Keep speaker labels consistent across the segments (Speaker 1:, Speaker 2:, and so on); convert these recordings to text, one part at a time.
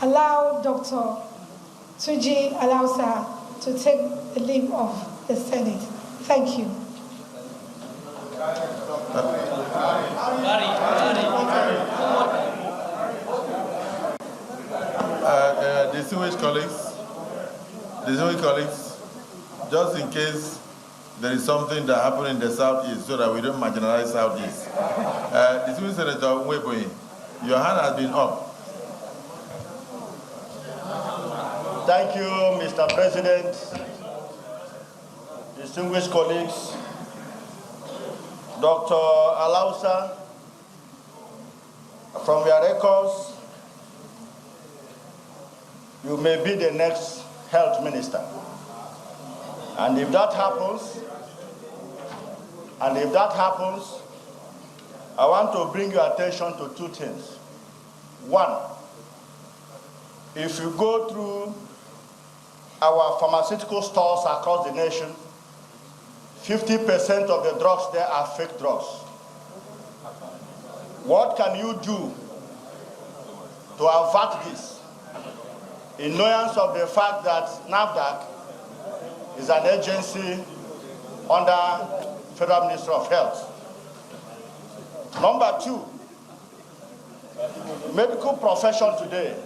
Speaker 1: allow Dr. Tunji Alausa to take the lead of the Senate. Thank you.
Speaker 2: Distinguished colleagues, just in case there is something that happened in the Southeast so that we don't marginalize Southeast. Distinguished Senator Nweboyi, your hand has been up.
Speaker 3: Thank you, Mr. President. Distinguished colleagues, Dr. Alausa, from your records, you may be the next health minister. And if that happens, I want to bring your attention to two things. One, if you go through our pharmaceutical stores across the nation, 50% of the drugs there are fake drugs. What can you do to avert this, in knowledge of the fact that NAFDAC is an agency under Federal Ministry of Health? Number two, medical profession today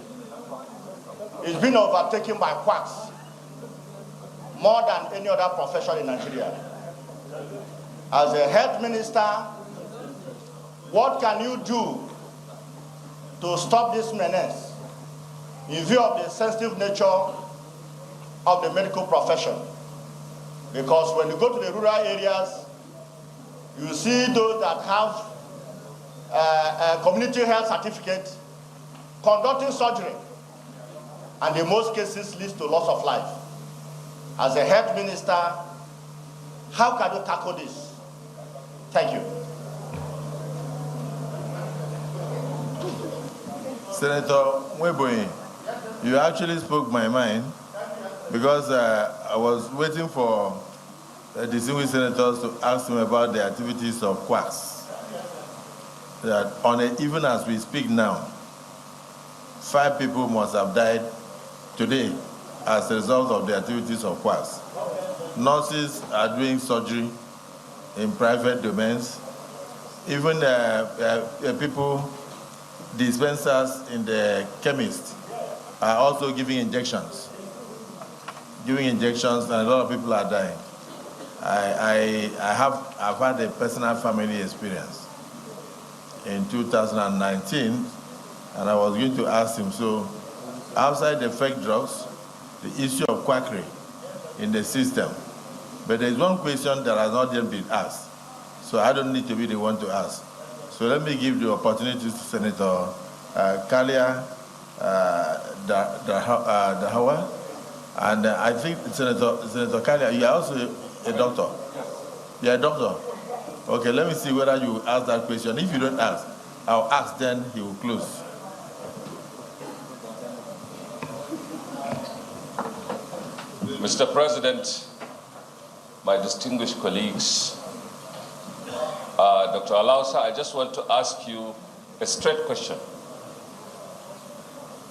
Speaker 3: is being overtaken by quacks more than any other profession in Nigeria. As a health minister, what can you do to stop this menace in view of the sensitive nature of the medical profession? Because when you go to the rural areas, you see those that have a community health certificate conducting surgery, and in most cases leads to loss of life. As a health minister, how can you tackle this? Thank you.
Speaker 2: Senator Nweboyi, you actually spoke my mind, because I was waiting for distinguished senators to ask him about the activities of quacks. That even as we speak now, 5 people must have died today as a result of the activities of quacks. Nurses are doing surgery in private domains. Even people, dispensers in the chemist are also giving injections. And a lot of people are dying. I've had a personal family experience in 2019, and I was going to ask him, so outside the fake drugs, the issue of quackery in the system, but there's one question that has not yet been asked, so I don't need to be the one to ask. So let me give the opportunity to Senator Kalia Dahawa, and I think Senator Kalia, you are also a doctor. You're a doctor. Okay, let me see whether you ask that question. If you don't ask, I'll ask, then he will close.
Speaker 4: Mr. President, my distinguished colleagues, Dr. Alausa, I just want to ask you a straight question.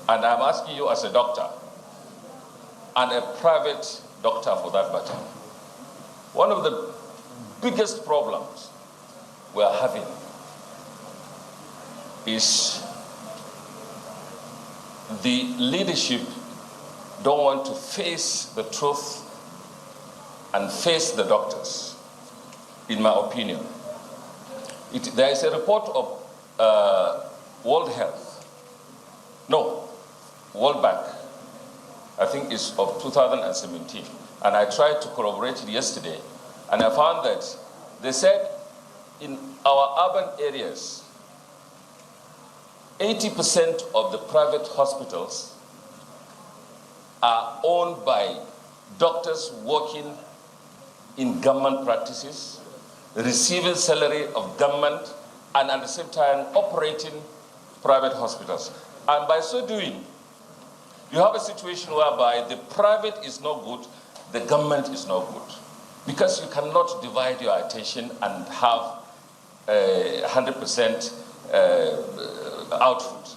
Speaker 4: And I'm asking you as a doctor, and a private doctor for that matter. One of the biggest problems we are having is the leadership don't want to face the truth and face the doctors, in my opinion. There is a report of World Bank, I think it's of 2017, and I tried to corroborate it yesterday, and I found that they said in our urban areas, 80% of the private hospitals are owned by doctors working in government practices, receiving salary of government, and at the same time operating private hospitals. And by so doing, you have a situation whereby the private is not good, the government is not good. Because you cannot divide your attention and have 100% output.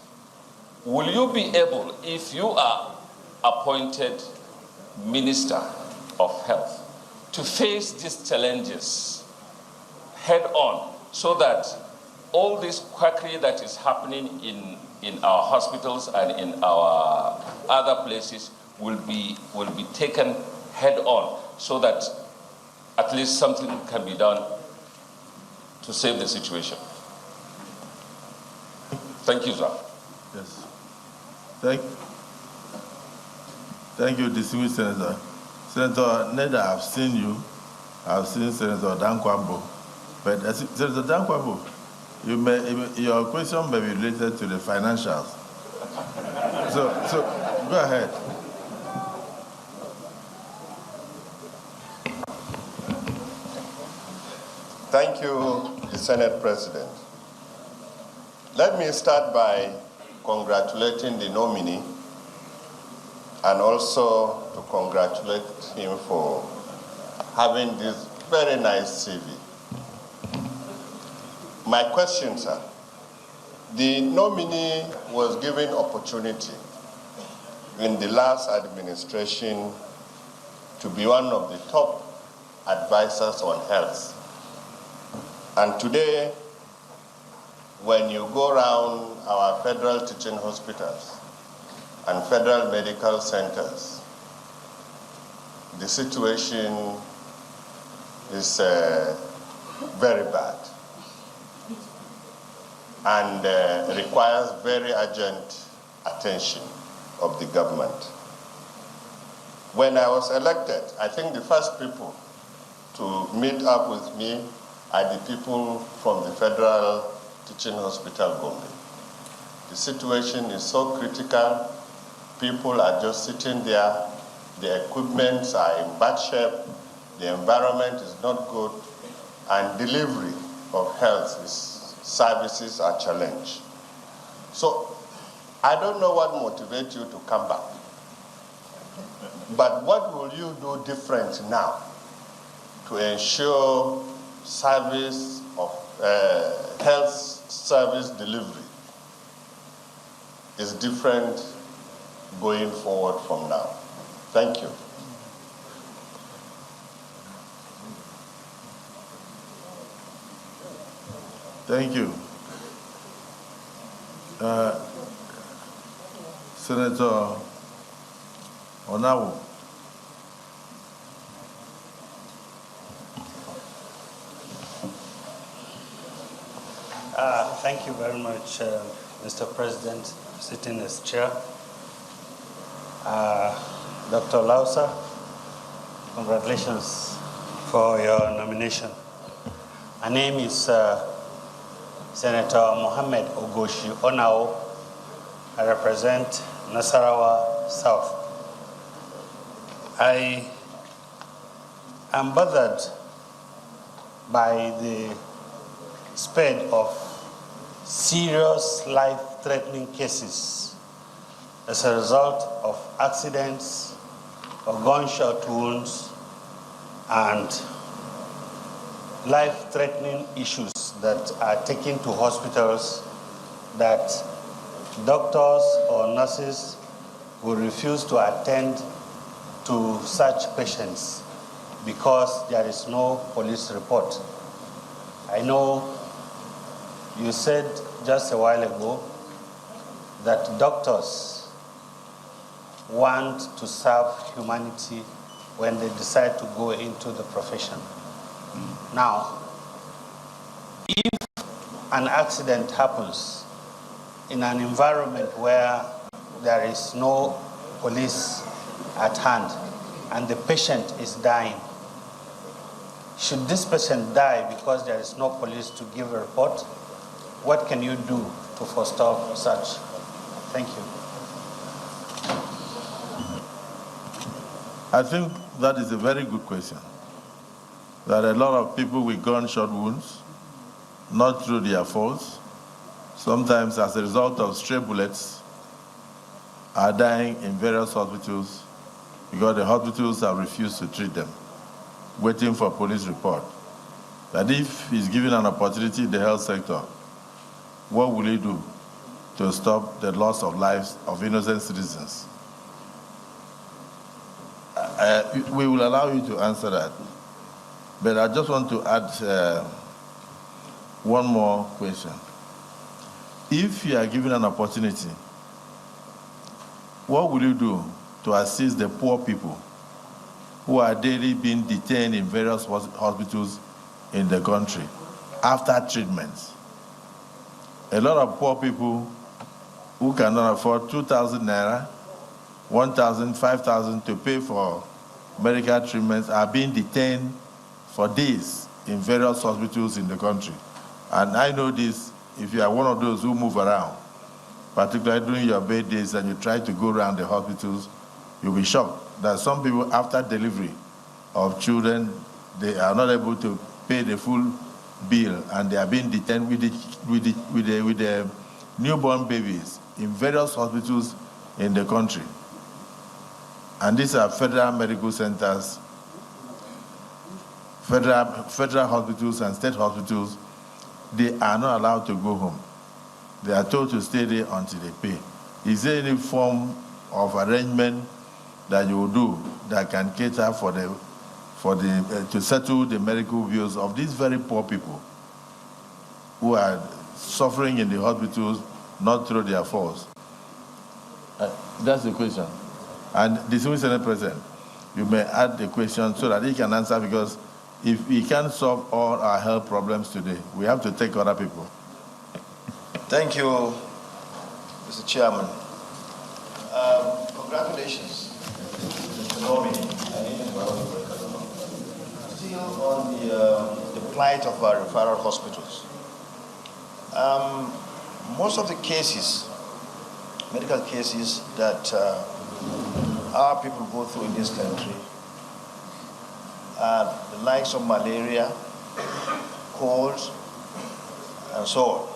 Speaker 4: will you be able, if you are appointed Minister of Health, to face these challenges head on so that all this quackery that is happening in our hospitals and in our other places will be taken head on so that at least something can be done to save the situation? Thank you, sir.
Speaker 2: Yes. Thank you, distinguished Senator. Senator Neda, I've seen you. I've seen Senator Dankwambo. But Senator Dankwambo, your question may be related to the financials. So go ahead.
Speaker 5: Thank you, the Senate President. Let me start by congratulating the nominee and also to congratulate him for having this very nice CV. My question, sir, the nominee was given opportunity in the last administration to be one of the top advisors on health. And today, when you go around our federal teaching hospitals and federal medical centers, the situation is very bad and requires very urgent attention of the government. When I was elected, I think the first people to meet up with me are the people from the Federal Teaching Hospital Gombe. The situation is so critical, people are just sitting there, the equipments are in bad shape, the environment is not good, and delivery of health services are challenged. So I don't know what motivates you to come back, but what will you do different now to ensure service of health service delivery is different going forward from now? Thank you.
Speaker 2: Thank you. Senator Onawu.
Speaker 6: Thank you very much, Mr. President, sitting as chair. Dr. Alausa, congratulations for your nomination. My name is Senator Mohammed Ogoshi Onao. I represent Nasarawa South. I am bothered by the spread of serious life-threatening cases as a result of accidents or gunshot wounds and life-threatening issues that are taken to hospitals that doctors or nurses will refuse to attend to such patients because there is no police report. I know you said just a while ago that doctors want to serve humanity when they decide to go into the profession. Now, if an accident happens in an environment where there is no police at hand and the patient is dying, should this patient die because there is no police to give a report? What can you do to forestall such? Thank you.
Speaker 2: I think that is a very good question. There are a lot of people with gunshot wounds, not through their faults, sometimes as a result of stray bullets, are dying in various hospitals because the hospitals have refused to treat them, waiting for police report. But if he's given an opportunity in the health sector, what will he do to stop the loss of lives of innocent citizens? We will allow you to answer that. But I just want to add one more question. If you are given an opportunity, what will you do to assist the poor people who are daily being detained in various hospitals in the country after treatments? A lot of poor people who cannot afford 2,000 naira, 1,000, 5,000 to pay for medical treatments are being detained for days in various hospitals in the country. And I know this, if you are one of those who move around, particularly during your birthdays and you try to go around the hospitals, you'll be shocked that some people after delivery of children, they are not able to pay the full bill and they are being detained with the newborn babies in various hospitals in the country. And these are federal medical centers, federal hospitals and state hospitals. They are not allowed to go home. They are told to stay there until they pay. Is there any form of arrangement that you will do that can cater to settle the medical bills of these very poor people who are suffering in the hospitals, not through their faults? That's the question. And the Senate President, you may add the question so that he can answer, because if he can't solve all our health problems today, we have to take other people.
Speaker 7: Thank you, Mr. Chairman. Congratulations, Mr. Nomi. Still on the plight of our referral hospitals. Most of the cases, medical cases that our people go through in this country are the likes of malaria, colds, and so on,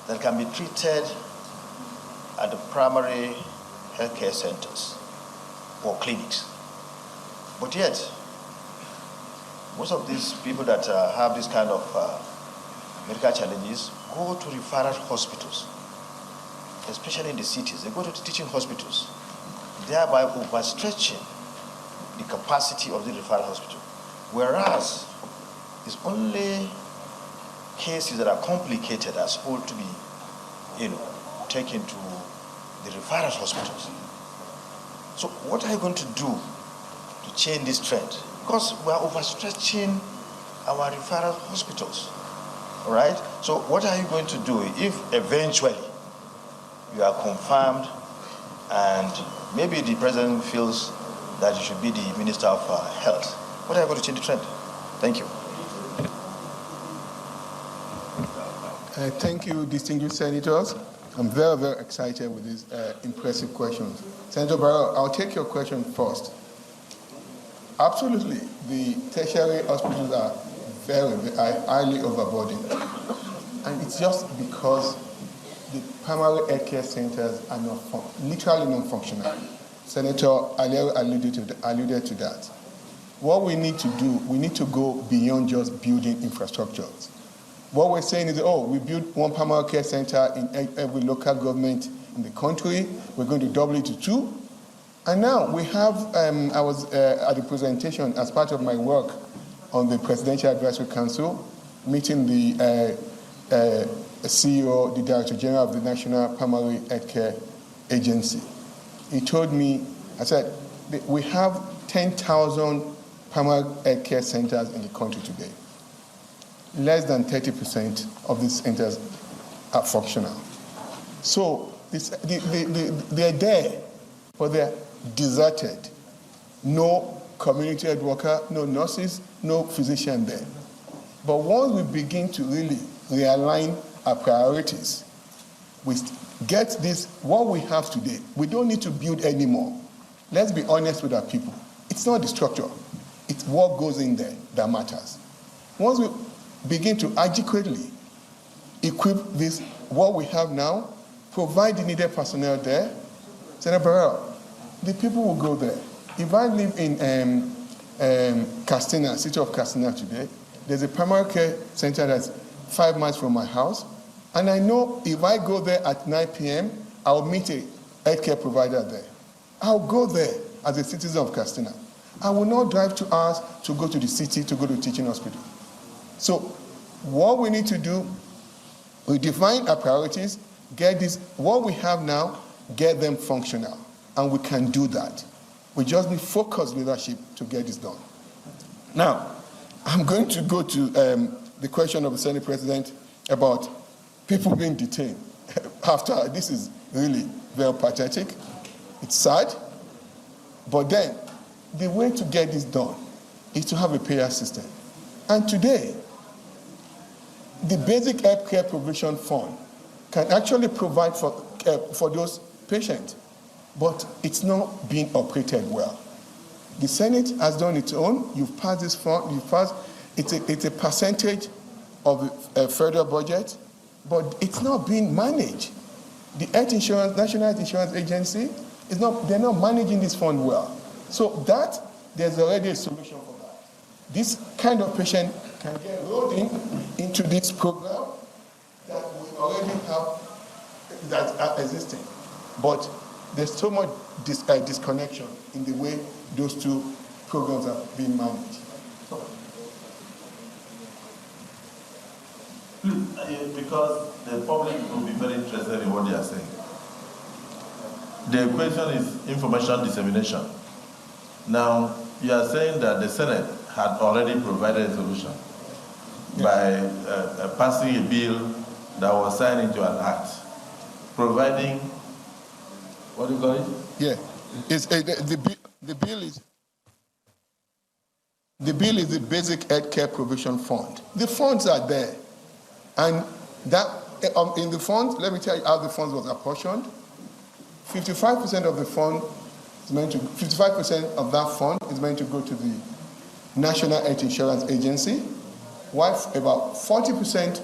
Speaker 7: that can be treated at the primary healthcare centers or clinics. But yet, most of these people that have this kind of medical challenges go to referral hospitals, especially in the cities. They go to the teaching hospitals, thereby overstretching the capacity of the referral hospital. Whereas it's only cases that are complicated are supposed to be, taken to the referral hospitals. So what are you going to do to change this trend? Because we are overstretching our referral hospitals, all right? So what are you going to do if eventually you are confirmed and maybe the president feels that you should be the Minister of Health? What are you going to change the trend? Thank you.
Speaker 8: Thank you, distinguished senators. I'm very, very excited with these impressive questions. Senator Barrow, I'll take your question first. Absolutely, the tertiary hospitals are very highly overburdened. And it's just because the primary healthcare centers are literally non-functional. Senator Aliyu alluded to that. What we need to do, we need to go beyond just building infrastructures. What we're saying is, we built one primary care center in every local government in the country. We're going to double it to 2. And now we have, I was at the presentation as part of my work on the Presidential Advisory Council, meeting the CEO, the Director General of the National Primary Healthcare Agency. He told me, I said, we have 10,000 primary healthcare centers in the country today. Less than 30% of these centers are functional. So they're there, but they're deserted. No community health worker, no nurses, no physician there. But once we begin to really realign our priorities, we get this, what we have today, we don't need to build anymore. Let's be honest with our people. It's not the structure, it's what goes in there that matters. Once we begin to adequately equip this, what we have now, provide the needed personnel there, Senator Barrow, the people will go there. If I live in Castina, city of Castina today, there's a primary care center that's 5 miles from my house. And I know if I go there at 9 p.m., I'll meet a healthcare provider there. I'll go there as a citizen of Katsina. I will not drive 2 hours to go to the city to go to a teaching hospital. So what we need to do, we define our priorities, get this, what we have now, get them functional. And we can do that. We just need focused leadership to get this done. Now, I'm going to go to the question of the Senate President about people being detained. After, this is really very pathetic. It's sad. But then, the way to get this done is to have a payer system. And today, the basic health care provision fund can actually provide for those patients, but it's not being operated well. The Senate has done its own. You've passed this fund. It's a percentage of the federal budget, but it's not being managed. The National Health Insurance Agency they're not managing this fund well. So there's already a solution for that. This kind of patient can get rolled into this program that we already have that are existing. But there's so much disconnection in the way those two programs are being managed.
Speaker 2: Because the public will be very interested in what they are saying. The question is information dissemination. Now, you are saying that the Senate had already provided a solution by passing a bill that was signed into an act, providing, what do you call it?
Speaker 8: Yeah, the bill is the Basic Health Care Provision Fund. The funds are there, and that in the funds, let me tell you how the funds was apportioned. 55% of the fund is meant to. 55% of that fund is meant to go to the National Health Insurance Agency, while about 40%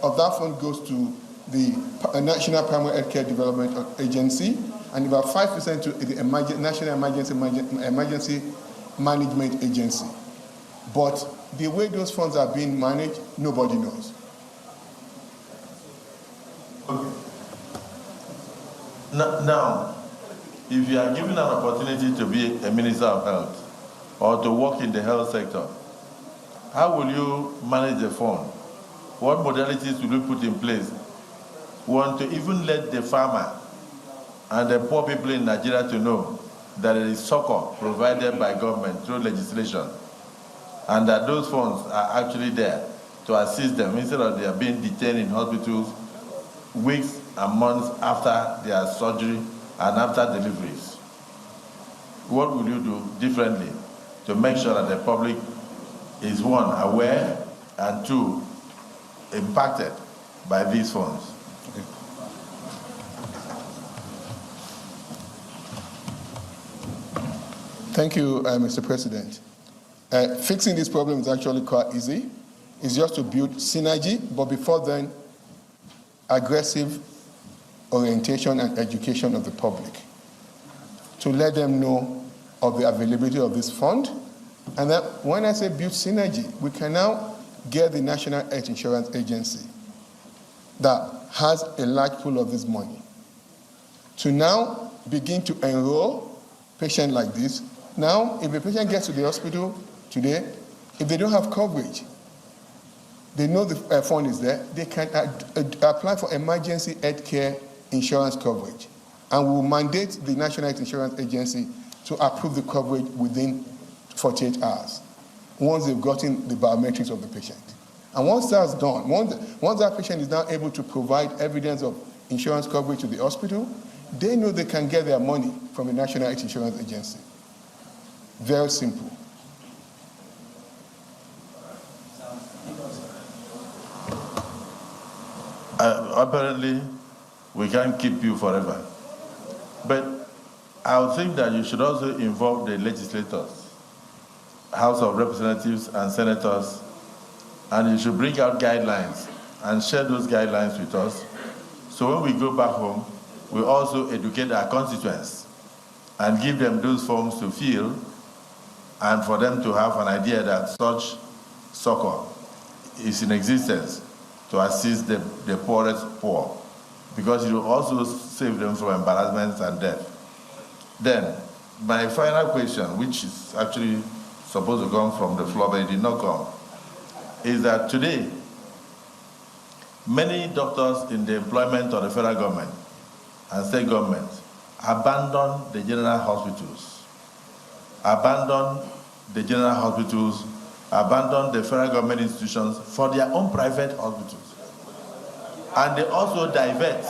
Speaker 8: of that fund goes to the National Primary Health Care Development Agency, and about 5% to the National Emergency Management Agency. But the way those funds are being managed, nobody knows.
Speaker 2: Okay. Now, if you are given an opportunity to be a minister of health or to work in the health sector, how will you manage the fund? What modalities will you put in place? Want to even let the farmer and the poor people in Nigeria to know that there is succor provided by government through legislation, and that those funds are actually there to assist them instead of they are being detained in hospitals weeks and months after their surgery and after deliveries. What will you do differently to make sure that the public is, one, aware, and two, impacted by these funds?
Speaker 8: Okay. Thank you, Mr. President. Fixing this problem is actually quite easy. It's just to build synergy, but before then, aggressive orientation and education of the public to let them know of the availability of this fund. And that when I say build synergy, we can now get the National Health Insurance Agency that has a large pool of this money to now begin to enroll patients like this. Now, if a patient gets to the hospital today, if they don't have coverage, they know the fund is there, they can apply for emergency health care insurance coverage. And we will mandate the National Health Insurance Agency to approve the coverage within 48 hours, once they've gotten the biometrics of the patient. And once that's done, once that patient is now able to provide evidence of insurance coverage to the hospital, they know they can get their money from the National Health Insurance Agency. Very simple.
Speaker 2: Apparently, we can't keep you forever. But I would think that you should also involve the legislators, House of Representatives and Senators, and you should bring out guidelines and share those guidelines with us. So when we go back home, we also educate our constituents and give them those forms to fill and for them to have an idea that such succor is in existence to assist the poorest poor, because it will also save them from embarrassments and death. Then, my final question, which is actually supposed to come from the floor, but it did not come, is that today, many doctors in the employment of the federal government and state government abandon the general hospitals, abandon the federal government institutions for their own private hospitals. And they also divert.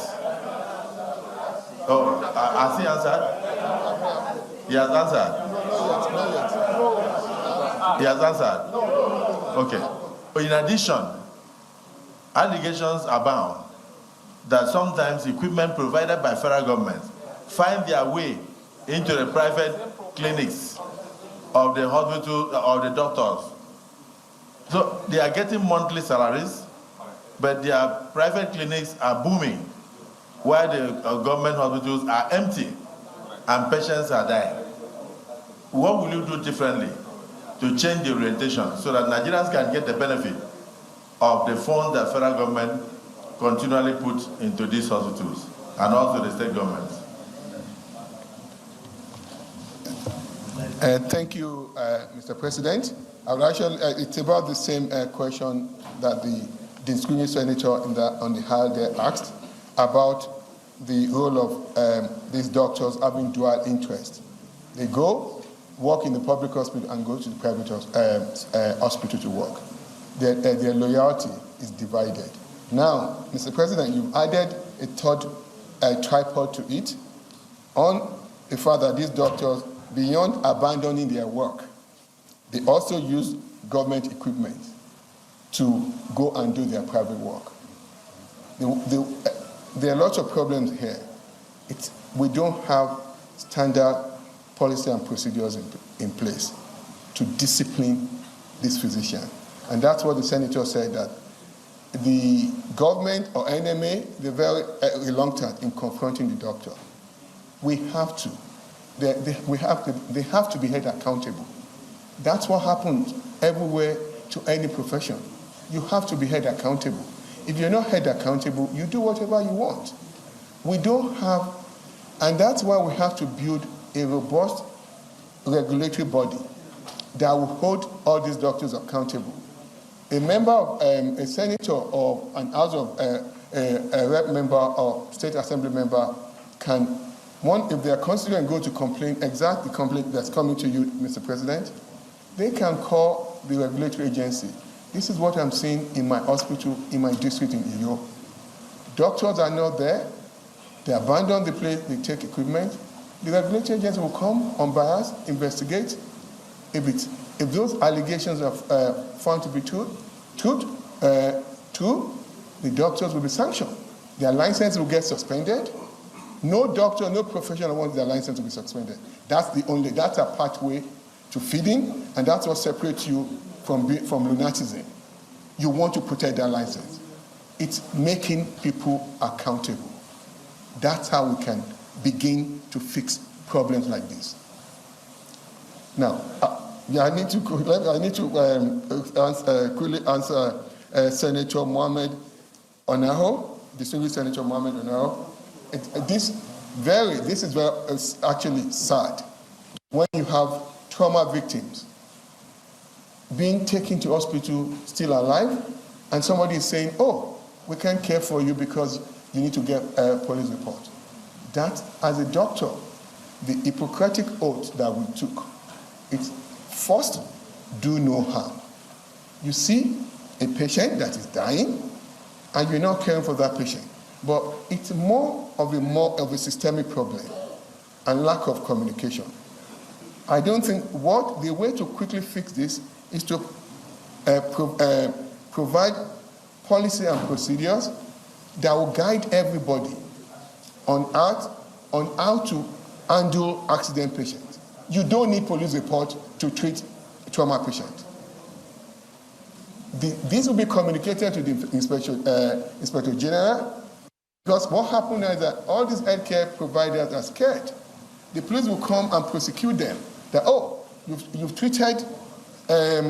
Speaker 2: Oh, has he answered? He has answered. He has answered. Okay. In addition, allegations abound that sometimes equipment provided by federal government find their way into the private clinics of the hospital or the doctors. So they are getting monthly salaries, but their private clinics are booming, while the government hospitals are empty and patients are dying. What will you do differently to change the orientation so that Nigerians can get the benefit of the funds that federal government continually put into these hospitals and also the state governments?
Speaker 8: Thank you, Mr. President. It's about the same question that the distinguished senator on the Hall there asked about the role of these doctors having dual interest. They go, work in the public hospital and go to the private hospital to work. Their loyalty is divided. Now, Mr. President, you've added a third tripod to it on the fact that these doctors, beyond abandoning their work, they also use government equipment to go and do their private work. There are lots of problems here. We don't have standard policy and procedures in place to discipline this physician. And that's what the senator said, that the government or NMA, they're very reluctant in confronting the doctor. We have to. They have to be held accountable. That's what happens everywhere to any profession. You have to be held accountable. If you're not held accountable, you do whatever you want. We don't have, and that's why we have to build a robust regulatory body that will hold all these doctors accountable. A member of a senator or an House of a rep member or state assembly member can, if they are considering go to complain, exact the complaint that's coming to you, Mr. President, they can call the regulatory agency. This is what I'm seeing in my hospital, in my district in Iyo. Doctors are not there. They abandon the place, they take equipment. The regulatory agency will come, unbiased, investigate. If those allegations are found to be true, the doctors will be sanctioned. Their license will get suspended. No doctor, no professional wants their license to be suspended. That's a pathway to feeding, and that's what separates you from lunatism. You want to protect their license. It's making people accountable. That's how we can begin to fix problems like this. Now, I need to quickly answer Senator Mohammed Onaho, distinguished Senator Mohammed Onaho. This is actually sad when you have trauma victims being taken to hospital still alive, and somebody is saying, "Oh, we can't care for you because you need to get a police report." That, as a doctor, the Hippocratic oath that we took, it's first, do no harm. You see a patient that is dying, and you're not caring for that patient, but it's more of a systemic problem and lack of communication. I don't think the way to quickly fix this is to provide policy and procedures that will guide everybody on how to handle accident patients. You don't need police report to treat trauma patients. This will be communicated to the Inspector General, because what happened is that all these healthcare providers are scared. The police will come and prosecute them. That, you've treated a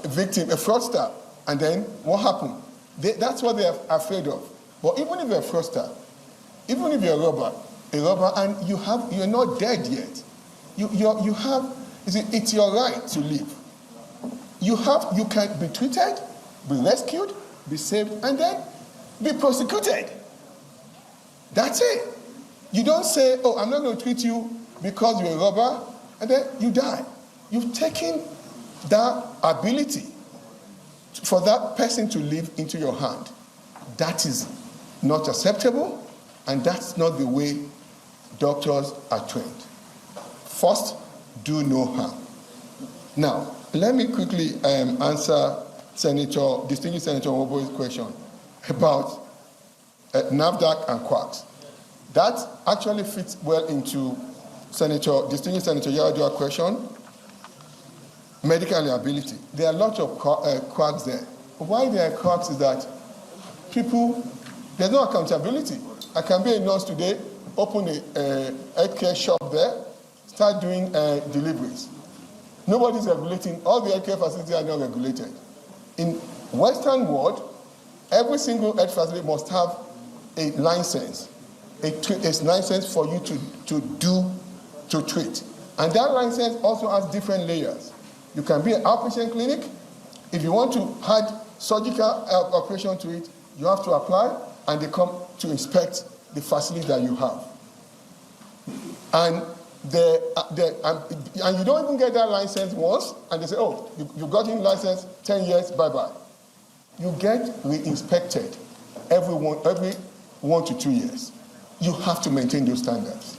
Speaker 8: victim, a fraudster, And then what happened? That's what they're afraid of. But even if you're a fraudster, even if you're a robber, and you're not dead yet, it's your right to live. You can be treated, be rescued, be saved, and then be prosecuted. That's it. You don't say, oh, I'm not going to treat you because you're a robber, and then you die. You've taken that ability for that person to live into your hand. That is not acceptable, and that's not the way doctors are trained. First, do no harm. Now, let me quickly answer distinguished Senator Nwobo's question about NAFDAC and quacks. That actually fits well into distinguished Senator Yaradua's question, medical liability. There are lots of quacks there. Why there are quacks is that there's no accountability. I can be a nurse today, open a healthcare shop there, start doing deliveries. Nobody's regulating. All the healthcare facilities are not regulated. In Western world, every single health facility must have a license, a license for you to treat. And that license also has different layers. You can be an outpatient clinic. If you want to add surgical operation to it, you have to apply, and they come to inspect the facility that you have. And you don't even get that license once, and they say, oh, you got in license 10 years, bye-bye. You get re-inspected every 1 to 2 years. You have to maintain those standards.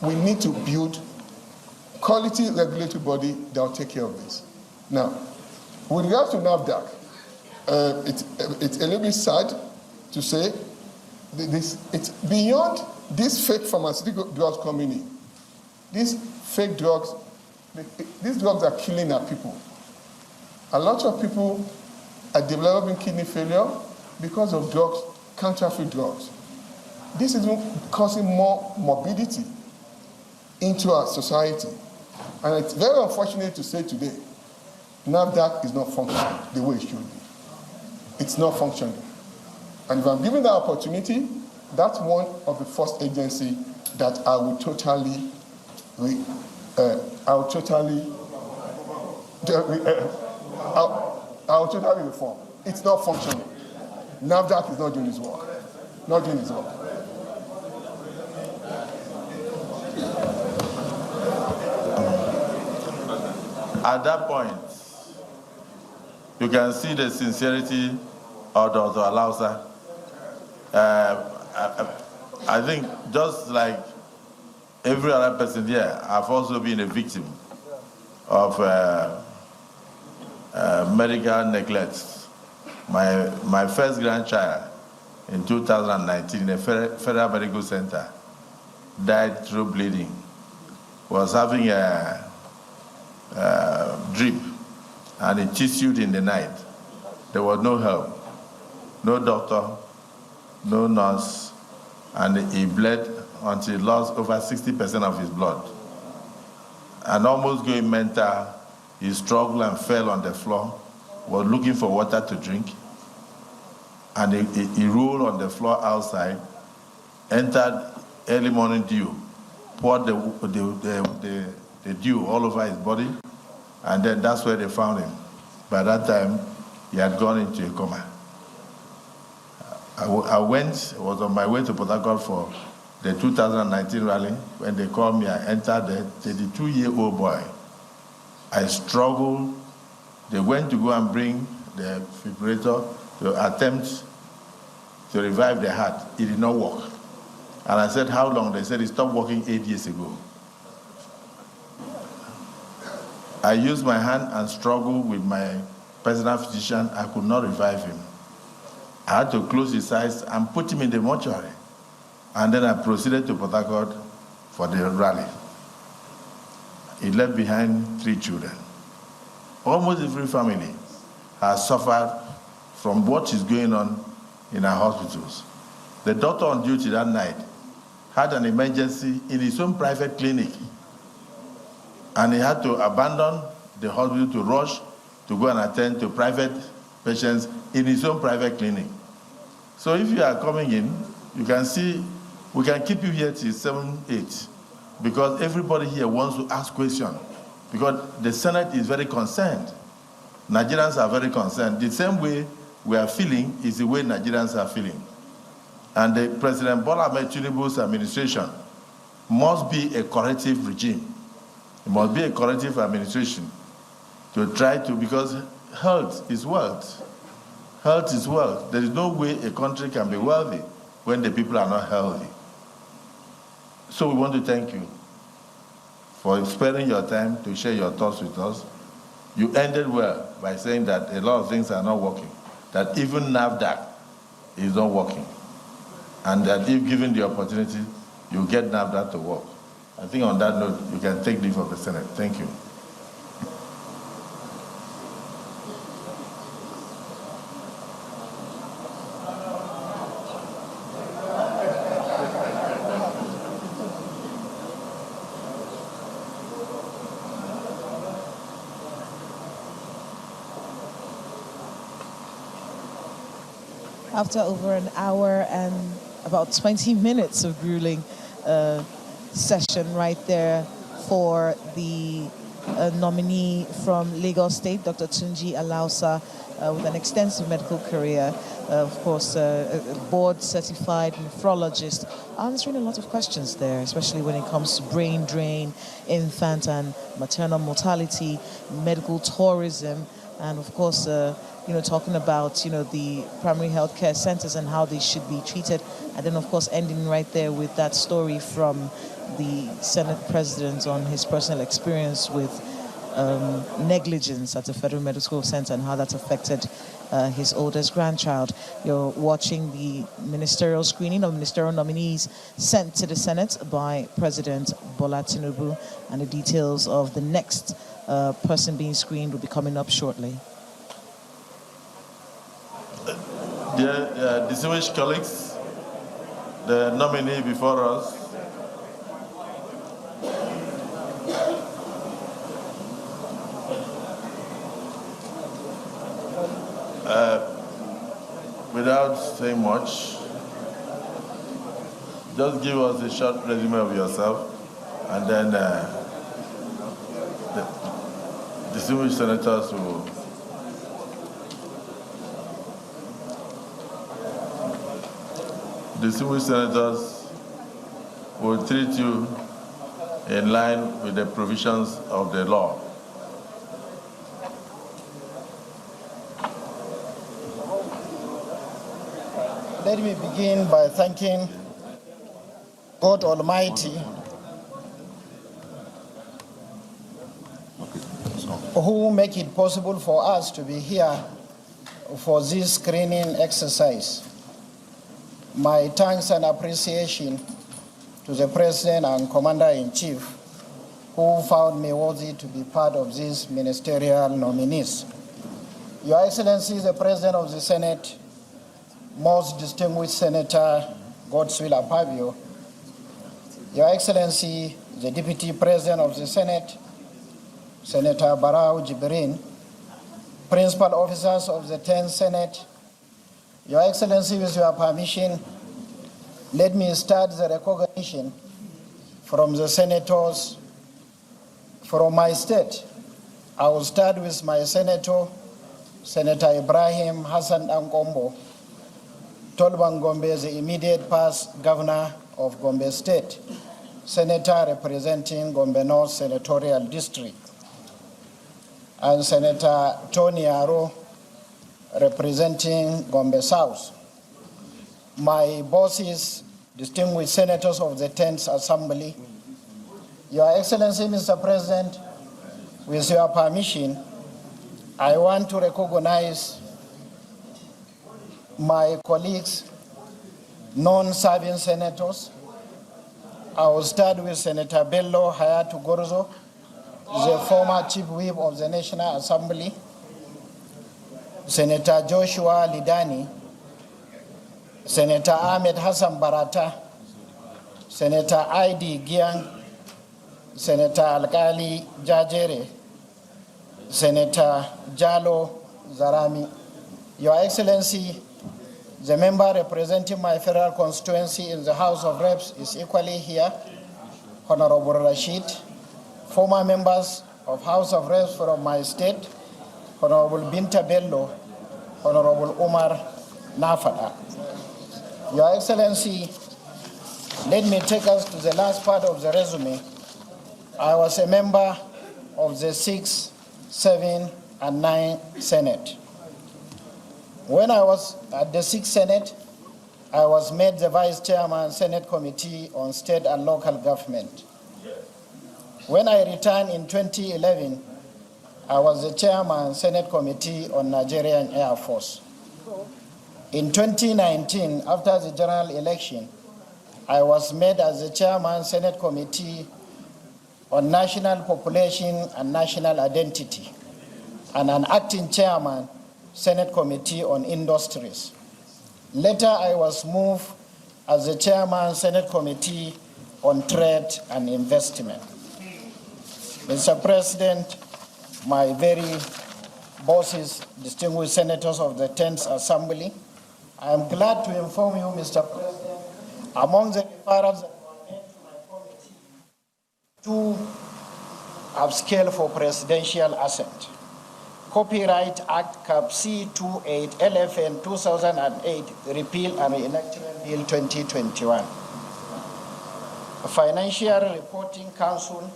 Speaker 8: We need to build quality regulatory body that will take care of this. Now, with regards to NAFDAC, it's a little bit sad to say it's beyond these fake pharmaceutical drugs coming in. These fake drugs, these drugs are killing our people. A lot of people are developing kidney failure because of drugs, counterfeit drugs. This is causing more morbidity into our society. And it's very unfortunate to say today, NAFDAC is not functioning the way it should be. It's not functioning. And if I'm given that opportunity, that's one of the first agency that I will totally reform. It's not functioning. NAFDAC is not doing its work. Not doing its work.
Speaker 2: At that point, you can see the sincerity of Dr. Alausa. I think just like every other person here, I've also been a victim of medical neglect. My first grandchild in 2019 in a federal medical center died through bleeding. Was having a drip, and it tissued in the night. There was no help, no doctor, no nurse, and he bled until he lost over 60% of his blood. And almost going mental, he struggled and fell on the floor, was looking for water to drink, and he rolled on the floor outside, entered early morning dew, poured the dew all over his body, and then that's where they found him. By that time, he had gone into a coma. I was on my way to Port Harcourt for the 2019 rally. When they called me, I entered the 32-year-old boy. I struggled. They went to go and bring the defibrillator to attempt to revive the heart. It did not work. And I said, how long? They said it stopped working 8 years ago. I used my hand and struggled with my personal physician. I could not revive him. I had to close his eyes and put him in the mortuary. And then I proceeded to Port Harcourt for the rally. He left behind 3 children. Almost every family has suffered from what is going on in our hospitals. The doctor on duty that night had an emergency in his own private clinic, and he had to abandon the hospital to rush to go and attend to private patients in his own private clinic. So if you are coming in, you can see, we can keep you here till 7, 8, because everybody here wants to ask questions, because the Senate is very concerned. Nigerians are very concerned. The same way we are feeling is the way Nigerians are feeling. And the President Bola Ahmed Tinubu's administration must be a corrective regime. It must be a corrective administration to try to, because health is wealth. Health is wealth. There is no way a country can be wealthy when the people are not healthy. So we want to thank you for sparing your time to share your thoughts with us. You ended well by saying that a lot of things are not working, that even NAFDAC is not working, and that if given the opportunity, you get NAFDAC to work. I think on that note, you can take leave of the Senate. Thank you.
Speaker 9: After over an hour and about 20 minutes of grueling session right there for the nominee from Lagos State, Dr. Tunji Alausa, with an extensive medical career, of course, a board-certified nephrologist, answering a lot of questions there, especially when it comes to brain drain, infant and maternal mortality, medical tourism, and of course, talking about, the primary health care centers and how they should be treated. And then, of course, ending right there with that story from the Senate President on his personal experience with negligence at the Federal Medical Center and how that affected his oldest grandchild. You're watching the ministerial screening of ministerial nominees sent to the Senate by President Bola Tinubu, and the details of the next person being screened will be coming up shortly.
Speaker 2: Dear distinguished colleagues, the nominee before us, without saying much, just give us a short resume of yourself, and then the distinguished senators will treat you in line with the provisions of the law.
Speaker 10: Let me begin by thanking God Almighty, who make it possible for us to be here for this screening exercise. My thanks and appreciation to the President and Commander-in-Chief, who found me worthy to be part of these ministerial nominees. Your Excellency, the President of the Senate, most distinguished Senator Godswill Akpabio, Your Excellency, the Deputy President of the Senate, Senator Barau Jibrin, Principal Officers of the 10th Senate, Your Excellency, with your permission, let me start the recognition from the senators from my state. I will start with my senator, Senator Ibrahim Hassan Ankombo, Tolban Gombe, the immediate past governor of Gombe State, senator representing Gombe North Senatorial District, and Senator Tony Aro, representing Gombe South. My bosses, distinguished senators of the 10th Assembly, Your Excellency, Mr. President, with your permission, I want to recognize my colleagues, non-serving senators. I will start with Senator Bello Hayatu Gwarzo, the former Chief Whip of the National Assembly, Senator Joshua Lidani, Senator Ahmed Hassan Barata, Senator Aidi Giang, Senator Alkali Jajere, Senator Jalo Zarami, Your Excellency, the member representing my federal constituency in the House of Reps is equally here, Honorable Rashid. Former members of House of Reps from my state, Honorable Binta Bello, Honorable Umar Nafada. Your Excellency, let me take us to the last part of the resume. I was a member of the 6th, 7th, and 9th Senate. When I was at the 6th Senate, I was made the Vice Chairman, Senate Committee on State and Local Government. When I returned in 2011, I was the Chairman, Senate Committee on Nigerian Air Force. In 2019, after the general election, I was made as the Chairman, Senate Committee on National Population and National Identity, and an acting Chairman, Senate Committee on Industries. Later, I was moved as the Chairman, Senate Committee on Trade and Investment. Mr. President, my very bosses, distinguished senators of the 10th Assembly, I am glad to inform you, Mr. President, among the referrals that were made to my committee, 2 upscale for presidential assent. Copyright Act Cap C28 LFN 2008 Repeal and Reenactment Bill 2021. Financial Reporting Council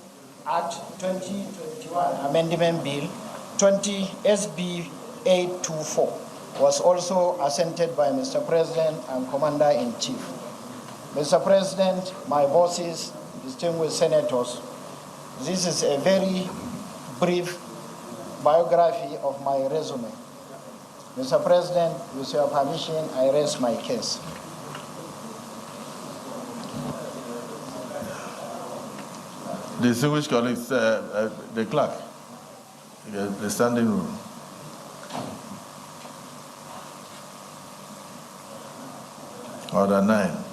Speaker 10: Act 2021 Amendment Bill 20 SB 824 was also assented by Mr. President and Commander-in-Chief. Mr. President, my bosses, distinguished senators, this is a very brief biography of my resume. Mr. President, with your permission, I raise my case.
Speaker 2: Distinguished colleagues, the clerk, the standing room. Order 9.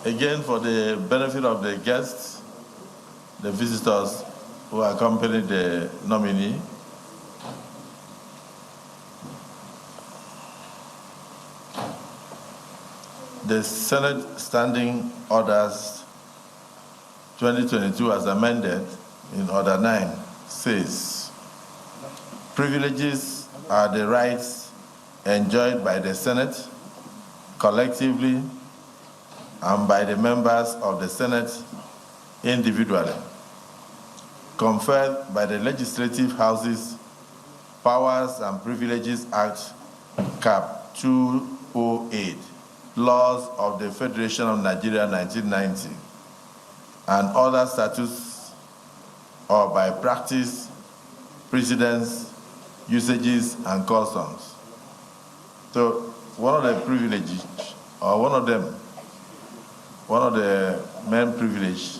Speaker 2: Again, for the benefit of the guests, the visitors who accompany the nominee, the Senate Standing Orders 2022 as amended in Order 9 says, privileges are the rights enjoyed by the Senate collectively and by the members of the Senate individually, conferred by the Legislative Houses Powers and Privileges Act, Cap 208, Laws of the Federation of Nigeria 1990, and other statutes, or by practice, precedents, usages, and customs. So one of the privileges, or one of the main privileges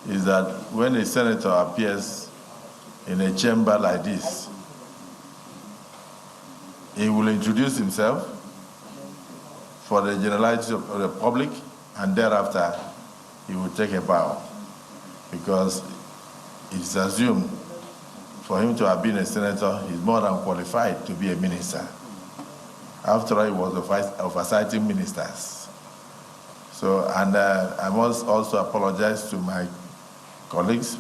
Speaker 2: is that when a senator appears in a chamber like this, he will introduce himself for the generality of the public, and thereafter he will take a bow, because it's assumed for him to have been a senator, he's more than qualified to be a minister. After all, he was oversighting ministers. So, and I must also apologize to my colleagues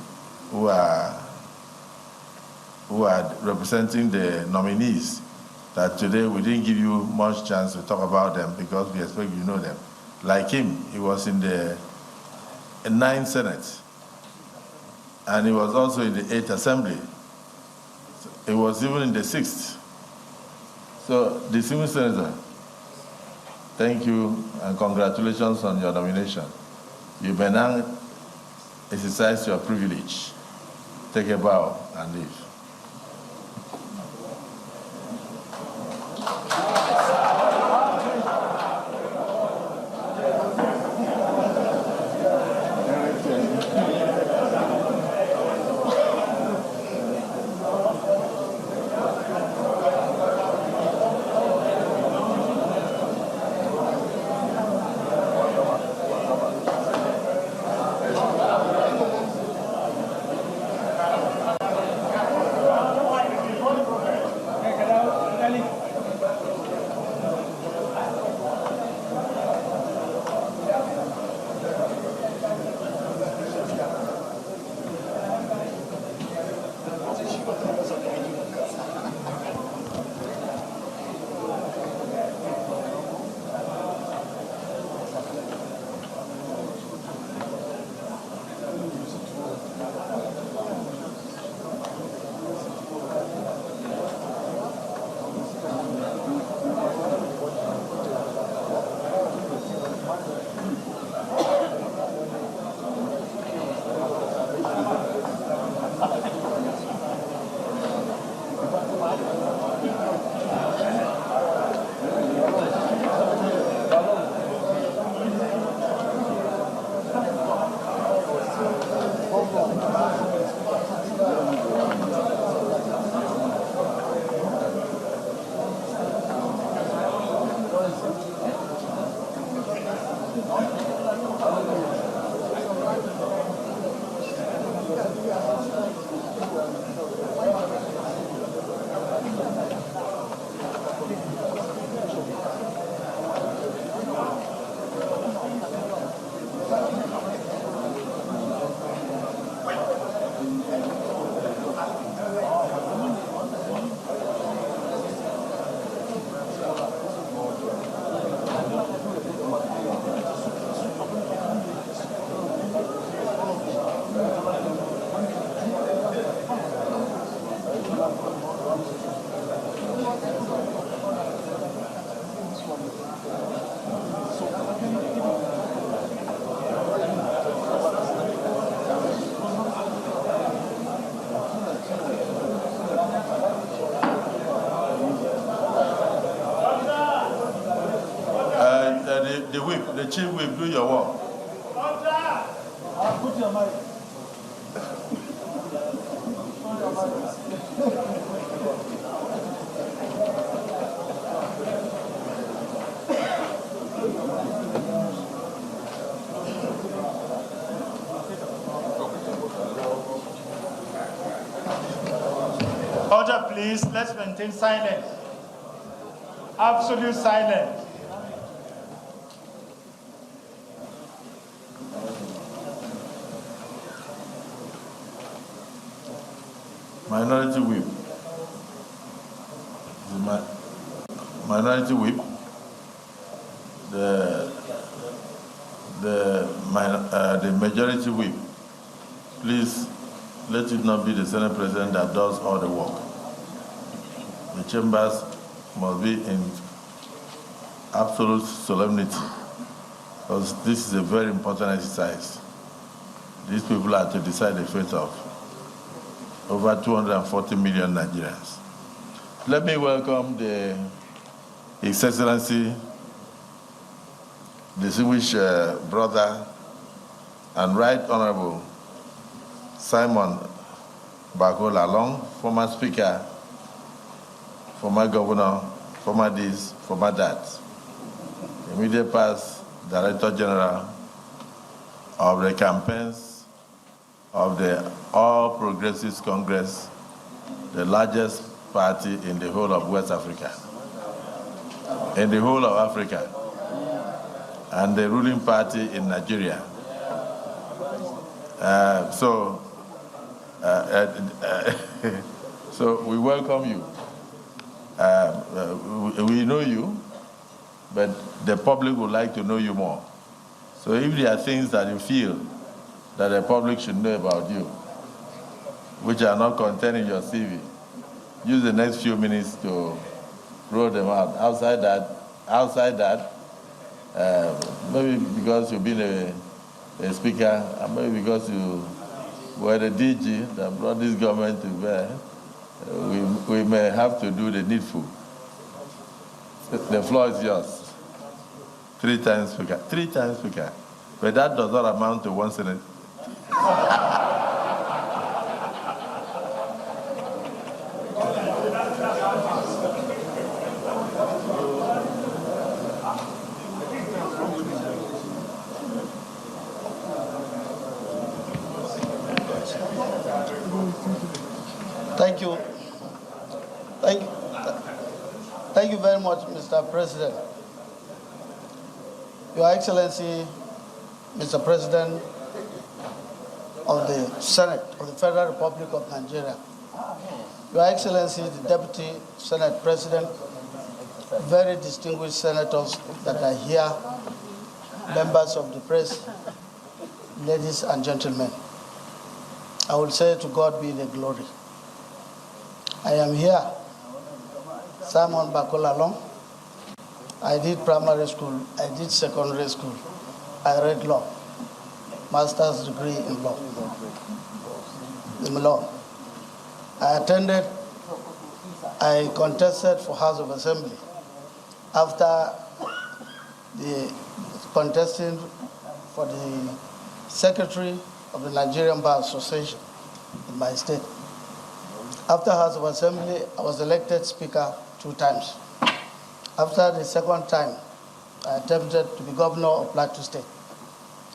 Speaker 2: who are representing the nominees, that today we didn't give you much chance to talk about them because we expect you know them. Like him, he was in the 9th Senate, and he was also in the 8th Assembly. He was even in the 6th. So, distinguished senator, thank you and congratulations on your nomination. You may now exercise your privilege. Take a bow and leave. the chief whip, do your work.
Speaker 11: Put your mic.
Speaker 12: Order, please. Let's maintain silence. Absolute silence.
Speaker 2: Minority whip. Minority whip. The majority whip. Please let it not be the Senate President that does all the work. The chambers must be in absolute solemnity, because this is a very important exercise. These people are to decide the fate of over 240 million Nigerians. Let me welcome His Excellency, distinguished brother and Right Honorable Simon Bako Lalong, former Speaker, former Governor, former this, former that. Immediate past Director General of the campaigns of the All Progressives Congress, the largest party in the whole of West Africa, in the whole of Africa, and the ruling party in Nigeria. So we welcome you. We know you, but the public would like to know you more. So if there are things that you feel that the public should know about you, which are not contained in your CV, use the next few minutes to roll them out. Outside that, maybe because you've been a speaker, and maybe because you were the DG that brought this government to bear, we may have to do the needful. The floor is yours. 3 times speaker. 3 times speaker. But that does not amount to 1 Senate.
Speaker 10: Thank you. Thank you very much, Mr. President. Your Excellency, Mr. President of the Senate of the Federal Republic of Nigeria, Your Excellency, the Deputy Senate President, very distinguished senators that are here, members of the press, ladies and gentlemen, I will say to God be the glory. I am here, Simon Bako Lalong. I did primary school, I did secondary school, I read law, master's degree in law. I contested for House of Assembly. After the contesting for the Secretary of the Nigerian Bar Association in my state. After House of Assembly, I was elected Speaker 2 times. After the second time, I attempted to be Governor of Plateau State.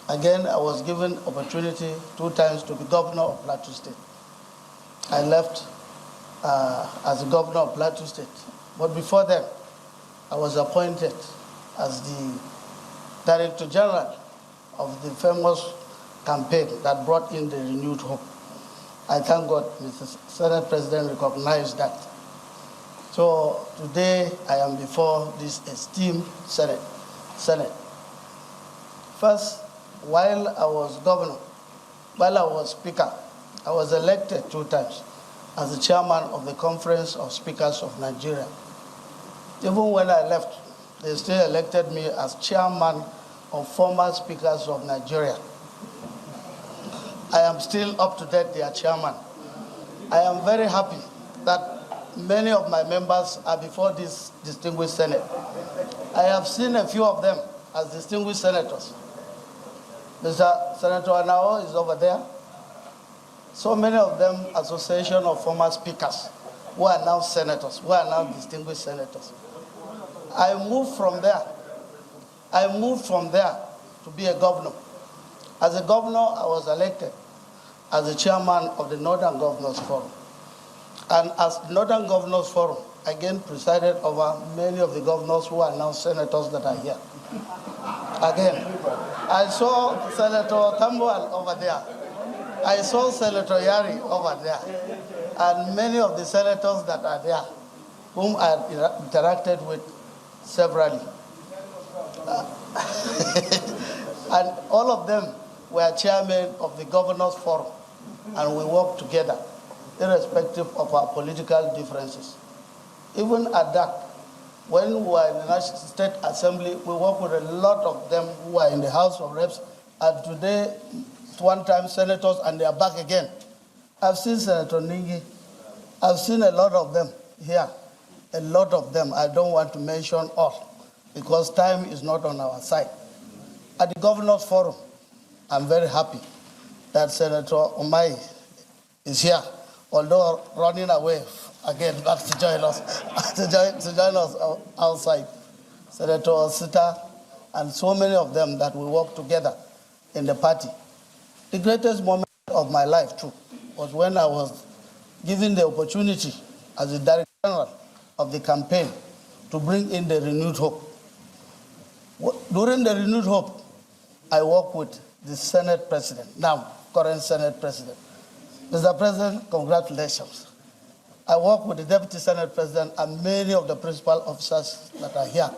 Speaker 10: Again, I was given opportunity 2 times to be Governor of Plateau State. I left as the Governor of Plateau State. But before then, I was appointed as the Director General of the famous campaign that brought in the renewed hope. I thank God Mr. Senate President recognized that. So today I am before this esteemed Senate. First, while I was governor, while I was speaker, I was elected 2 times as the chairman of the Conference of Speakers of Nigeria. Even when I left, they still elected me as chairman of former speakers of Nigeria. I am still up to date, their chairman. I am very happy that many of my members are before this distinguished Senate. I have seen a few of them as distinguished senators. Mr. Senator Anao is over there. So many of them, association of former speakers, who are now senators, who are now distinguished senators. I moved from there to be a governor. As a governor, I was elected as the chairman of the Northern Governors Forum. And as Northern Governors Forum, I again presided over many of the governors who are now senators that are here. Again, I saw Senator Tambuwal over there. I saw Senator Yari over there. And many of the senators that are there, whom I interacted with severally. And all of them were chairmen of the Governors Forum, and we worked together, irrespective of our political differences. Even at that, when we were in the National State Assembly, we worked with a lot of them who are in the House of Reps, and today, one-time senators, and they are back again. I've seen Senator Ningi. I've seen a lot of them here, a lot of them. I don't want to mention all, because time is not on our side. At the Governors Forum, I'm very happy that Senator Omai is here, although running away again, not to join us, to join us outside. Senator Osita and so many of them that we work together in the party. The greatest moment of my life, too, was when I was given the opportunity as the Director General of the campaign to bring in the renewed hope. During the renewed hope, I worked with the Senate President, now current Senate President. Mr. President, congratulations. I worked with the Deputy Senate President and many of the principal officers that are here.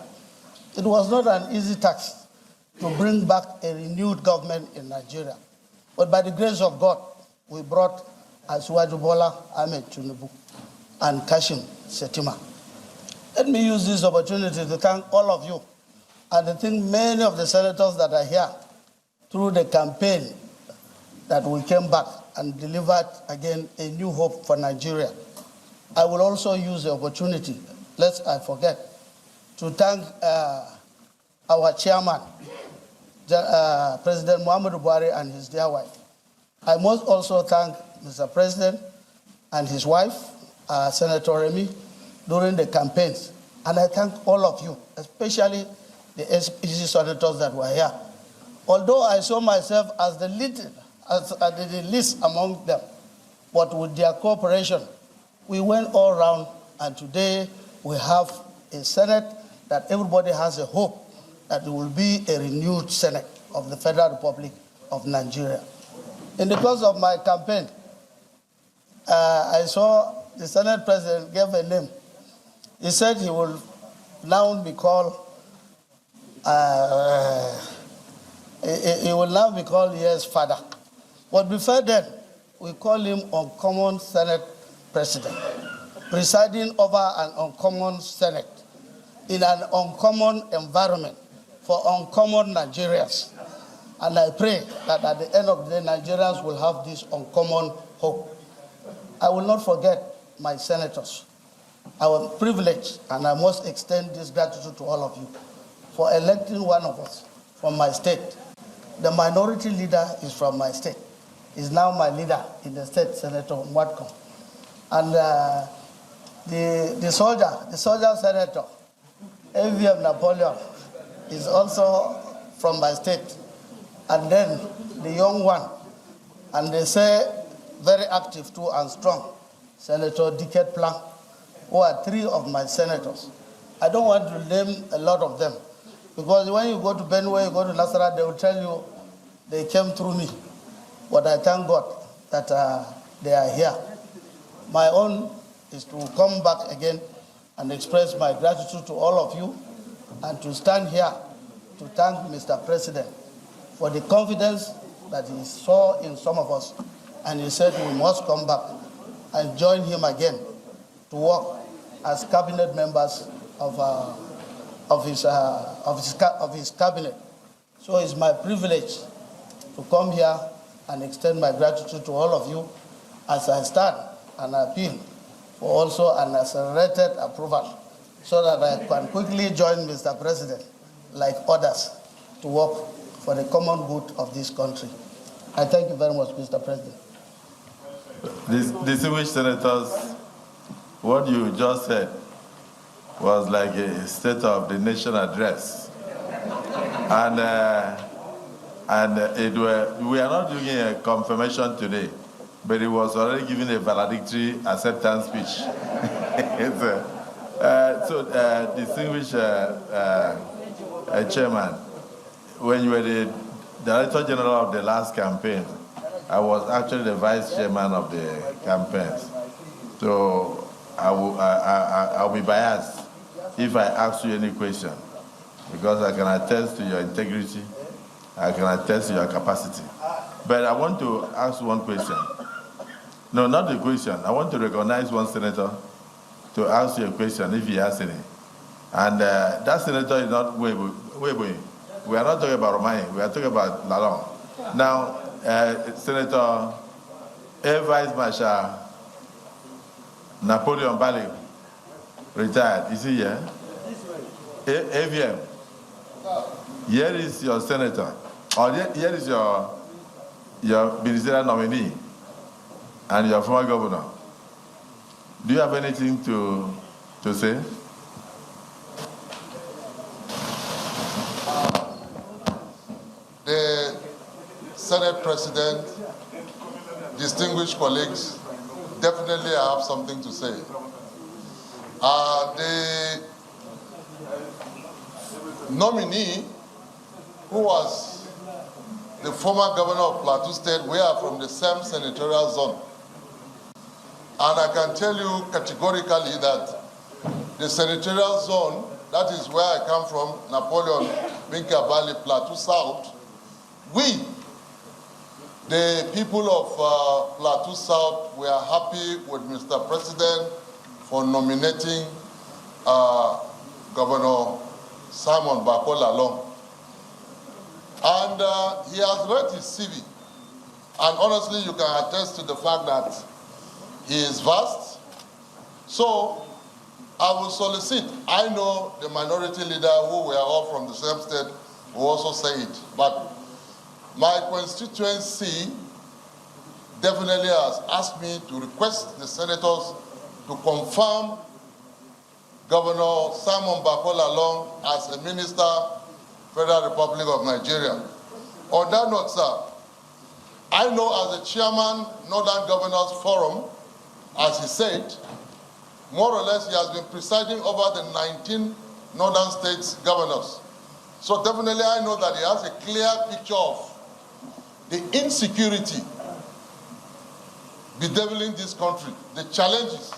Speaker 10: It was not an easy task to bring back a renewed government in Nigeria. But by the grace of God, we brought Shuaibu Ahmed Tinubu and Kashim Shettima. Let me use this opportunity to thank all of you and I think many of the senators that are here through the campaign that we came back and delivered again a new hope for Nigeria. I will also use the opportunity, lest I forget, to thank our chairman, President Muhammadu Buhari and his dear wife. I must also thank Mr. President and his wife, Senator Remy, during the campaigns. And I thank all of you, especially the SPC senators that were here. Although I saw myself as the least among them, but with their cooperation, we went all around, and today we have a Senate that everybody has a hope that it will be a renewed Senate of the Federal Republic of Nigeria. In the course of my campaign, I saw the Senate President gave a name. He said he will now be called, yes, Father. But before then, we call him Uncommon Senate President, presiding over an uncommon Senate in an uncommon environment for uncommon Nigerians. And I pray that at the end of the day, Nigerians will have this uncommon hope. I will not forget my senators. I was privileged, and I must extend this gratitude to all of you for electing one of us from my state. The minority leader is from my state. He's now my leader in the state, Senator Mwatko. And the soldier senator, AVM Napoleon, is also from my state. And then the young one, and they say very active too and strong, Senator Dicket Plank, who are three of my senators. I don't want to name a lot of them, because when you go to Benue, you go to Nasara, they will tell you they came through me. But I thank God that they are here. My own is to come back again and express my gratitude to all of you and to stand here to thank Mr. President for the confidence that he saw in some of us. And he said we must come back and join him again to work as cabinet members of his cabinet. So it's my privilege to come here and extend my gratitude to all of you as I stand and appeal for also an accelerated approval so that I can quickly join Mr. President like others
Speaker 11: to work for the common good of this country. I thank you very much, Mr. President.
Speaker 2: Distinguished senators, what you just said was like a State of the Nation address. We are not doing a confirmation today, but it was already given a valedictory acceptance speech. Distinguished Chairman, when you were the Director General of the last campaign, I was actually the Vice Chairman of the campaigns. So I'll be biased if I ask you any question, because I can attest to your integrity, I can attest to your capacity. But I want to ask one question. No, not a question. I want to recognize one senator to ask you a question if he has any. And that senator is not Shuaibu. We are not talking about Romani, we are talking about Lalong. Now, Senator Air Vice Marshal Napoleon Bello, retired. Is he here? AVM. Here is your senator, or here is your ministerial nominee and your former governor. Do you have anything to say?
Speaker 13: The Senate President, distinguished colleagues, definitely I have something to say. The nominee, who was the former governor of Plateau State, we are from the same senatorial zone. And I can tell you categorically that the senatorial zone, that is where I come from, Napoleon, Binka Valley, Plateau South, we, the people of Plateau South, we are happy with Mr. President for nominating Governor Simon Bako Lalong. And he has read his CV. And honestly, you can attest to the fact that he is vast. So I will solicit. I know the minority leader, who we are all from the same state, will also say it. But my constituency definitely has asked me to request the senators to confirm Governor Simon Bako Lalong as a minister, Federal Republic of Nigeria. On that note, sir, I know as a chairman, Northern Governors Forum, as he said, more or less he has been presiding over the 19 Northern States governors. So definitely I know that he has a clear picture of the insecurity bedeviling this country, the challenges,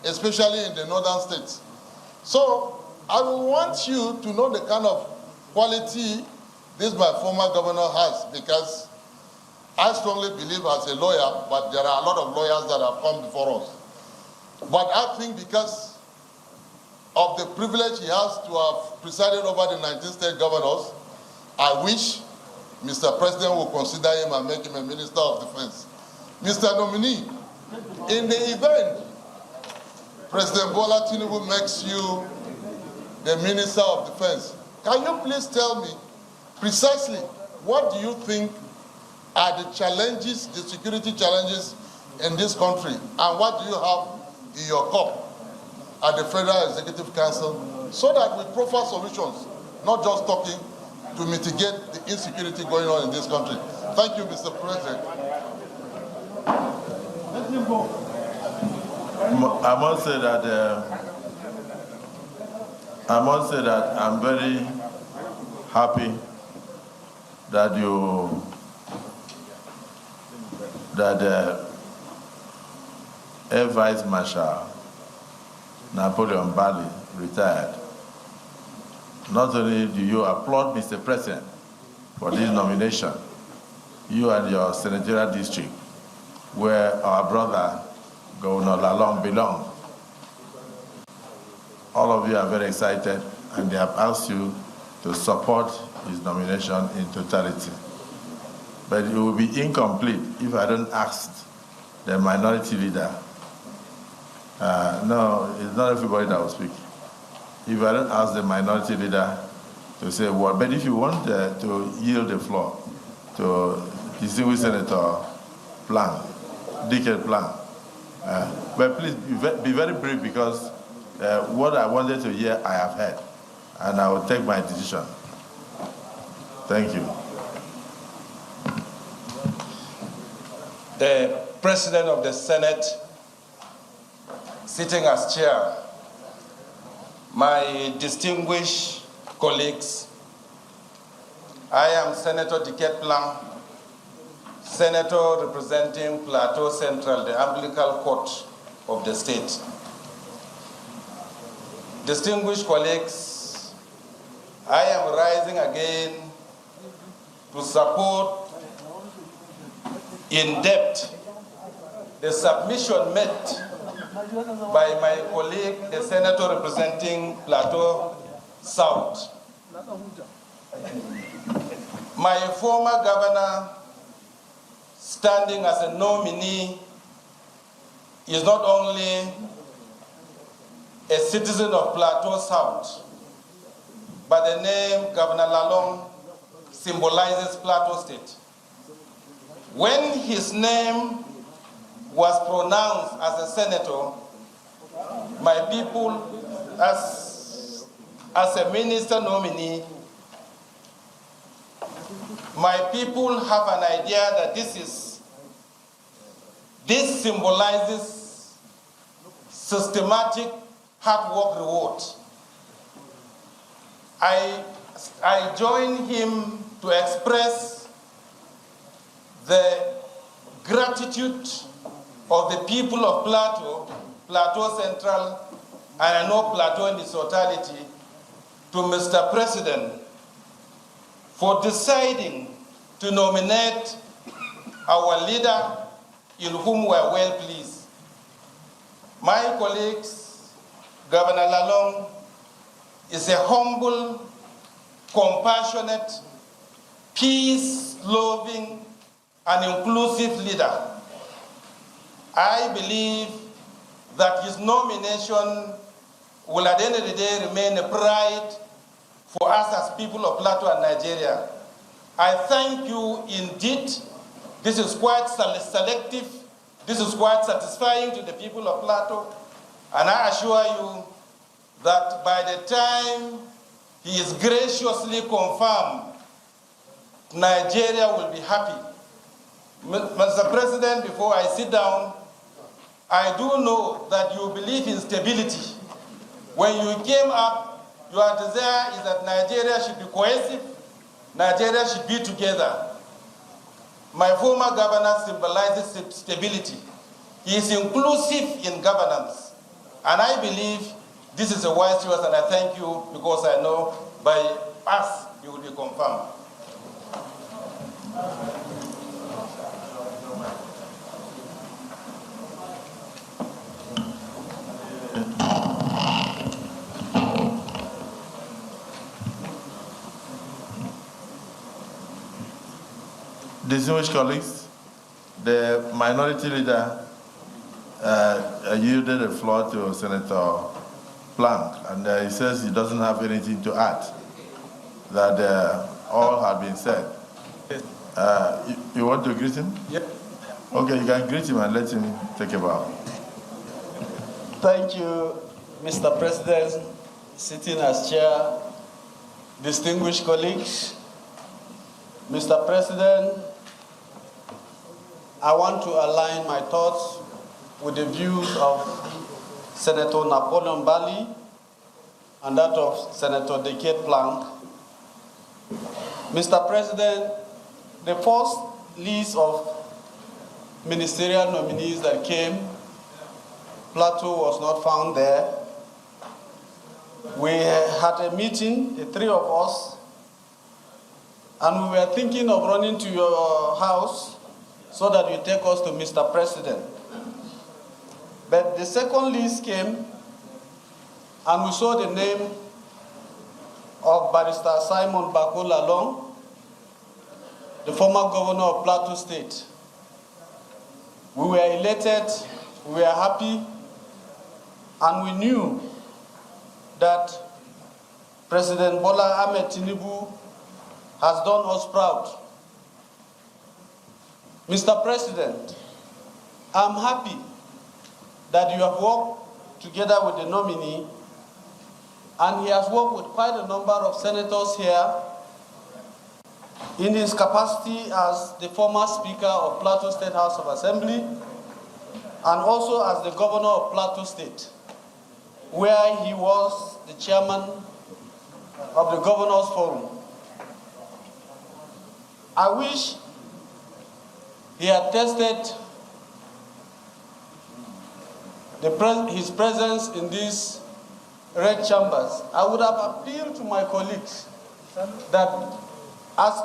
Speaker 13: especially in the northern states. So I will want you to know the kind of quality this my former governor has, because I strongly believe as a lawyer, but there are a lot of lawyers that have come before us. But I think because of the privilege he has to have presided over the 19 state governors, I wish Mr. President will consider him and make him a Minister of Defense. Mr. Nominee, in the event President Bola Tinubu makes you the Minister of Defense, can you please tell me precisely what do you think are the challenges, the security challenges in this country, and what do you have in your cup at the Federal Executive Council, so that we proffer solutions, not just talking, to mitigate the insecurity going on in this country. Thank you, Mr. President.
Speaker 2: I must say that I'm very happy that Air Vice Marshal Napoleon Bello retired. Not only do you applaud Mr. President for this nomination, you and your senatorial district, where our brother Governor Lalong belongs, all of you are very excited, and they have asked you to support his nomination in totality. But it will be incomplete if I don't ask the minority leader. No, it's not everybody that will speak. If I don't ask the minority leader to say a word. But if you want to yield the floor to distinguished Senator Decade Plan, but please be very brief, because what I wanted to hear, I have heard, and I will take my decision. Thank you.
Speaker 14: The President of the Senate, sitting as chair, my distinguished colleagues, I am Senator Decade Plan, Senator representing Plateau Central, the umbilical court of the state. Distinguished colleagues, I am rising again to support in depth the submission made by my colleague, the senator representing Plateau South. My former governor, standing as a nominee, is not only a citizen of Plateau South, but the name Governor Lalong symbolizes Plateau State. When his name was pronounced as a senator, my people, as a minister nominee, my people have an idea that this symbolizes systematic hard work reward. I join him to express the gratitude of the people of Plateau Central, and I know Plateau in its totality, to Mr. President for deciding to nominate our leader in whom we are well pleased. My colleagues, Governor Lalong is a humble, compassionate, peace-loving, and inclusive leader. I believe that his nomination will at the end of the day remain a pride for us as people of Plateau and Nigeria. I thank you indeed. This is quite selective. This is quite satisfying to the people of Plateau. And I assure you that by the time he is graciously confirmed, Nigeria will be happy. Mr. President, before I sit down, I do know that you believe in stability. When you came up, your desire is that Nigeria should be cohesive, Nigeria should be together. My former governor symbolizes stability. He is inclusive in governance. And I believe this is a wise choice, and I thank you because I know by us you will be confirmed.
Speaker 2: Distinguished colleagues, the minority leader yielded the floor to Senator Plank, and he says he doesn't have anything to add, that all had been said. You want to greet him?
Speaker 11: Yep.
Speaker 2: Okay, you can greet him and let him take a bow.
Speaker 11: Thank you, Mr. President, sitting as chair, distinguished colleagues. Mr. President, I want to align my thoughts with the views of Senator Napoleon Bali and that of Senator Decade Plank. Mr. President, the first list of ministerial nominees that came, Plateau was not found there. We had a meeting, the three of us, and we were thinking of running to your house so that you take us to Mr. President. But the second list came, and we saw the name of Barrister Simon Bako Lalong, the former governor of Plateau State. We were elated, we were happy, and we knew that President Bola Ahmed Tinubu has done us proud. Mr. President, I'm happy that you have worked together with the nominee, and he has worked with quite a number of senators here in his capacity as the former Speaker of Plateau State House of Assembly and also as the Governor of Plateau State, where he was the chairman of the Governors Forum. I wish he had tested his presence in these red chambers. I would have appealed to my colleagues that, as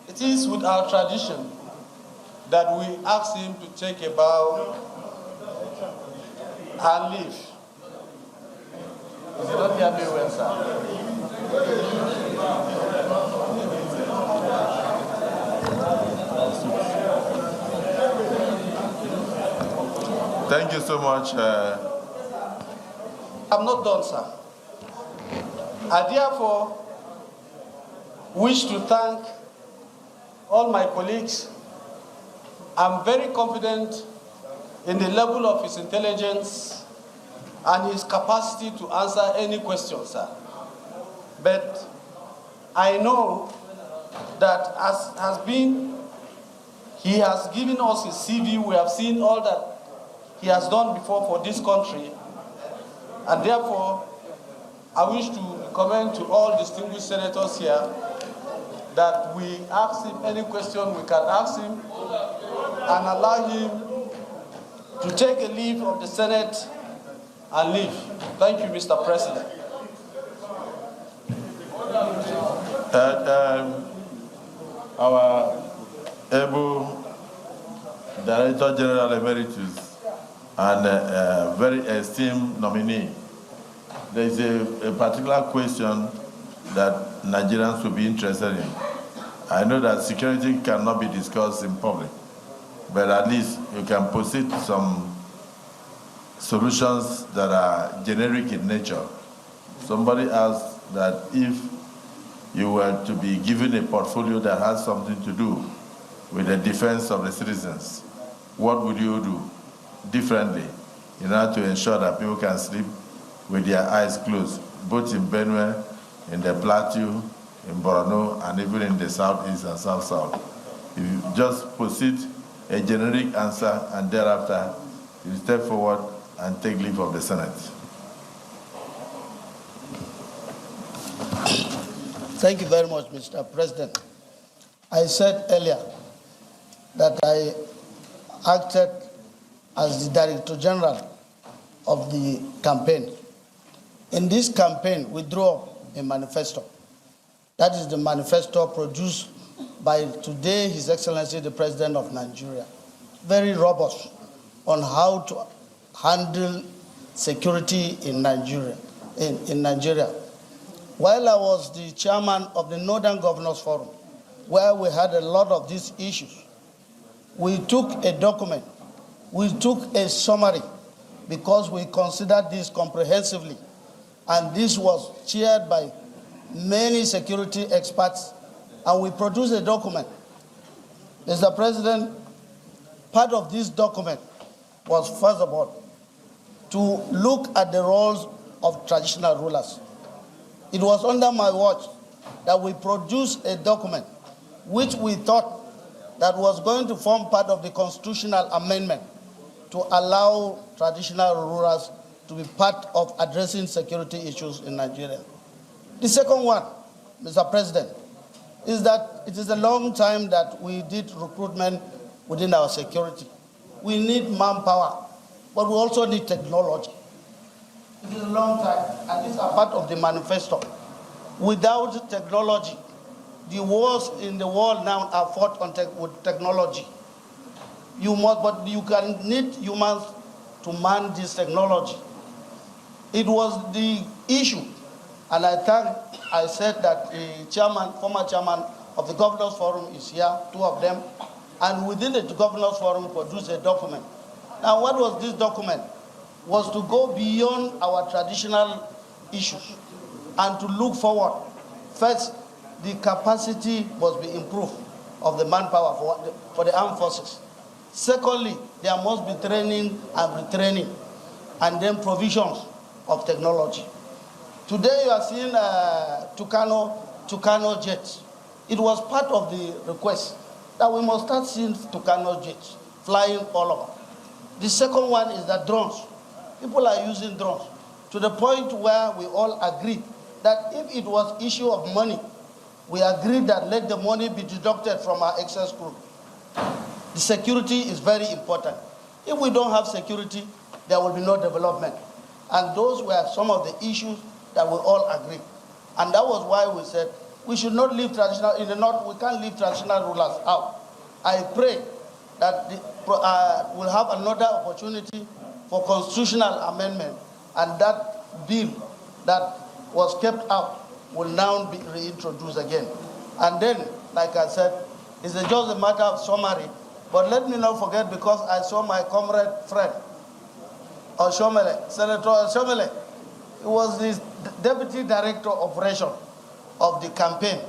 Speaker 11: it is with our tradition, that we ask him to take a bow and leave. Is it not hear me well, sir?
Speaker 2: Thank you so much.
Speaker 11: I'm not done, sir. I therefore wish to thank all my colleagues. I'm very confident in the level of his intelligence and his capacity to answer any question, sir. But I know that as has been, he has given us his CV. We have seen all that he has done before for this country. And therefore, I wish to recommend to all distinguished senators here that we ask him any question we can ask him and allow him to take a leave of the Senate and leave. Thank you, Mr. President.
Speaker 2: Our able Director General Emeritus and very esteemed nominee, there is a particular question that Nigerians will be interested in. I know that security cannot be discussed in public, but at least you can posit some solutions that are generic in nature. Somebody asked that if you were to be given a portfolio that has something to do with the defense of the citizens, what would you do differently in order to ensure that people can sleep with their eyes closed, both in Benue, in the Plateau, in Borno, and even in the southeast and south-south? If you just posit a generic answer and thereafter you step forward and take leave of the Senate.
Speaker 10: Thank you very much, Mr. President. I said earlier that I acted as the Director General of the campaign. In this campaign, we drew up a manifesto. That is the manifesto produced by today His Excellency the President of Nigeria. Very robust on how to handle security in Nigeria. While I was the chairman of the Northern Governors Forum, where we had a lot of these issues, we took a document, we took a summary, because we considered this comprehensively. And this was chaired by many security experts, and we produced a document. Mr. President, part of this document was, first of all, to look at the roles of traditional rulers. It was under my watch that we produced a document which we thought that was going to form part of the constitutional amendment to allow traditional rulers to be part of addressing security issues in Nigeria. The second one, Mr. President, is that it is a long time that we did recruitment within our security. We need manpower, but we also need technology. It is a long time, and these are part of the manifesto. Without technology, the wars in the world now are fought on with technology. But you can need humans to man this technology. It was the issue, and I said that the former chairman of the Governors Forum is here, two of them, and within the Governors Forum produced a document. Now, what was this document? Was to go beyond our traditional issues
Speaker 15: and to look forward. First, the capacity must be improved of the manpower for the armed forces. Secondly, there must be training and retraining, and then provisions of technology. Today you are seeing Tucano jets. It was part of the request that we must start seeing Tucano jets flying all over. The second one is the drones. People are using drones to the point where we all agree that if it was issue of money, we agreed that let the money be deducted from our excess crew. The security is very important. If we don't have security, there will be no development. And those were some of the issues that we all agree. And that was why we said we should not leave traditional, in the North, we can't leave traditional rulers out. I pray that we'll have another opportunity for constitutional amendment, and that bill that was kept out will now be reintroduced again. And then, like I said, it's just a matter of summary. But let me not forget, because I saw my comrade friend, Oshomele, Senator Oshomele. He was the Deputy Director of Operation of the campaign.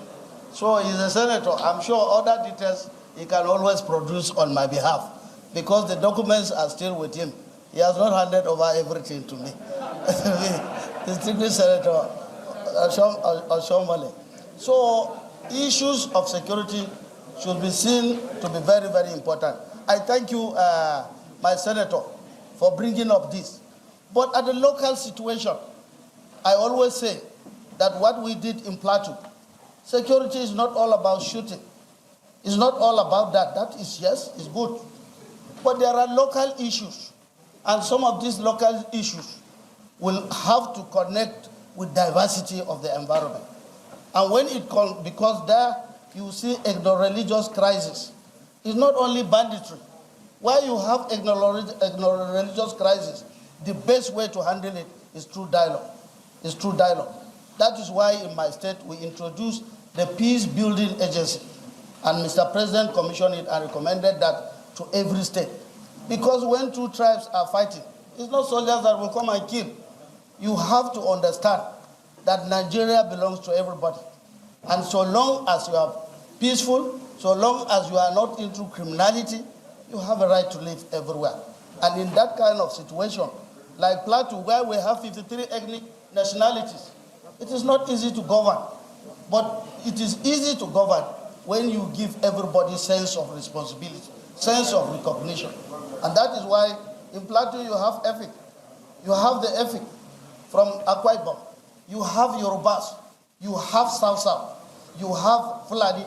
Speaker 15: So he's a senator. I'm sure other details he can always produce on my behalf, because the documents are still with him. He has not handed over everything to me. Distinguished Senator Oshomele. So issues of security should be seen to be very, very important. I thank you, my senator, for bringing up this. But at the local situation, I always say that what we did in Plateau, security is not all about shooting. It's not all about that. That is, yes, it's good. But there are local issues, and some of these local issues will have to connect with diversity of the environment. And when it comes, because there you see ethno-religious crisis. It's not only banditry. Where you have ethno-religious crisis, the best way to handle it is through dialogue. It's through dialogue. That is why in my state we introduced the Peace Building Agency. And Mr. President commissioned it and recommended that to every state. Because when two tribes are fighting, it's not soldiers that will come and kill. You have to understand that Nigeria belongs to everybody. And so long as you are peaceful, so long as you are not into criminality, you have a right to live everywhere. And in that kind of situation, like Plateau, where we have 53 ethnic nationalities, it is not easy to govern. But it is easy to govern when you give everybody sense of responsibility, sense of recognition. And that is why in Plateau you have Efik. You have the Efik from Akwa Ibom. You have Yorubas. You have South, you have Fulani,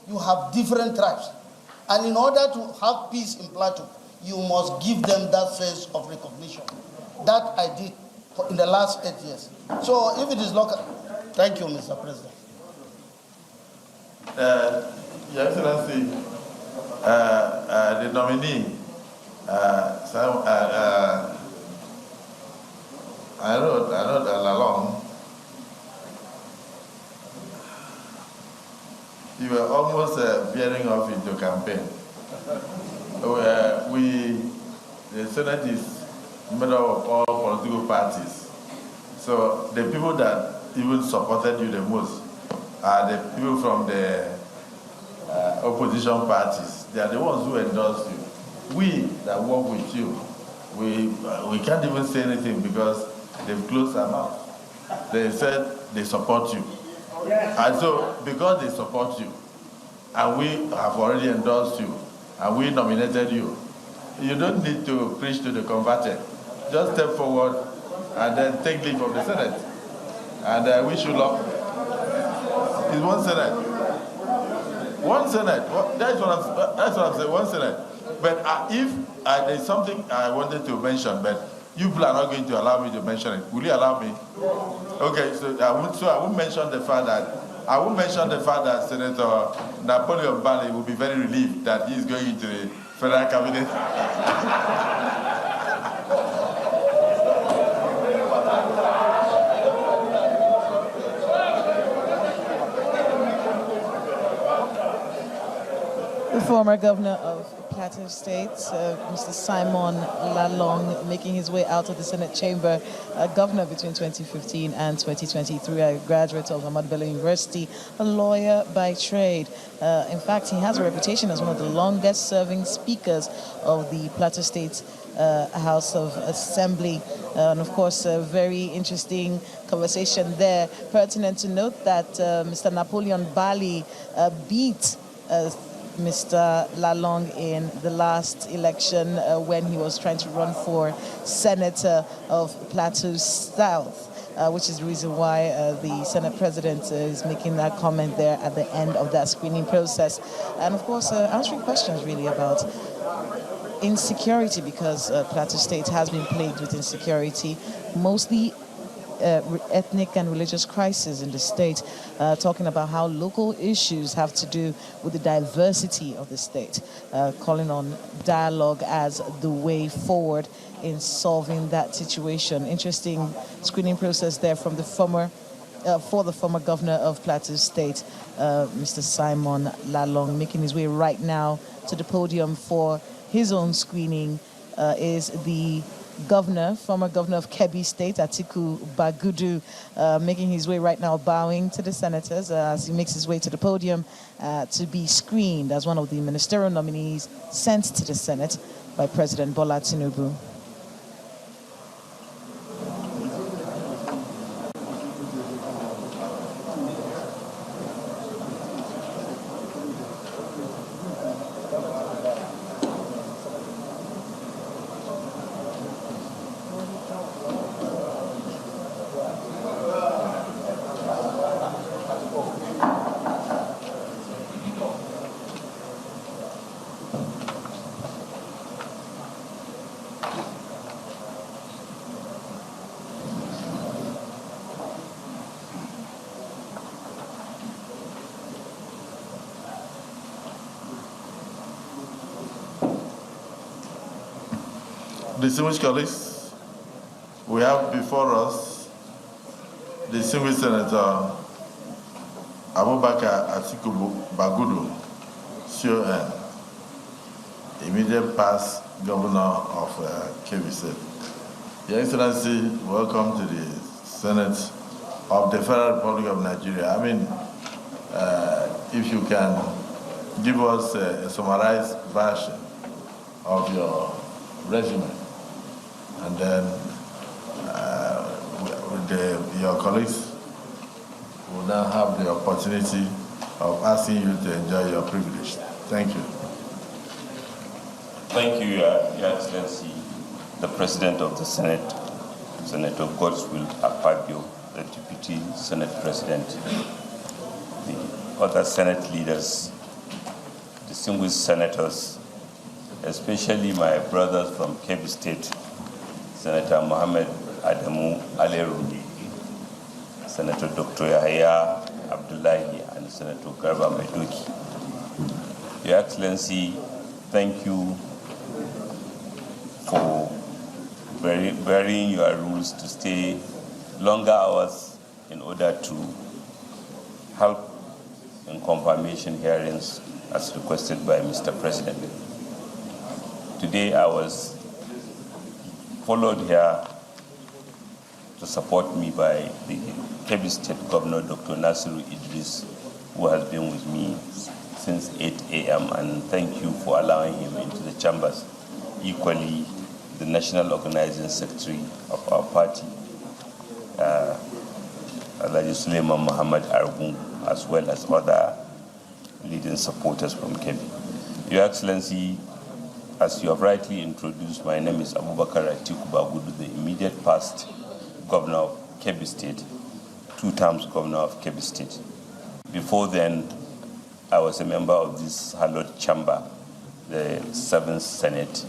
Speaker 15: you have different tribes. And in order to have peace in Plateau, you must give them that sense of recognition. That I did in the last 8 years. So if it is local, thank you, Mr. President.
Speaker 2: Your Excellency, the nominee, I wrote Lalong. You were almost veering off into campaign. The Senate is made up of all political parties. So the people that even supported you the most are the people from the opposition parties. They are the ones who endorsed you. We that work with you, we can't even say anything because they've closed their mouth. They said they support you. And so, because they support you, and we have already endorsed you, and we nominated you, you don't need to preach to the converted. Just step forward and then take leave of the Senate. And I wish you luck. It's one Senate. One Senate. That's what I'm saying, one Senate. But if there's something I wanted to mention, but you people are not going to allow me to mention it. Will you allow me? Okay, so I won't mention the fact that Senator Napoleon Bali will be very relieved that he is going into the federal cabinet.
Speaker 9: The former governor of Plateau State, Mr. Simon Lalong, making his way out of the Senate chamber, governor between 2015 and 2023, a graduate of Bello University, a lawyer by trade. In fact, he has a reputation as one of the longest-serving speakers of the Plateau State House of Assembly. And of course, a very interesting conversation there. Pertinent to note that Mr. Napoleon Bali beat Mr. Lalong in the last election when he was trying to run for senator of Plateau South. Which is the reason why the Senate President is making that comment there at the end of that screening process. And of course, answering questions really about insecurity, because Plateau State has been plagued with insecurity, mostly ethnic and religious crisis in the state, talking about how local issues have to do with the diversity of the state, calling on dialogue as the way forward in solving that situation. Interesting screening process there from the former governor of Plateau State, Mr. Simon Lalong, making his way right now to the podium for his own screening is the former governor of Kebbi State, Atiku Bagudu, making his way right now, bowing to the senators as he makes his way to the podium to be screened as one of the ministerial nominees sent to the Senate by President Bola Tinubu.
Speaker 2: Distinguished colleagues, we have before us distinguished Senator Abubakar Atiku Bagudu, CON, immediate past governor of Kebbi State. Your Excellency, welcome to the Senate of the Federal Republic of Nigeria. I mean, if you can give us a summarized version of your resume, and then your colleagues will now have the opportunity of asking you to enjoy your privilege. Thank you.
Speaker 16: Thank you, Your Excellency, the President of the Senate, Senator Gwarzo Akpabio, the Deputy Senate President, the other Senate leaders, distinguished senators, especially my brothers from Kebbi State, Senator Mohammed Adamu Aliyu, Senator Dr. Yahya Abdullahi, and Senator Garba Meduki. Your Excellency, thank you for varying your rules to stay longer hours in order to help in confirmation hearings as requested by Mr. President. Today I was followed here to support me by the Kebbi State Governor, Dr. Nasiru Idris, who has been with me since 8 a.m. and thank you for allowing him into the chambers. Equally, the National Organizing Secretary of our party, Alhaji Suleiman Muhammad Argun, as well as other leading supporters from Kebbi. Your Excellency, as you have rightly introduced, my name is Abubakar Atiku Bagudu, the immediate past governor of Kebbi State, 2 terms governor of Kebbi State. Before then, I was a member of this hallowed chamber, the 7th Senate,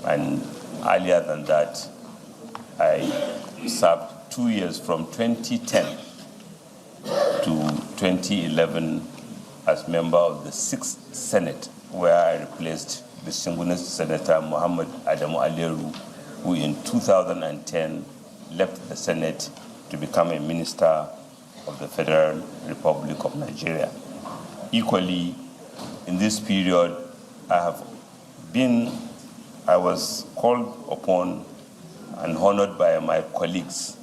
Speaker 16: and earlier than that, I served 2 years from 2010 to 2011 as member of the 6th Senate, where I replaced distinguished Senator Muhammad Adamu Aliyu, who in 2010 left the Senate to become a minister of the Federal Republic of Nigeria. Equally, in this period, I have I was called upon and honored by my colleagues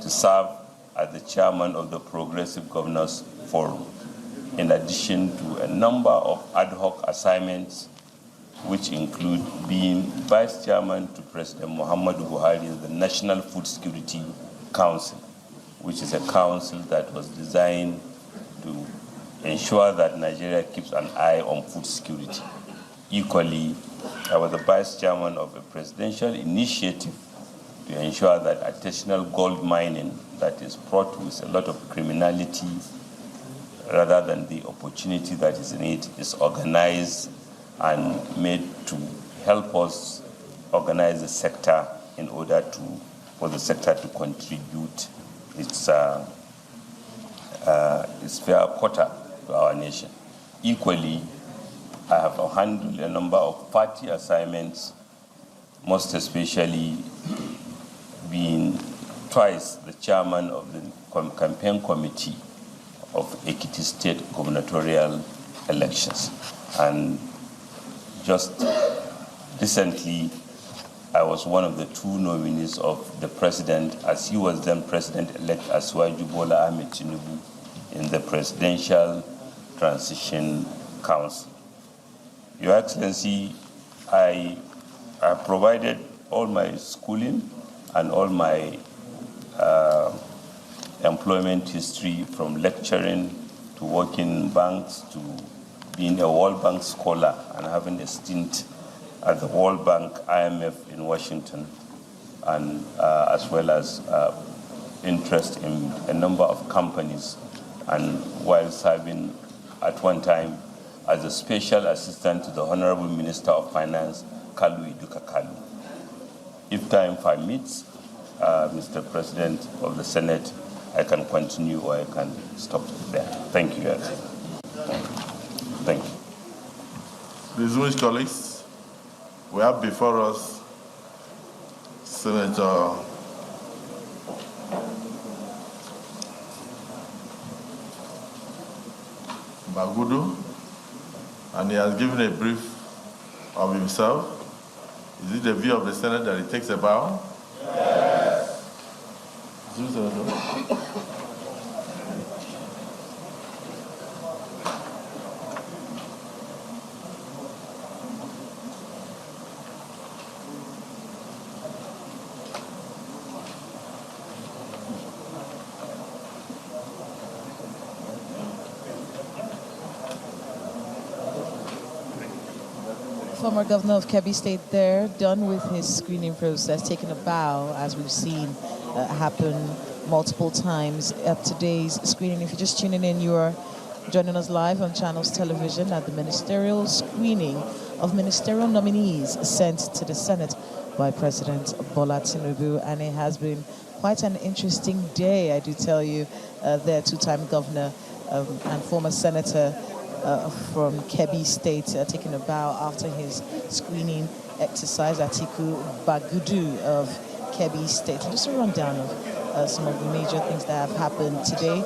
Speaker 16: to serve as the chairman of the Progressive Governors Forum, in addition to a number of ad hoc assignments, which include being vice chairman to President Muhammadu Buhari in the National Food Security Council, which is a council that was designed to ensure that Nigeria keeps an eye on food security. Equally, I was the vice chairman of a presidential initiative to ensure that artisanal gold mining that is fraught with a lot of criminality rather than the opportunity that is in it is organized and made to help us organize the sector in order for the sector to contribute its fair quota to our nation. Equally, I have handled a number of party assignments, most especially being twice the chairman of the campaign committee of Ekiti State gubernatorial elections. And just recently, I was one of the two nominees of the president, as he was then president-elect Shuaibu Ahmed Tinubu, in the Presidential Transition Council. Your Excellency, I have provided all my schooling and all my employment history, from lecturing to working in banks to being a World Bank scholar and having a stint at the World Bank, IMF in Washington, and as well as interest in a number of companies, and while serving at one time as a special assistant to the Honorable Minister of Finance, Kalu Iduka Kalu. If time permits, Mr. President of the Senate, I can continue or I can stop there. Thank you, guys. Thank you.
Speaker 2: Distinguished colleagues, we have before us Senator Bagudu, and he has given a brief of himself. Is it the view of the Senate that he takes a bow? Yes.
Speaker 9: Former governor of Kebbi State there, done with his screening process, taking a bow, as we've seen happen multiple times at today's screening. If you're just tuning in, you are joining us live on Channels Television at the ministerial screening of ministerial nominees sent to the Senate by President Bola Tinubu, and it has been quite an interesting day, I do tell you. Their two-time governor and former senator from Kebbi State taking a bow after his screening exercise. Atiku Bagudu of Kebbi State. And just a rundown of some of the major things that have happened today.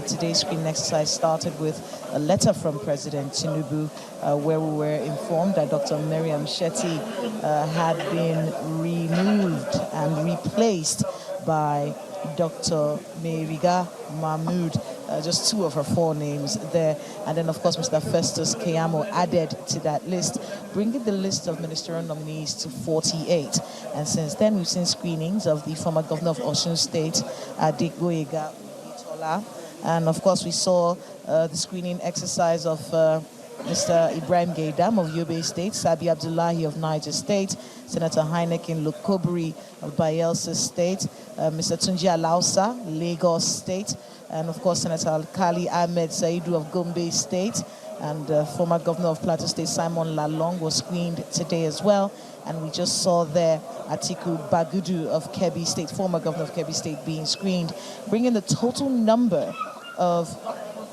Speaker 9: Today's screening exercise started with a letter from President Tinubu where we were informed that Dr. Miriam Shetty had been removed and replaced by Dr. Meriga Mahmood, just two of her four names there. And then, of course, Mr. Festus Keyamo added to that list, bringing the list of ministerial nominees to 48. And since then, we've seen screenings of the former governor of Osun State, Adegoyega Itola. And, of course, we saw the screening exercise of Mr. Ibrahim Gaidam of Yobe State, Sabi Abdullahi of Niger State, Senator Heineken Lukobri of Bayelsa State, Mr. Tunji Alausa, Lagos State, and of course Senator Alkali Ahmed Saidu of Gombe State, and former governor of Plateau State, Simon Lalong, was screened today as well. And we just saw there Atiku Bagudu of Kebbi State, former governor of Kebbi State, being screened, bringing the total number of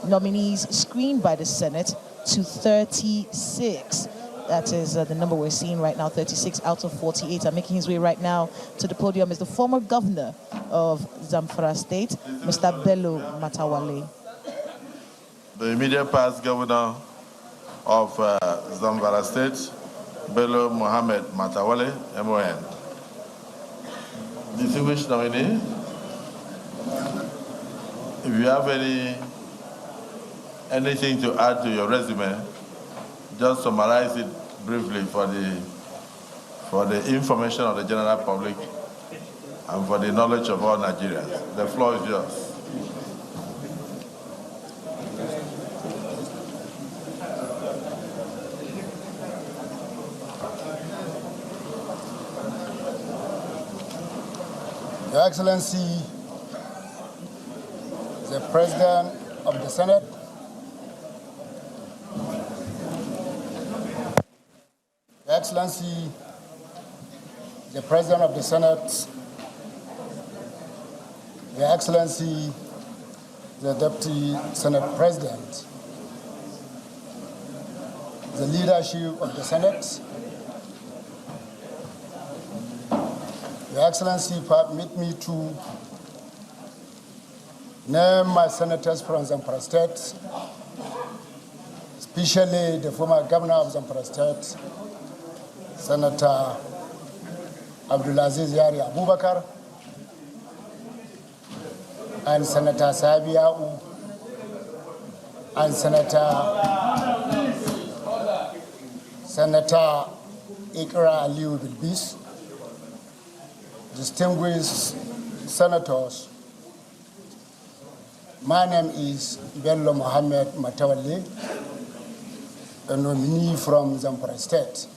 Speaker 9: nominees screened by the Senate to 36. That is the number we're seeing right now, 36 out of 48. And making his way right now to the podium is the former governor of Zamfara State, Mr. Bello Matawalle.
Speaker 2: The immediate past governor of Zamfara State, Bello Mohammed Matawalle, MON. Distinguished nominee, if you have anything to add to your resume, just summarize it briefly for the information of the general public and for the knowledge of all Nigerians. The floor is yours.
Speaker 17: Your Excellency, the President of the Senate, Your Excellency, the President of the Senate, Your Excellency, the Deputy Senate President, the leadership of the Senate, Your Excellency, permit me to name my senators from Zamfara State, especially the former governor of Zamfara State, Senator Abdullahi Abubakar, and Senator Sabiau, and Senator Ikra Aliyu Bilbis, distinguished senators. My name is Bello Mohammed Matawalle, a nominee from Zamfara State.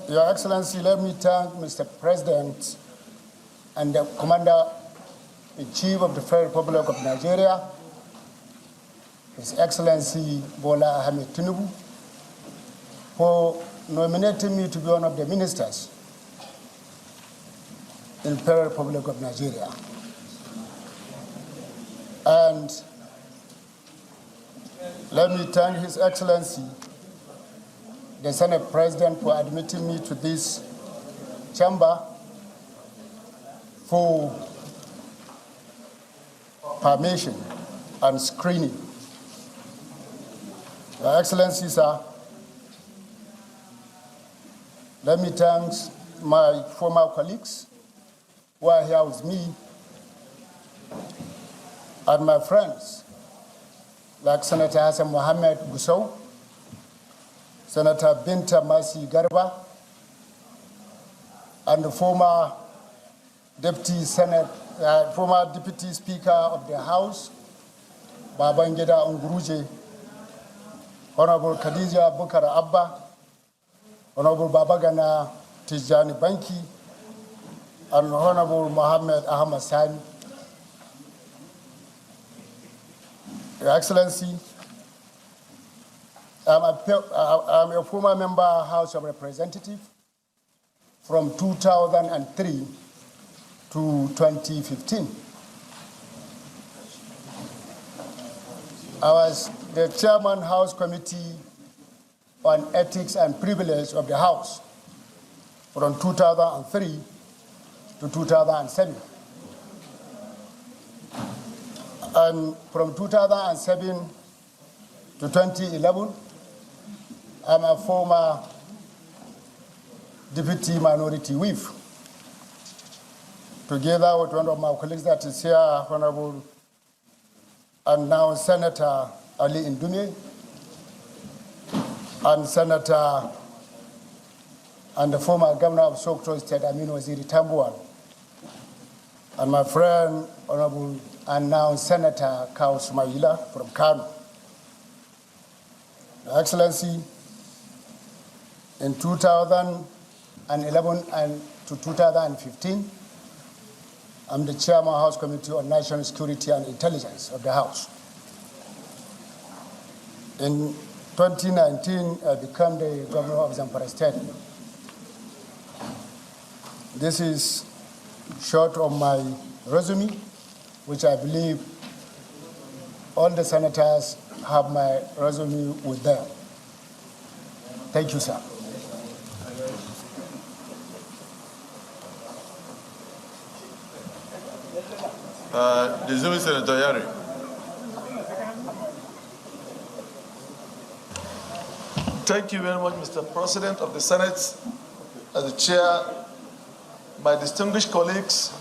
Speaker 17: Your Excellency, let me thank Mr. President and the Commander-in-Chief of the Federal Republic of Nigeria, His Excellency Bola Ahmed Tinubu, for nominating me to be one of the ministers in the Federal Republic of Nigeria. And let me thank His Excellency, the Senate President, for admitting me to this chamber for permission and screening. Your Excellency, sir, let me thank my former colleagues who are here with me, and my friends, like Senator Hassan Mohammed Gusau, Senator Binta Masi Garba, and the former Deputy Speaker of the House, Babangida Nguruje, Honorable Khadija Bukar Abba, Honorable Babagana Tijani Banki, and Honorable Mohammed Ahmad Sani. Your Excellency, I'm a former member of the House of Representatives from 2003 to 2015. I was the Chairman House Committee on Ethics and Privilege of the House from 2003 to 2007. And from 2007 to 2011, I'm a former Deputy Minority Whip, together with one of my colleagues that is here, Honorable and now Senator Ali Indume, and Senator and the former Governor of Sokoto State, Aminu Waziri Tambuwal, and my friend, Honorable and now Senator Kao Sumaila from Kano. Your Excellency, in 2011 and to 2015, I'm the Chairman of the House Committee on National Security and Intelligence of the House. In 2019, I became the Governor of Zamfara State. This is short of my resume, which I believe all the senators have my resume with them. Thank you, sir.
Speaker 2: Distinguished Senator Yari.
Speaker 18: Thank you very much, Mr. President of the Senate, as the chair, my distinguished colleagues,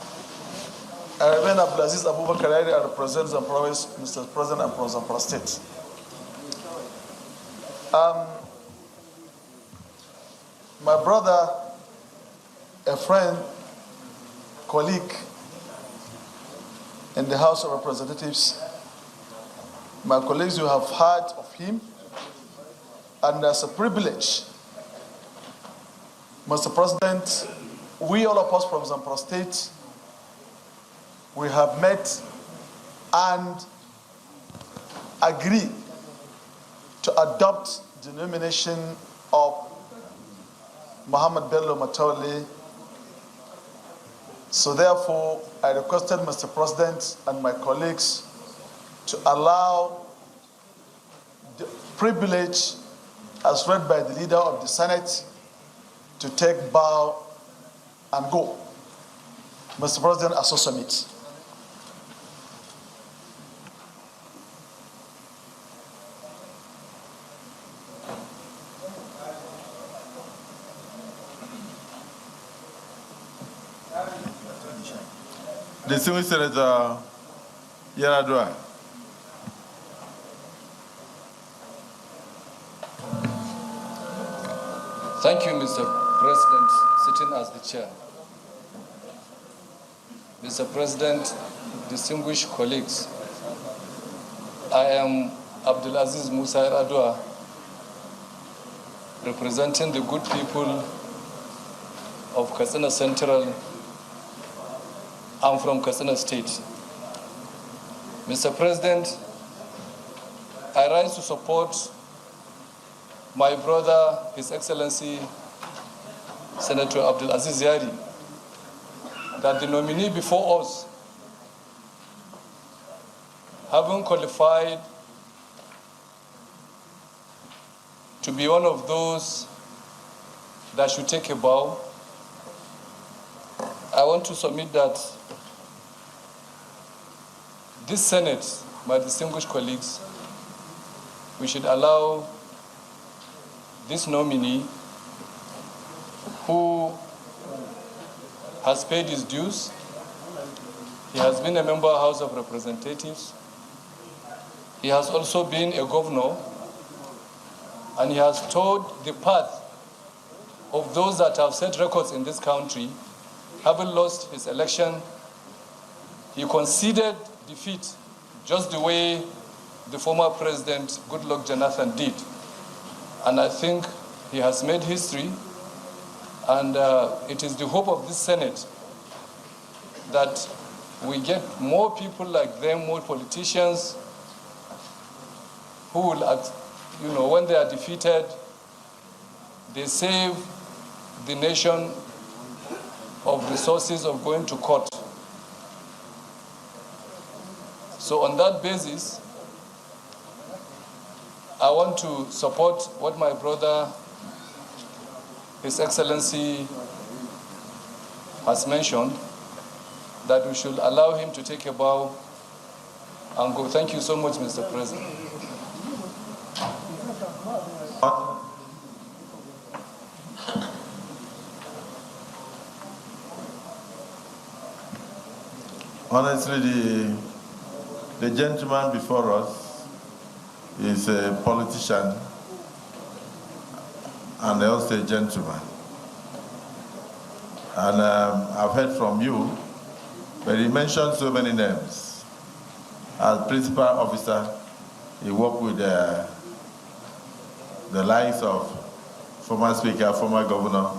Speaker 18: I represent Abubakar, I represent Zamfara, Mr. President, and from Zamfara State. My brother, a friend, colleague in the House of Representatives, my colleagues, you have heard of him, and as a privilege, Mr. President, we all of us from Zamfara State, we have met and agreed to adopt the nomination of Muhammad Bello Matawalle. So therefore, I requested Mr. President and my colleagues to allow the privilege as read by the leader of the Senate to take bow and go. Mr. President, I so submit.
Speaker 2: Distinguished Senator Yaradua.
Speaker 19: Thank you, Mr. President, sitting as the chair. Mr. President, distinguished colleagues, I am Abdullahi Musa Yaradua, representing the good people of Katsina Central. I'm from Katsina State. Mr. President, I rise to support my brother, His Excellency Senator Abdulaziz Yari, that the nominee before us, having qualified to be one of those that should take a bow, I want to submit that this Senate, my distinguished colleagues, we should allow this nominee who has paid his dues. He has been a member of the House of Representatives. He has also been a governor, and he has told the path of those that have set records in this country. Having lost his election, he conceded defeat just the way the former president, Goodluck Jonathan, did. And I think he has made history, and it is the hope of this Senate that we get more people like them, more politicians who will, when they are defeated, they save the nation of resources of going to court. So on that basis, I want to support what my brother, His Excellency, has mentioned, that we should allow him to take a bow and go. Thank you so much, Mr. President.
Speaker 2: Honestly, the gentleman before us is a politician and also a gentleman. And I've heard from you, but he mentioned so many names. As principal officer, he worked with the likes of former Speaker, former Governor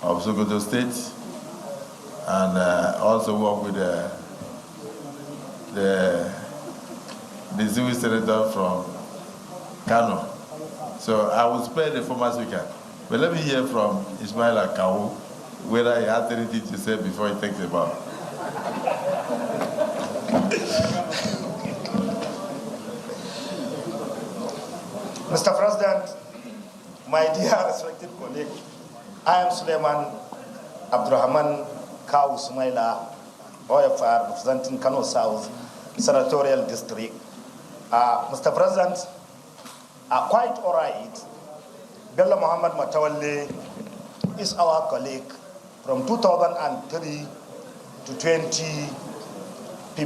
Speaker 2: of Sokoto State, and also worked with the distinguished senator from Kano. So I will spare the former Speaker. But let me hear from Ismail Akawu, whether he has anything to say before he takes a bow.
Speaker 3: Mr. President, my dear respected colleague, I am Suleiman Abdurrahman Kawu Sumaila, OFR, representing Kano South Senatorial District. Mr. President, quite all right. Bello Muhammad Matawalle is our colleague from 2003 to 2015.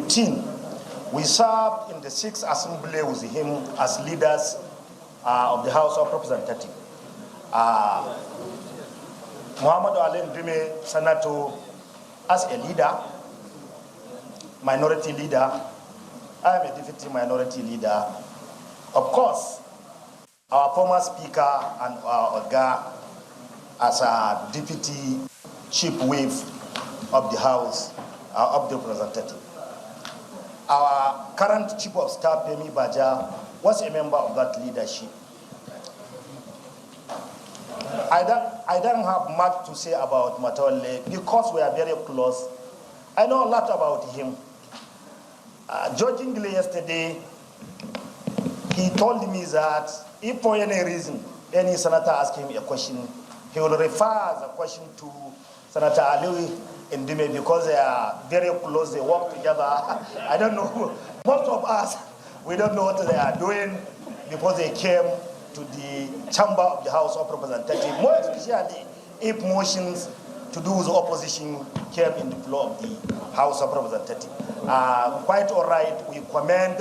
Speaker 3: We served in the 6th Assembly with him as leaders of the House of Representatives. Muhammad Ali Ndume, Senator, as a leader, minority leader. I am a deputy minority leader. Of course, our former speaker and our Oga as a deputy chief whip of the House of the Representative. Our current chief of staff, Pemi Baja, was a member of that leadership. I don't have much to say about Matawalle because we are very close. I know a lot about him. Judgingly yesterday, he told me that if for any reason any senator asks him a question, he will refer the question to Senator Aliyu and Ndume because they are very close, they work together. I don't know, most of us, we don't know what they are doing because they came to the chamber of the House of Representatives, more especially if motions to do with opposition came in the floor of the House of Representatives. Quite all right, we commend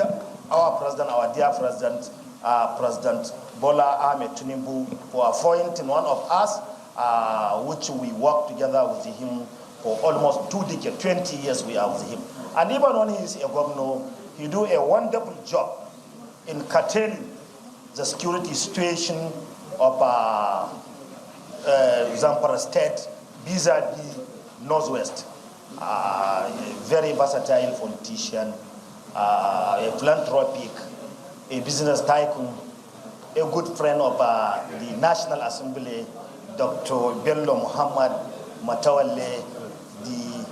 Speaker 3: our president, our dear president, President Bola Ahmed Tinubu, for appointing one of us, which we worked together with him for almost 2 decades, 20 years we are with him. And even when he is a governor, he do a wonderful job in curtailing the security situation of Zamfara State vis-a-vis Northwest. A very versatile politician, a philanthropic, a business tycoon, a good friend of the National Assembly, Dr. Bello Muhammad Matawalle, the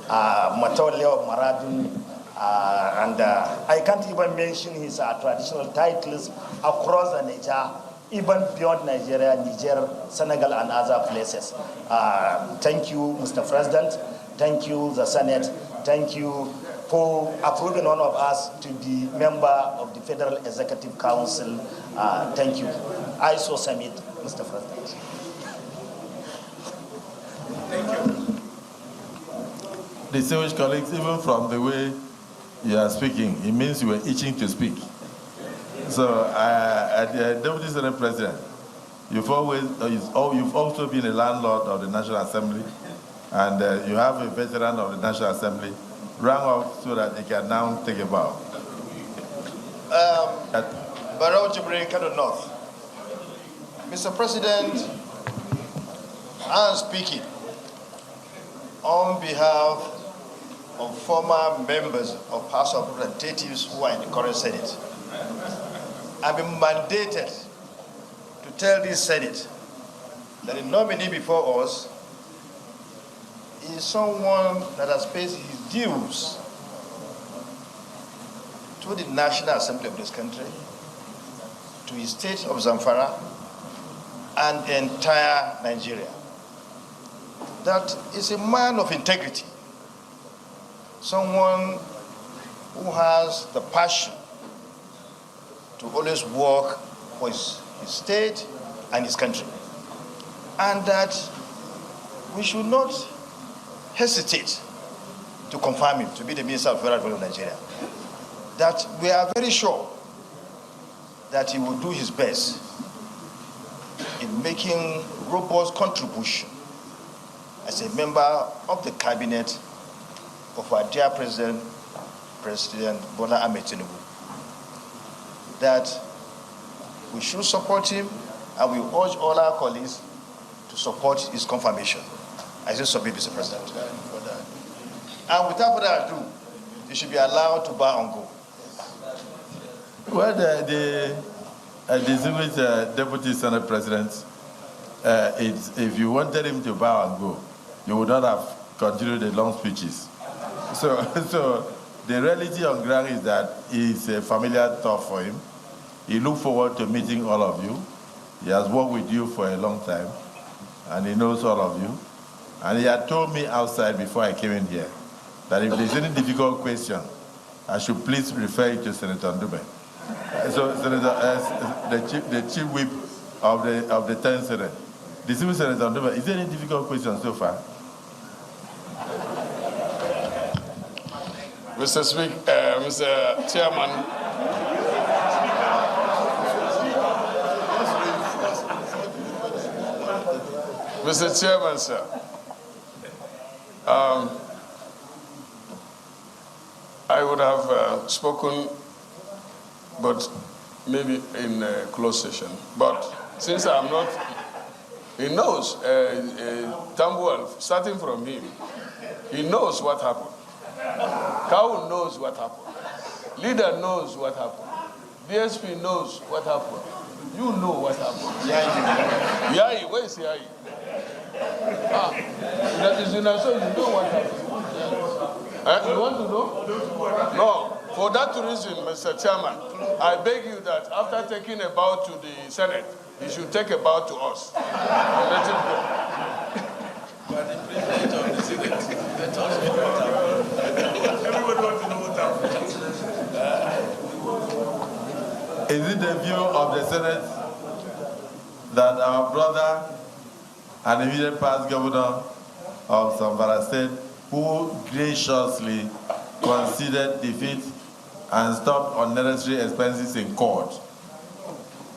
Speaker 3: Matawalle of Maradun, and I can't even mention his traditional titles across the Niger, even beyond Nigeria, Niger, Senegal, and other places. Thank you, Mr. President. Thank you, the Senate. Thank you for approving one of us to be member of the Federal Executive Council. Thank you. I so submit, Mr. President.
Speaker 2: Thank you. Distinguished colleagues, even from the way you are speaking, it means you were itching to speak. So, Deputy Senate President, you've also been a landlord of the National Assembly, and you have a veteran of the National Assembly. Rang off so that he can now take a bow.
Speaker 7: Barrow Jibril, Kano North. Mr. President, I am speaking on behalf of former members of House of Representatives who are in the current Senate. I've been mandated to tell this Senate that the nominee before us is someone that has paid his dues to the National Assembly of this country, to his state of Zamfara, and the entire Nigeria. That is a man of integrity, someone who has the passion to always work for his state and his country. And that we should not hesitate to confirm him to be the Minister of Federal Development of Nigeria. That we are very sure that he will do his best in making robust contribution as a member of the cabinet of our dear President Bola Ahmed Tinubu. That we should support him, and we urge all our colleagues to support his confirmation. I say submit, Mr. President. And without further ado, you should be allowed to bow and go.
Speaker 2: Well, the distinguished Deputy Senate President, if you wanted him to bow and go, you would not have continued the long speeches. So the reality on ground is that it's a familiar thought for him. He looks forward to meeting all of you. He has worked with you for a long time, and he knows all of you. And he had told me outside before I came in here that if there's any difficult question, I should please refer it to Senator Ndume. So Senator, the chief whip of the 10 Senate. Distinguished Senator, is there any difficult question so far?
Speaker 20: Mr. Speaker, Mr. Chairman. Mr. Chairman, sir. I would have spoken, but maybe in a closed session. But since I'm not, he knows, Tambuwal, starting from him, he knows what happened. Cow knows what happened. Leader knows what happened. DSP knows what happened. You know what happened. Yai, where is Yai? That is in so you know what happened. You want to know? No. For that reason, Mr. Chairman, I beg you that after taking a bow to the Senate, he should take a bow to us. And let him go.
Speaker 2: But the president of the Senate, let us know what happened. Everybody wants to know what happened. Is it the view of the Senate that our brother and immediate past governor of Zamfara State, who graciously conceded defeat and stopped unnecessary expenses in court,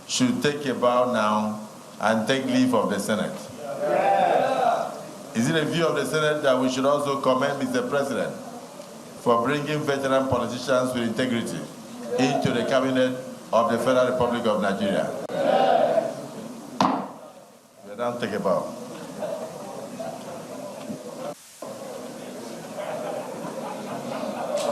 Speaker 2: should take a bow now and take leave of the Senate? Yeah. Is it a view of the Senate that we should also commend Mr. President for bringing veteran politicians with integrity into the cabinet of the Federal Republic of Nigeria? Yeah. We are now take a bow.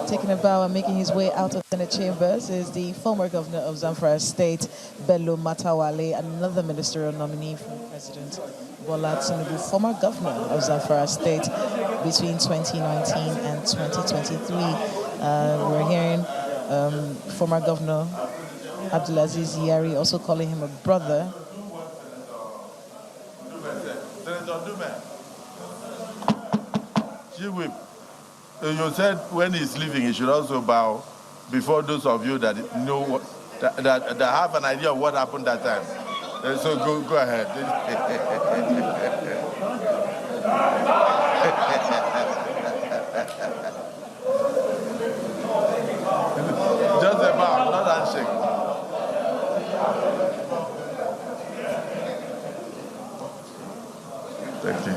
Speaker 9: Taking a bow and making his way out of Senate chambers is the former governor of Zamfara State, Bello Matawalle, another ministerial nominee from President Bola Tinubu, former governor of Zamfara State between 2019 and 2023. We're hearing former governor Abdullahi also calling him a brother.
Speaker 2: Chief, you said when he's leaving, he should also bow before those of you that know that have an idea of what happened that time. So go ahead. Just a bow, not a handshake. Thank you.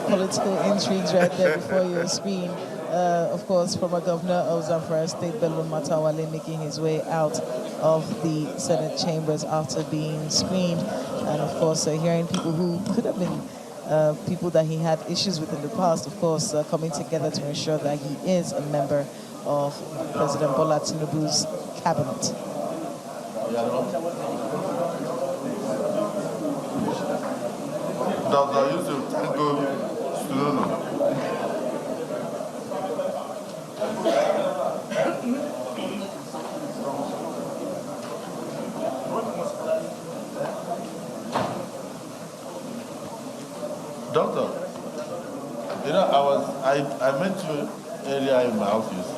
Speaker 9: Political intrigues right there before your screen. Of course, former governor of Zamfara State, Bello Matawalle, making his way out of the Senate chambers after being screened. And of course, hearing people who could have been people that he had issues with in the past, of course, coming together to ensure that he is a member of President Bola Tinubu's cabinet.
Speaker 2: Dr. Yusuf, Sununu. Doctor, you know, I met you earlier in my office,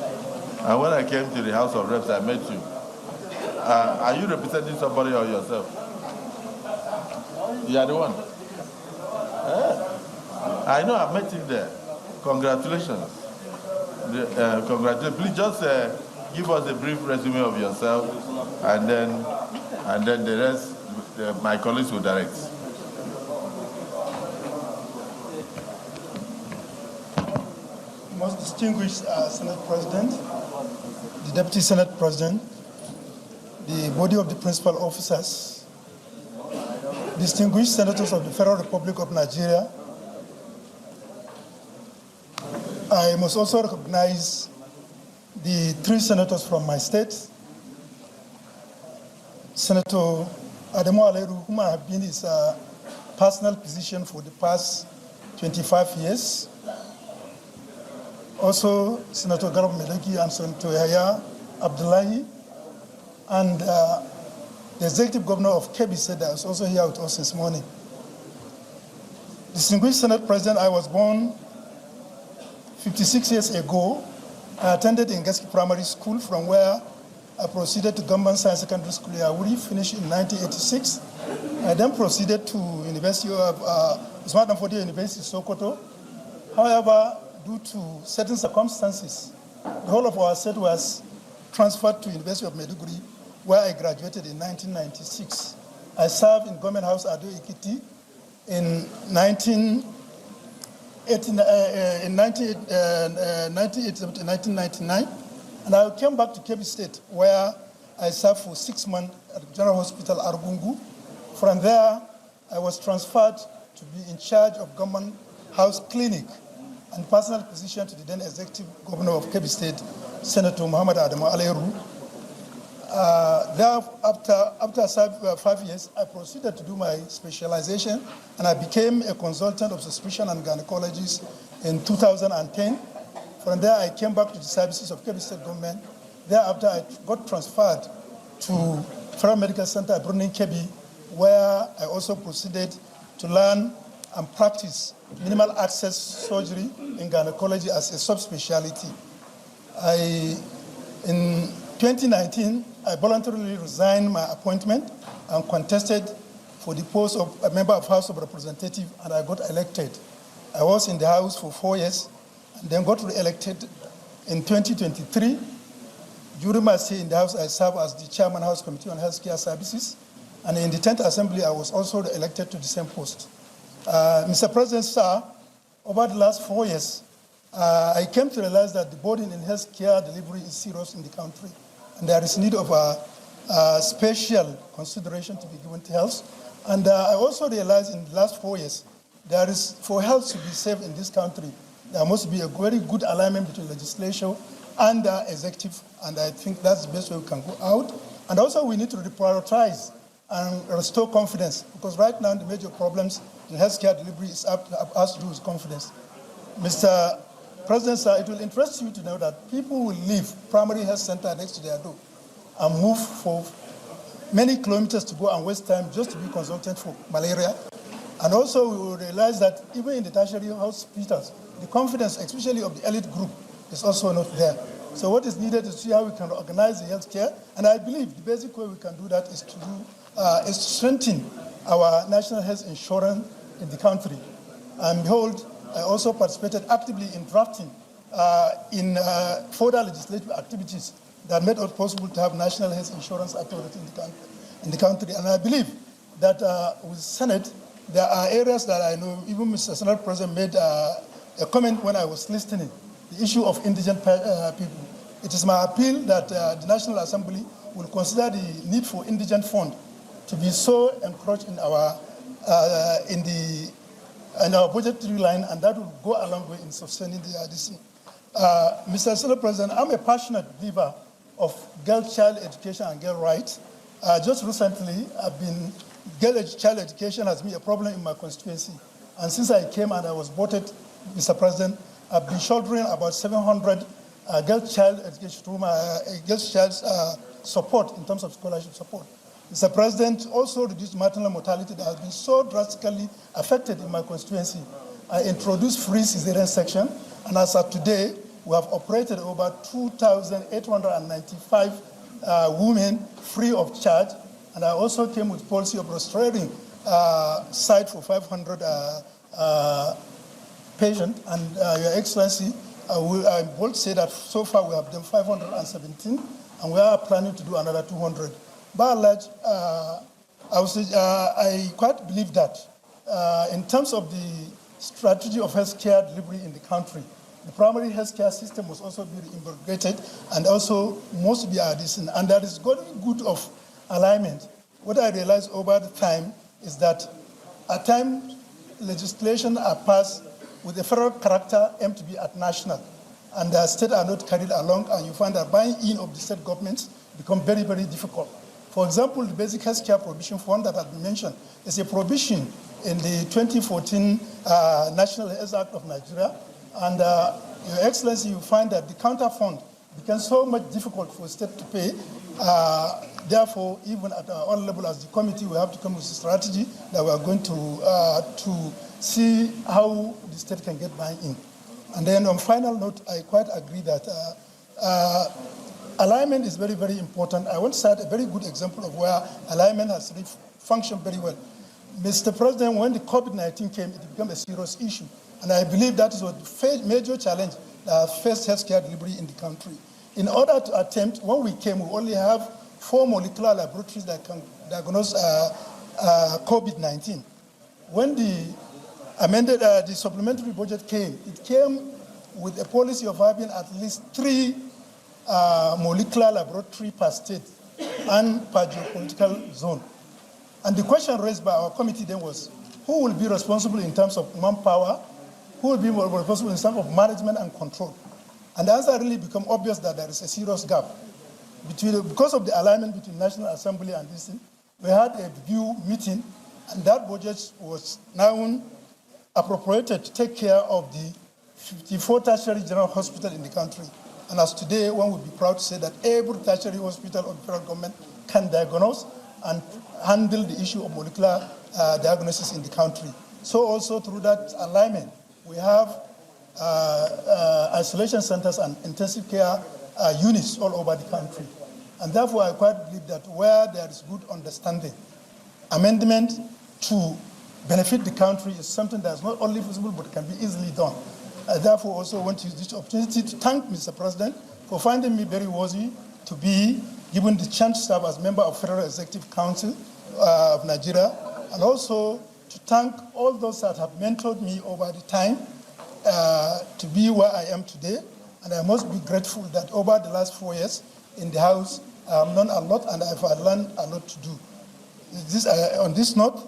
Speaker 2: and when I came to the House of Reps, I met you. Are you representing somebody or yourself? You are the one. I know, I met him there. Congratulations. Congratulations. Please just give us a brief resume of yourself, and then the rest, my colleagues will direct.
Speaker 21: Most distinguished Senate President, the Deputy Senate President, the body of the principal officers, distinguished senators of the Federal Republic of Nigeria. I must also recognize the 3 senators from my state, Senator Adamu Aleru, whom I have been his personal physician for the past 25 years. Also, Senator Galo and Senator Abdullahi, and the Executive Governor of Kebbi said that was also here with us this morning. Distinguished Senate President, I was born 56 years ago. I attended Ngeski Primary School, from where I proceeded to Government Science Secondary School Yawuri, finished in 1986. I then proceeded to University of Usman Dan Fodio University, Sokoto. However, due to certain circumstances, the whole of our set was transferred to University of Maiduguri, where I graduated in 1996. I served in Government House Ado Ekiti in 1999, and I came back to Kebbi State, where I served for 6 months at General Hospital Argungu. From there, I was transferred to be in charge of Government House Clinic and personal position to the then Executive Governor of Kebbi State, Senator Muhammad Adamu Aliyu. After 5 years, I proceeded to do my specialization, and I became a consultant of obstetrician and gynecologist in 2010. From there, I came back to the services of Kebbi State government. Thereafter, I got transferred to Federal Medical Center at Brunei, Kebbi, where I also proceeded to learn and practice minimal access surgery in gynecology as a subspecialty. In 2019, I voluntarily resigned my appointment and contested for the post of a member of House of Representatives, and I got elected. I was in the House for 4 years and then got re-elected in 2023. During my stay in the House, I served as the Chairman House Committee on Healthcare Services, and in the 10th Assembly, I was also elected to the same post. Mr. President, sir, over the last 4 years, I came to realize that the burden in healthcare delivery is serious in the country, and there is need of a special consideration to be given to health. And I also realized in the last 4 years, there is, for health to be safe in this country, there must be a very good alignment between legislation and executive, and I think that's the best way we can go out. And also we need to reprioritize and restore confidence, because right now the major problems in healthcare delivery has to do with confidence. Mr. President, sir, it will interest you to know that people will leave primary health center next to their door and move for many kilometers to go and waste time just to be consultant for malaria. And also we will realize that even in the tertiary hospitals, the confidence, especially of the elite group, is also not there. So what is needed is to see how we can organize the healthcare. And I believe the basic way we can do that is to strengthen our national health insurance in the country. And behold, I also participated actively in drafting in further legislative activities that made it possible to have national health insurance authority in the country. And I believe that with Senate, there are areas that I know, even Mr. Senate President made a comment when I was listening, the issue of indigent people. It is my appeal that the National Assembly will consider the need for indigent fund to be so encouraged in our budgetary line, and that will go a long way in sustaining this. Mr. Senate President, I'm a passionate believer of child education and girl rights. Just recently, child education has been a problem in my constituency. And since I came and I was voted, Mr. President, I've been shouldering about 700 girl child education through my girl child support in terms of scholarship support. Mr. President, also reduced maternal mortality that has been so drastically affected in my constituency. I introduced free cesarean section, and as of today, we have operated over 2,895 women free of charge, and I also came with policy of restoring site for 500 patients, and Your Excellency, I will say that so far we have done 517, and we are planning to do another 200. By and large, I quite believe that in terms of the strategy of healthcare delivery in the country, the primary healthcare system must also be integrated and also must be addition. And there is going to be good of alignment. What I realized over the time is that at times legislation are passed with a federal character aimed to be at national, and the state are not carried along, and you find that buying in of the state governments become very, very difficult. For example, the Basic Healthcare Provision Fund that has been mentioned is a provision in the 2014 National Health Act of Nigeria. And Your Excellency, you find that the counter fund becomes so much difficult for state to pay. Therefore, even at our own level as the committee, we have to come with a strategy that we are going to see how the state can get buy-in. And then on final note, I quite agree that alignment is very, very important. I want to cite a very good example of where alignment has really functioned very well. Mr. President, when the COVID-19 came, it became a serious issue. And I believe that is a major challenge that faced healthcare delivery in the country. In order to attempt, when we came, we only have 4 molecular laboratories that can diagnose COVID-19. When the supplementary budget came, it came with a policy of having at least 3 molecular laboratory per state and per geopolitical zone. And the question raised by our committee then was, who will be responsible in terms of manpower? Who will be responsible in terms of management and control? And the answer really became obvious that there is a serious gap. Because of the alignment between National Assembly and this thing, we had a review meeting, and that budget was now appropriated to take care of the 54 tertiary general hospitals in the country. And as today, one would be proud to say that every tertiary hospital of the federal government can diagnose and handle the issue of molecular diagnosis in the country. So also through that alignment, we have isolation centers and intensive care units all over the country. And therefore, I quite believe that where there is good understanding, amendment to benefit the country is something that is not only feasible but can be easily done. I therefore also want to use this opportunity to thank Mr. President for finding me very worthy to be given the chance to serve as member of Federal Executive Council of Nigeria, and also to thank all those that have mentored me over the time to be where I am today. And I must be grateful that over the last 4 years in the House, I have learned a lot and I've learned a lot to do. On this note,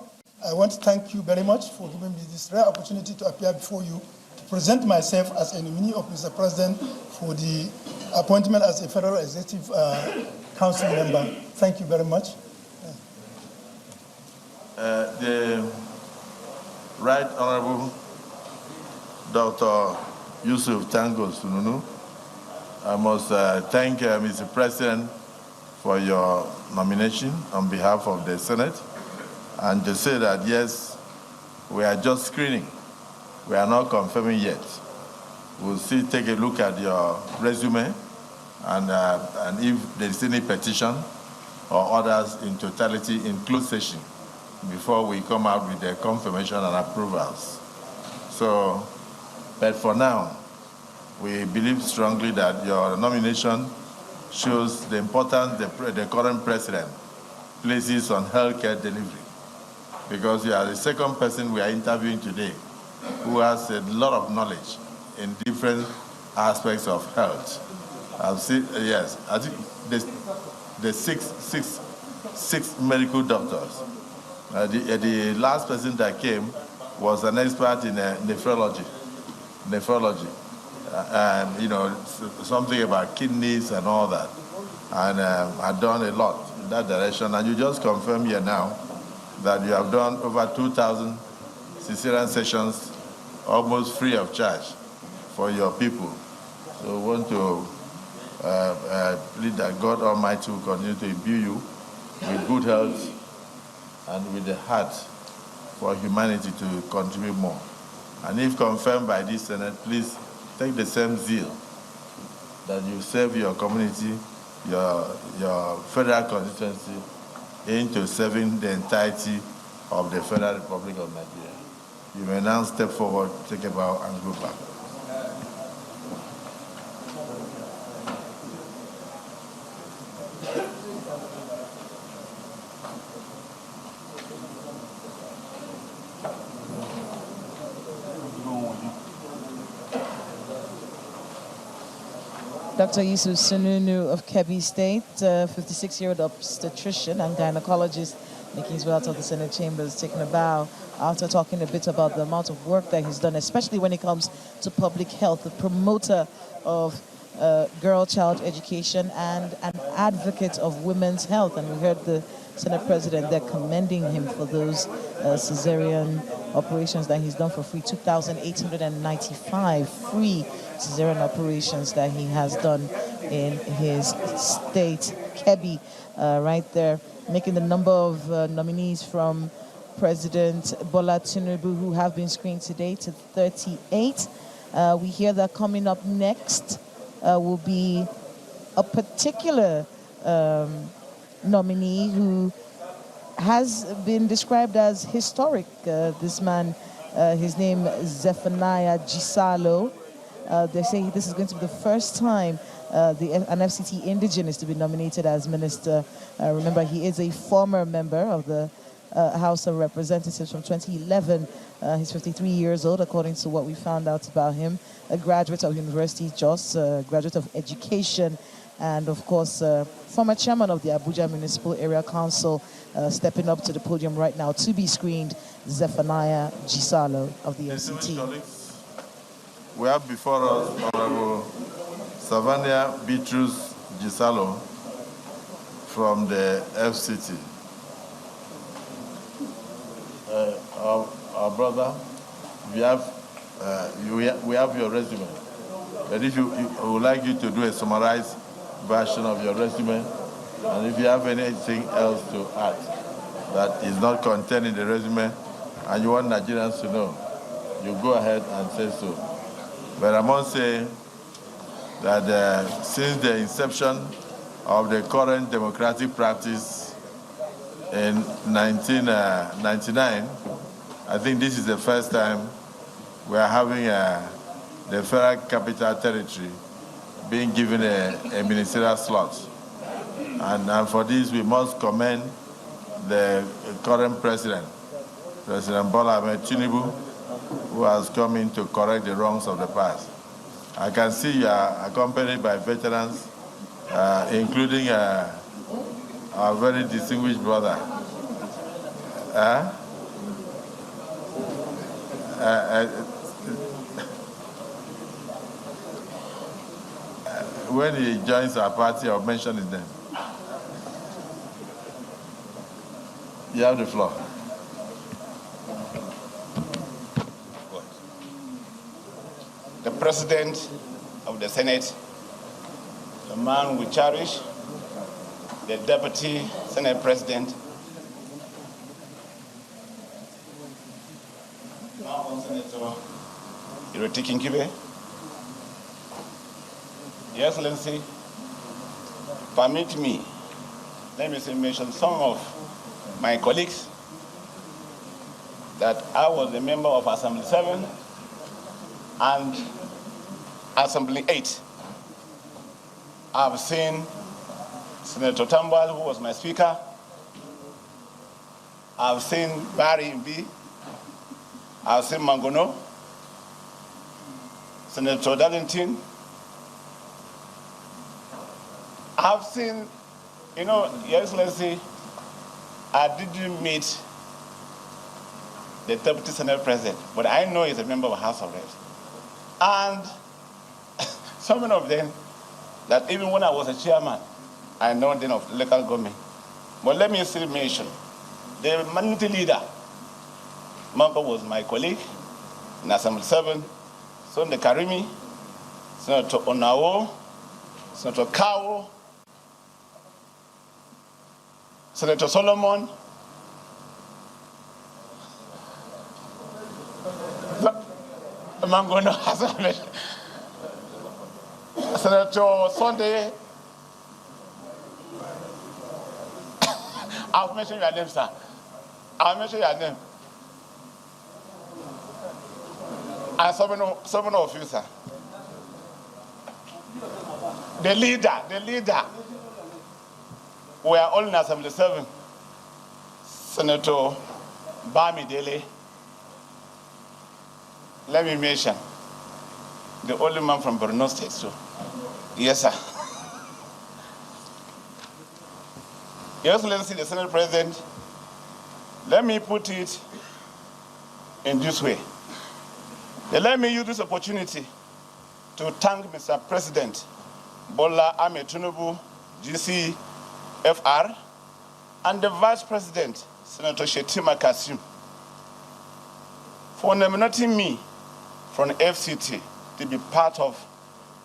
Speaker 21: I want to thank you very much for giving me this rare opportunity to appear before you to present myself as a nominee of Mr. President for the appointment as a Federal Executive Council member. Thank you very much.
Speaker 2: The Right Honorable Dr. Yusuf Tango Sununu, I must thank Mr. President for your nomination on behalf of the Senate, and to say that yes, we are just screening. We are not confirming yet. We'll still take a look at your resume and if there is any petition or others in totality in closed session before we come out with the confirmation and approvals. So, but for now, we believe strongly that your nomination shows the importance the current president places on healthcare delivery, because you are the second person we are interviewing today who has a lot of knowledge in different aspects of health. I've seen, yes, I think the six medical doctors. The last person that came was an expert in nephrology. You know, something about kidneys and all that. And I've done a lot in that direction. And you just confirm here now that you have done over 2,000 cesarean sessions almost free of charge for your people. So we want to plead that God Almighty will continue to imbue you with good health and with the heart for humanity to contribute more. And if confirmed by this Senate, please take the same zeal that you serve your community, your federal constituency, into serving the entirety of the Federal Republic of Nigeria. You may now step forward, take a bow, and go back.
Speaker 9: Dr. Yusuf Sununu of Kebbi State, 56-year-old obstetrician and gynecologist, making his way out of the Senate chambers, taking a bow after talking a bit about the amount of work that he's done, especially when it comes to public health, the promoter of girl-child education and an advocate of women's health. And we heard the Senate President there commending him for those cesarean operations that he's done for free, 2,895 free cesarean operations that he has done in his state, Kebbi, right there, making the number of nominees from President Bola Tinubu who have been screened today to 38. We hear that coming up next will be a particular nominee who has been described as historic. This man, his name is Zephaniah Gisalo. They say this is going to be the first time an FCT indigene is to be nominated as minister. Remember, he is a former member of the House of Representatives from 2011. He's 53 years old, according to what we found out about him. A graduate of University Jos, a graduate of education, and of course, former chairman of the Abuja Municipal Area Council, stepping up to the podium right now to be screened, Zephaniah Gisalo of the FCT.
Speaker 2: We have before us Honorable Zephaniah Bitrus Gisalo from the FCT. Our brother, we have your resume, but if you would like you to do a summarized version of your resume, and if you have anything else to add that is not contained in the resume, and you want Nigerians to know, you go ahead and say so. But I must say that since the inception of the current democratic practice in 1999, I think this is the first time we are having the Federal Capital Territory being given a ministerial slot. And for this, we must commend the current president, President Bola Ahmed Tinubu, who has come in to correct the wrongs of the past. I can see you are accompanied by veterans, including our very distinguished brother. When he joins our party, I'll mention his name. You have the floor.
Speaker 1: The President of the Senate, the man we cherish, the Deputy Senate President, Senator Iroti Kibe, Your Excellency, permit me, let me mention some of my colleagues that I was a member of Assembly 7 and Assembly 8. I've seen Senator Tambal, who was my speaker. I've seen Barry Mbi. I've seen Mangono, Senator Darlington. I've seen, Your Excellency, I didn't meet the Deputy Senate President, but I know he's a member of the House of Reps. And some of them, that even when I was a chairman, I know them of local government. But let me still mention, the minority leader, Manko was my colleague in Assembly 7, Sonde Karimi, Senator Onao, Senator Kawo, Senator Solomon, Mangono, Senator Sunday. I'll mention your name, sir. I'll mention your name. And seven of you, sir. The leader. We are all in Assembly 7. Senator Bamidele. Let me mention the only man from Borno State, so. Yes, sir. Your Excellency, the Senate President, let me put it in this way. Let me use this opportunity to thank Mr. President Bola Ahmed Tinubu, GCFR, and the Vice President, Senator Shetima Kassim, for nominating me from FCT to be part of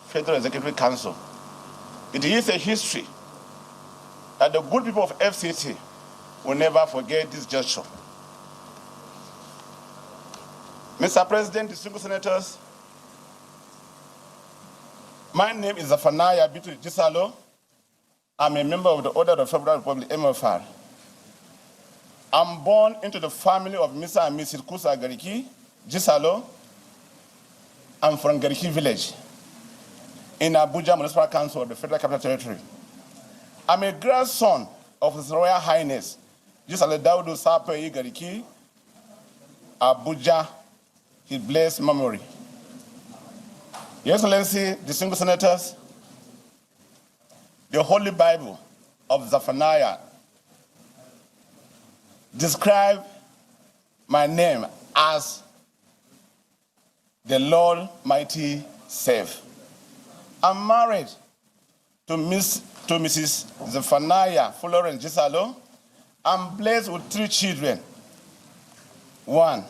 Speaker 1: Federal Executive Council. It is a history that the good people of FCT will never forget this gesture. Mr. President, distinguished senators, My name is Zephaniah Gisalo. I'm a member of the Order of the Federal Republic, MFR. I'm born into the family of Mr. and Mrs. Kusa Gariki Gisalo. I'm from Gariki village in Abuja Municipal Council of the Federal Capital Territory. I'm a grandson of His Royal Highness Gisalo Daudu Sape Gariki, Abuja, his blessed memory. Your Excellency, distinguished senators, the Holy Bible of Zephaniah describe my name as the Lord mighty save. I'm married to Mrs. Zephaniah Florence Gisalo. I'm blessed with 3 children. 1,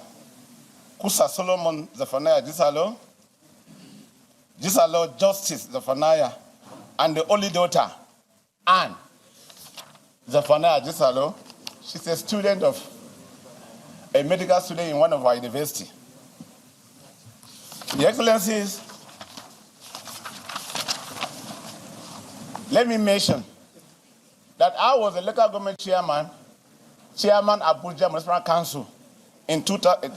Speaker 1: Kusa Solomon Zephaniah Gisalo, Gisalo Justice Zephaniah, and the only daughter, Anne Zephaniah Gisalo. She's a student of a medical student in one of our universities. Your Excellencies, let me mention that I was a local government chairman Abuja Municipal Council in 2000.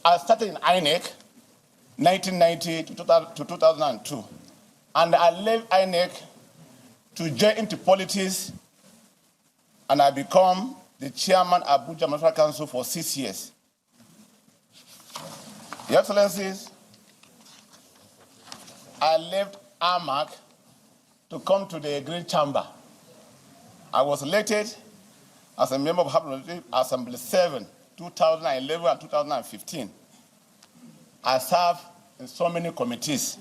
Speaker 1: I started in INEC 1990 to 2002, and I left INEC to join into politics, and I become the chairman Abuja Municipal Council for 6 years. Your Excellencies, I left AMAC to come to the Green Chamber. I was elected as a member of Assembly 7, 2011 and 2015. I served in so many committees.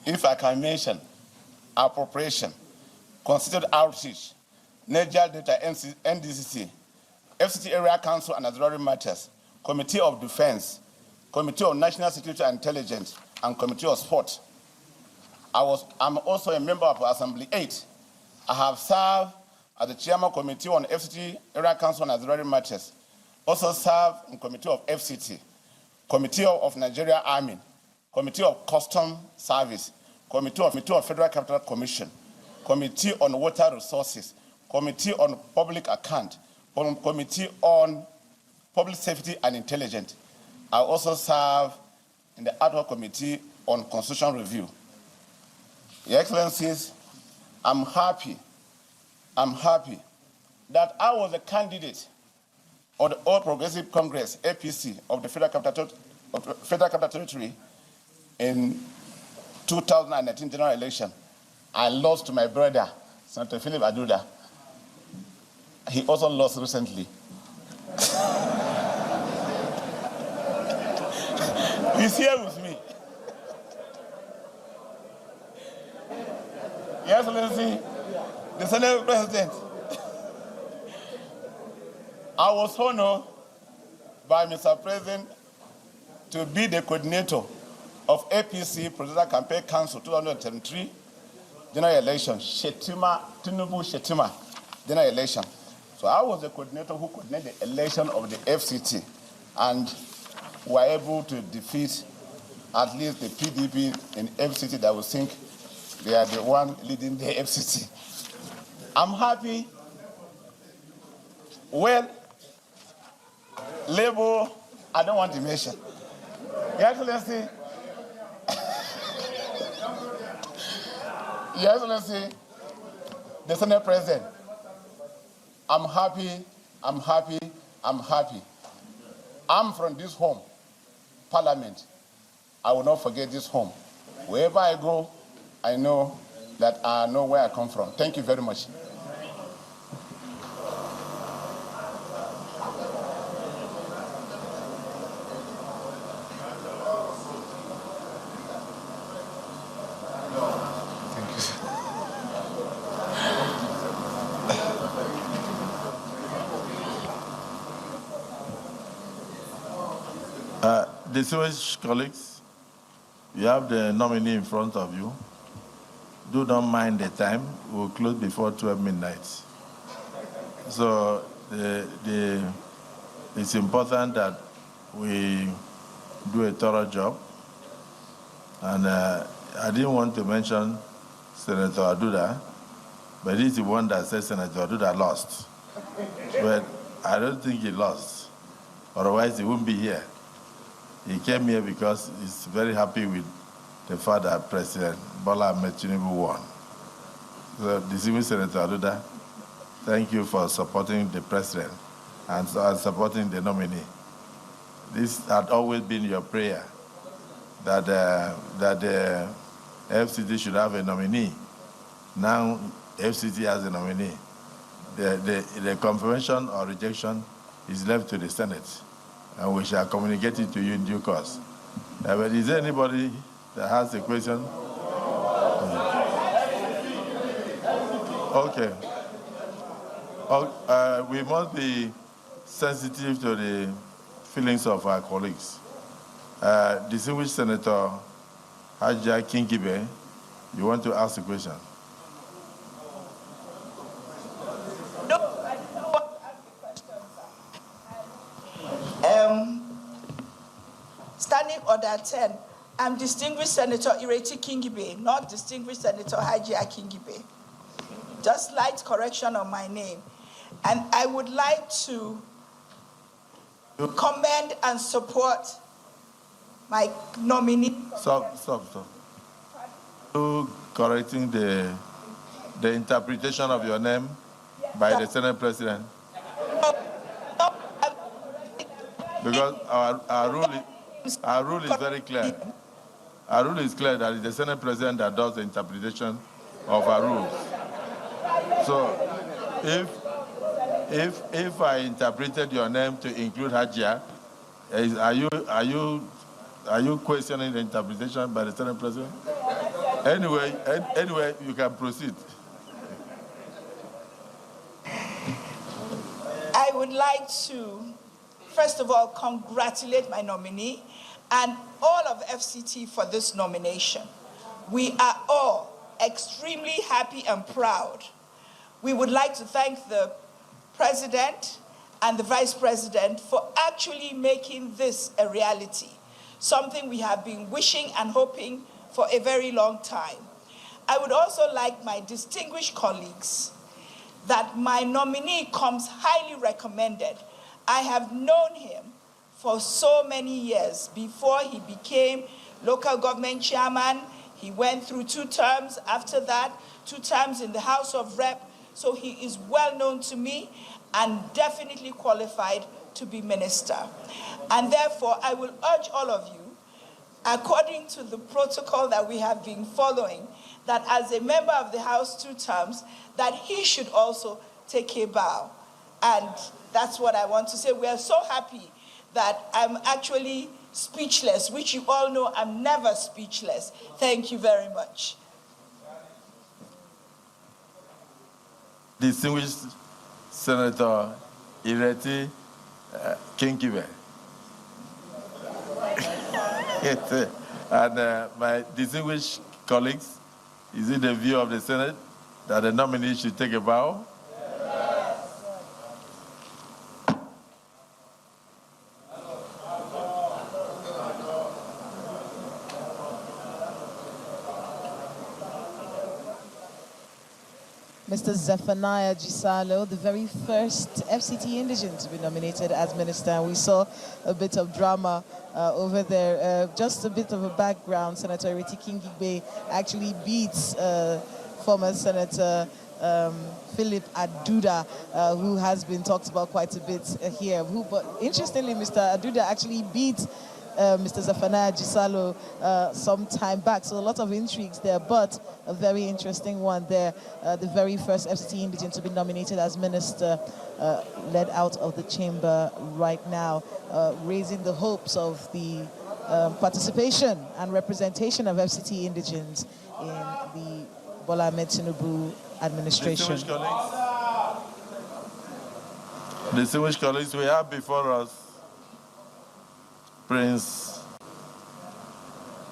Speaker 1: If I can mention, appropriation, constituted outreach, Niger Data NDCC, FCT Area Council and Auxiliary Matters, Committee of Defense, Committee of National Security and Intelligence, and Committee of Sport. I'm also a member of Assembly 8. I have served as the Chairman Committee on FCT Area Council and Auxiliary Matters. Also served in Committee of FCT, Committee of Nigeria Army, Committee of Custom Service, Committee of Federal Capital Commission, Committee on Water Resources, Committee on Public Account, Committee on Public Safety and Intelligence. I also serve in the ad hoc committee on Constitution Review. Your Excellencies, I'm happy that I was a candidate of the All Progressive Congress, APC, of the Federal Capital Territory in 2019 general election. I lost to my brother, Senator Philip Aduda. He also lost recently. He's here with me. Your Excellency, the Senate President, I was honored by Mr. President to be the coordinator of APC Presidential Campaign Council 2023 general election, Tinubu general election. So I was the coordinator who coordinated the election of the FCT, and were able to defeat at least the PDP in FCT that we think they are the one leading the FCT. I'm happy. Well, Labour, I don't want to mention. Your Excellency, Your Excellency, the Senate President, I'm happy. I'm from this home, Parliament. I will not forget this home. Wherever I go, I know that I know where I come from. Thank you very much.
Speaker 2: Distinguished colleagues, you have the nominee in front of you. Do not mind the time. We'll close before 12 midnight. So it's important that we do a thorough job. And I didn't want to mention Senator Aduda, but he's the one that said Senator Aduda lost. But I don't think he lost. Otherwise, he wouldn't be here. He came here because he's very happy with the fact that President Bola Ahmed Tinubu won. So, distinguished Senator Aduda, thank you for supporting the president and supporting the nominee. This had always been your prayer, that the FCT should have a nominee. Now, FCT has a nominee. The confirmation or rejection is left to the Senate, and we shall communicate it to you in due course. But is there anybody that has a question? Okay. We must be sensitive to the feelings of our colleagues. Distinguished Senator Hajia Kingibe, you want to ask a question?
Speaker 4: Standing Order 10, I'm Distinguished Senator Ireti Kingibe, not Distinguished Senator Hajia Kingibe. Just light correction on my name. And I would like to commend and support my nominee.
Speaker 2: Stop. You correcting the interpretation of your name by the Senate President? Because our rule is very clear. Our rule is clear that it's the Senate President that does the interpretation of our rules. So if I interpreted your name to include Hajia, are you questioning the interpretation by the Senate President? Anyway, you can proceed.
Speaker 4: I would like to, first of all, congratulate my nominee and all of FCT for this nomination. We are all extremely happy and proud. We would like to thank the President and the Vice President for actually making this a reality, something we have been wishing and hoping for a very long time. I would also like my distinguished colleagues that my nominee comes highly recommended. I have known him for so many years. Before he became local government chairman, he went through 2 terms. After that, 2 terms in the House of Rep. So he is well known to me and definitely qualified to be minister. And therefore, I will urge all of you, according to the protocol that we have been following, that as a member of the House 2 terms, that he should also take a bow. And that's what I want to say. We are so happy that I'm actually speechless, which you all know I'm never speechless. Thank you very much.
Speaker 2: Distinguished Senator Ireti Kingibe. And my distinguished colleagues, is it the view of the Senate that the nominee should take a bow?
Speaker 9: Mr. Zephaniah Gisalo, the very first FCT indigent to be nominated as minister. We saw a bit of drama over there. Just a bit of a background. Senator Ireti Kingibe actually beats former Senator Philip Aduda, who has been talked about quite a bit here. But interestingly, Mr. Aduda actually beat Mr. Zephaniah Gisalo some time back. So a lot of intrigues there, but a very interesting one there. The very first FCT indigent to be nominated as minister, led out of the chamber right now, raising the hopes of the participation and representation of FCT indigents in the Bola Ahmed Tinubu administration.
Speaker 2: Distinguished colleagues, we have before us Prince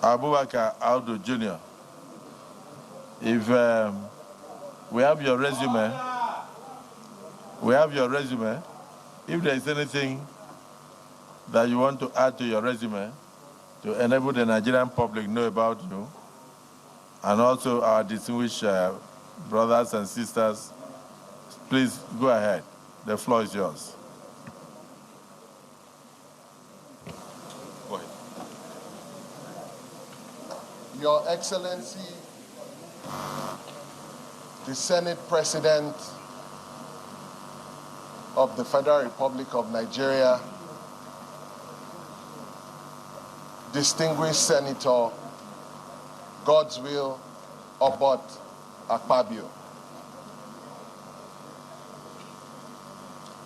Speaker 2: Abubakar Audu Jr. If we have your resume, if there is anything that you want to add to your resume to enable the Nigerian public know about you, and also our distinguished brothers and sisters. Please go ahead. The floor is yours.
Speaker 13: Go ahead. Your Excellency, the Senate President of the Federal Republic of Nigeria, distinguished Senator Godswill Obot Akpabio,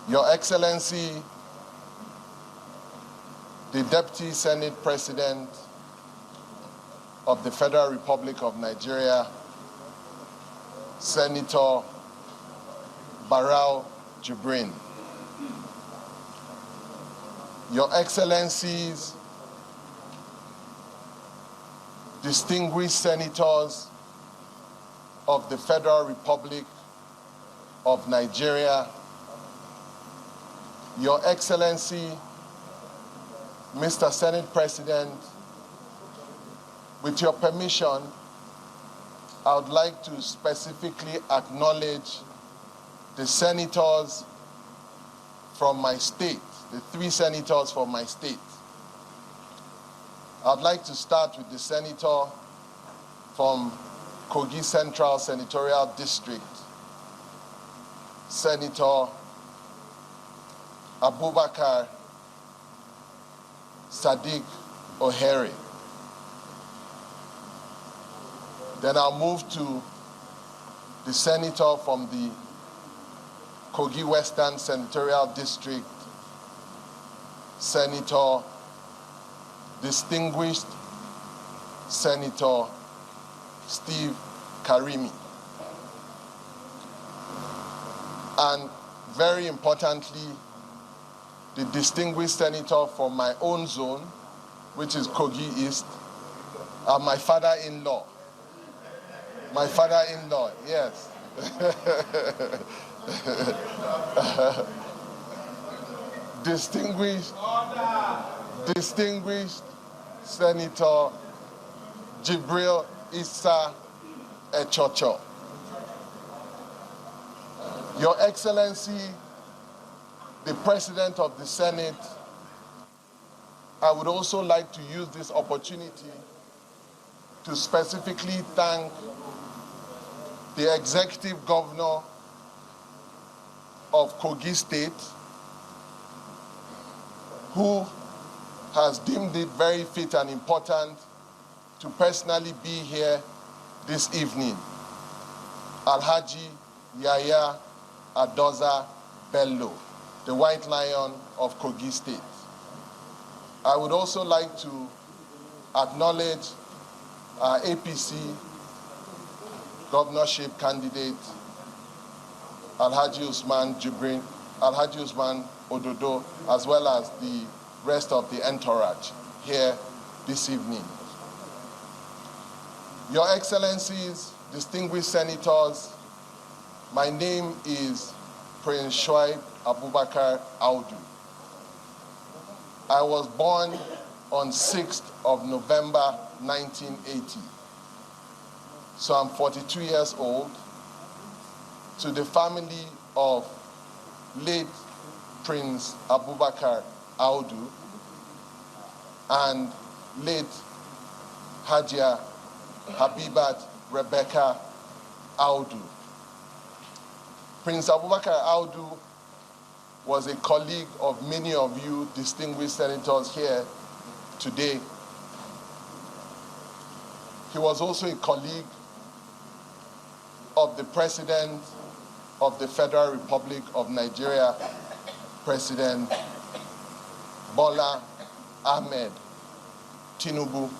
Speaker 13: Your Excellency, the Deputy Senate President of the Federal Republic of Nigeria, Senator Barau Jibrin, Your Excellencies, distinguished senators of the Federal Republic of Nigeria, Your Excellency, Mr. Senate President, with your permission, I would like to specifically acknowledge the senators from my state, the 3 senators from my state. I'd like to start with the senator from Kogi Central Senatorial District, Senator Abubakar Sadiq Ohere. Then I'll move to the senator from the Kogi Western Senatorial District, Senator, distinguished Senator Steve Karimi. And very importantly, the distinguished senator from my own zone, which is Kogi East, my father-in-law. My father-in-law, yes. Distinguished Senator Jibril Issa Echocho. Your Excellency, the President of the Senate, I would also like to use this opportunity to specifically thank the Executive Governor of Kogi State, who has deemed it very fit and important to personally be here this evening, Alhaji Yaya Adoza Bello, the White Lion of Kogi State. I would also like to acknowledge our APC governorship candidate, Alhaji Usman Jibrin, Alhaji Usman Ododo, as well as the rest of the entourage here this evening. Your Excellencies, distinguished senators, my name is Prince Shuaibu Abubakar Audu. I was born on 6th of November 1980. So I'm 42 years old, to the family of late Prince Abubakar Audu and late Hajia Habibat Rebecca Audu. Prince Abubakar Audu was a colleague of many of you distinguished senators here today. He was also a colleague of the President of the Federal Republic of Nigeria, President Bola Ahmed Tinubu.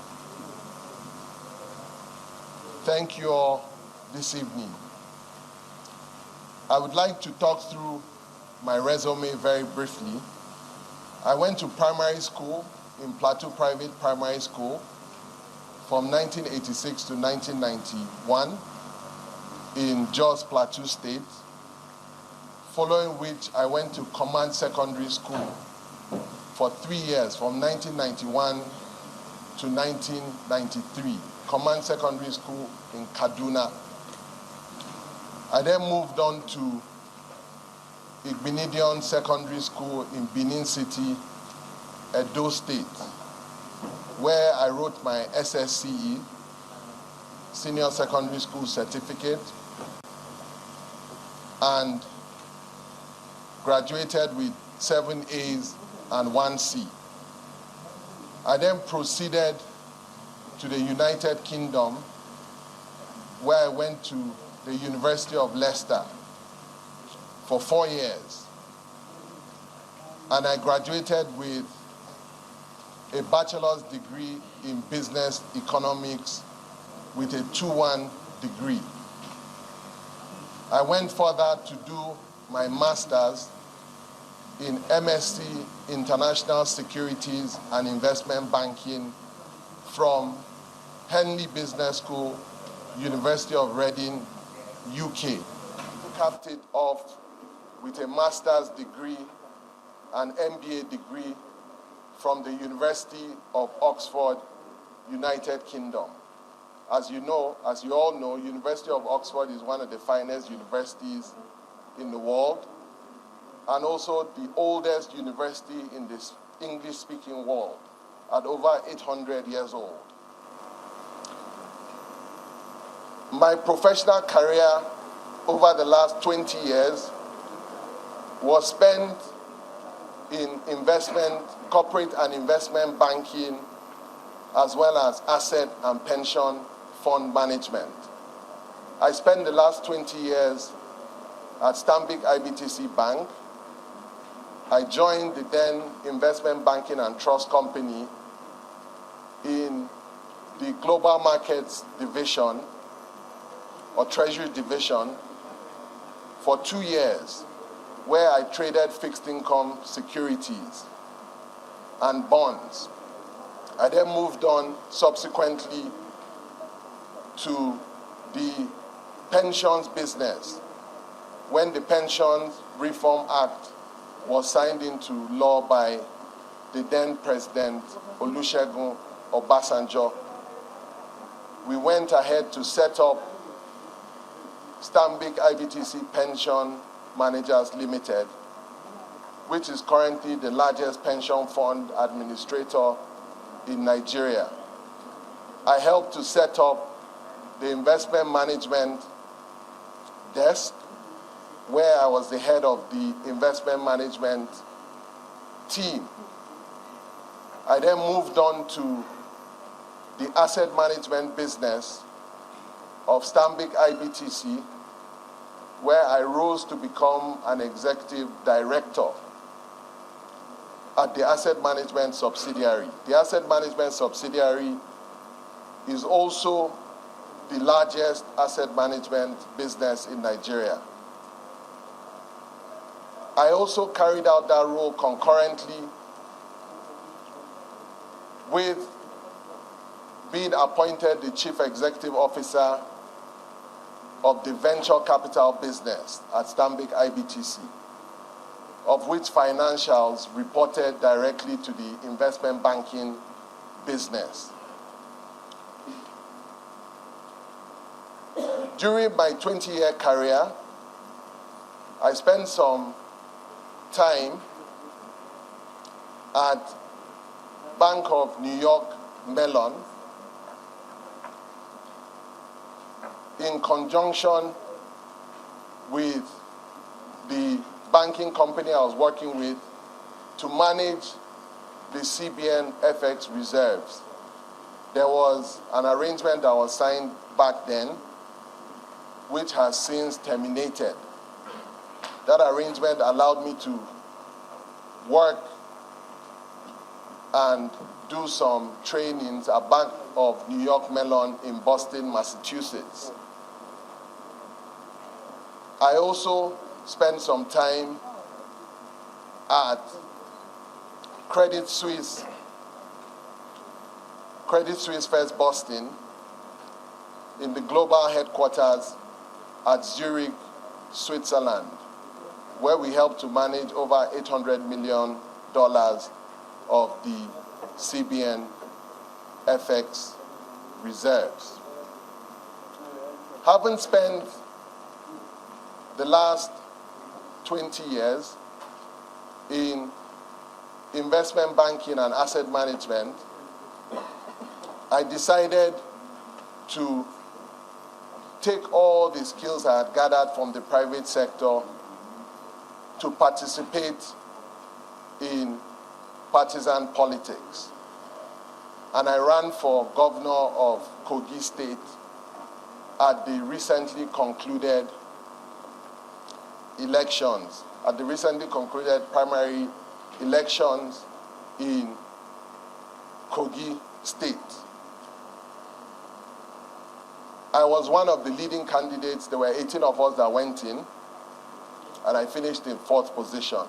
Speaker 13: Thank you all this evening. I would like to talk through my resume very briefly. I went to primary school in Plateau Private Primary School from 1986 to 1991 in Jos Plateau State, following which I went to Command Secondary School for 3 years, from 1991 to 1993, Command Secondary School in Kaduna. I then moved on to Igbinidion Secondary School in Benin City, Edo State, where I wrote my SSCE, Senior Secondary School Certificate, and graduated with 7 A's and 1 C. I then proceeded to the United Kingdom, where I went to the University of Leicester for 4 years. And I graduated with a bachelor's degree in business economics with a 2-1 degree. I went further to do my master's in MSc International Securities and Investment Banking from Henley Business School, University of Reading, UK. Capped it off with a master's degree and MBA degree from the University of Oxford, United Kingdom. As you all know, University of Oxford is one of the finest universities in the world, and also the oldest university in this English-speaking world, at over 800 years old. My professional career over the last 20 years was spent in investment, corporate and investment banking, as well as asset and pension fund management. I spent the last 20 years at Stanbic IBTC Bank. I joined the then Investment Banking and Trust Company in the Global Markets Division or Treasury Division for 2 years, where I traded fixed income securities and bonds. I then moved on subsequently to the pensions business when the Pensions Reform Act was signed into law by the then President Olusegun Obasanjo. We went ahead to set up Stanbic IBTC Pension Managers Limited, which is currently the largest pension fund administrator in Nigeria. I helped to set up the investment management desk, where I was the head of the investment management team. I then moved on to the asset management business of Stanbic IBTC, where I rose to become an executive director at the asset management subsidiary. The asset management subsidiary is also the largest asset management business in Nigeria. I also carried out that role concurrently with being appointed the Chief Executive Officer of the venture capital business at Stanbic IBTC, of which financials reported directly to the investment banking business. During my 20-year career, I spent some time at Bank of New York Mellon in conjunction with the banking company I was working with to manage the CBN FX reserves. There was an arrangement that was signed back then, which has since terminated. That arrangement allowed me to work and do some trainings at Bank of New York Mellon in Boston, Massachusetts. I also spent some time at Credit Suisse First Boston in the global headquarters at Zurich, Switzerland, where we helped to manage over $800 million of the CBN FX reserves. Having spent the last 20 years in investment banking and asset management, I decided to take all the skills I had gathered from the private sector to participate in partisan politics. And I ran for governor of Kogi State at the recently concluded elections, at the recently concluded primary elections in Kogi State. I was one of the leading candidates. There were 18 of us that went in, and I finished in 4th position.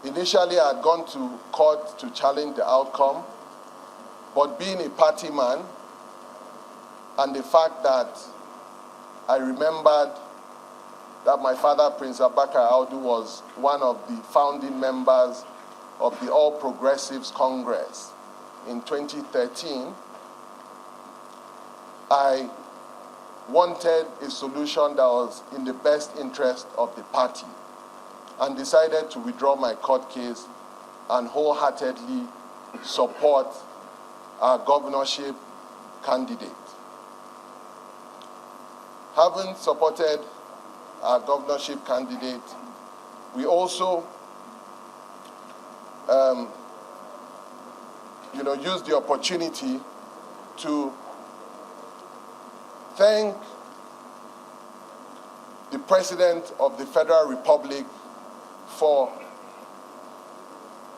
Speaker 13: Initially, I had gone to court to challenge the outcome, but being a party man, and the fact that I remembered that my father, Prince Abubakar, was one of the founding members of the All Progressives Congress in 2013, I wanted a solution that was in the best interest of the party and decided to withdraw my court case and wholeheartedly support our governorship candidate. Having supported our governorship candidate, we also used the opportunity to thank the President of the Federal Republic for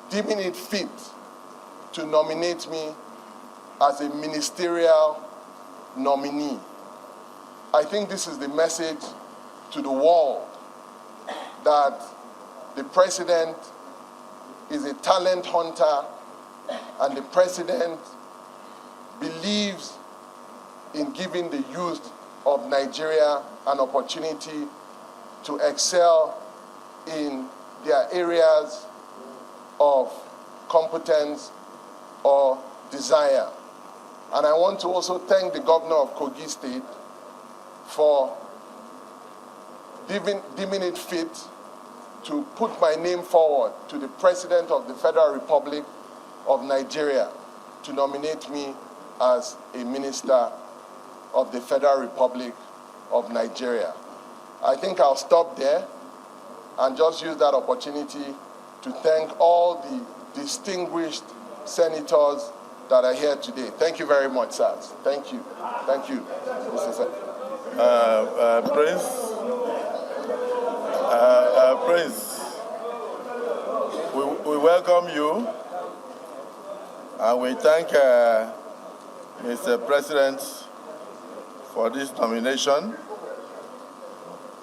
Speaker 13: deeming it fit to nominate me as a ministerial nominee. I think this is the message to the world that the President is a talent hunter and the President believes in giving the youth of Nigeria an opportunity to excel in their areas of competence or desire. And I want to also thank the governor of Kogi State for deeming it fit to put my name forward to the President of the Federal Republic of Nigeria to nominate me as a minister of the Federal Republic of Nigeria. I think I'll stop there and just use that opportunity to thank all the distinguished senators that are here today. Thank you very much, sirs. Thank you. Thank you, Mr. Senator.
Speaker 2: Prince, we welcome you and we thank Mr. President for this nomination.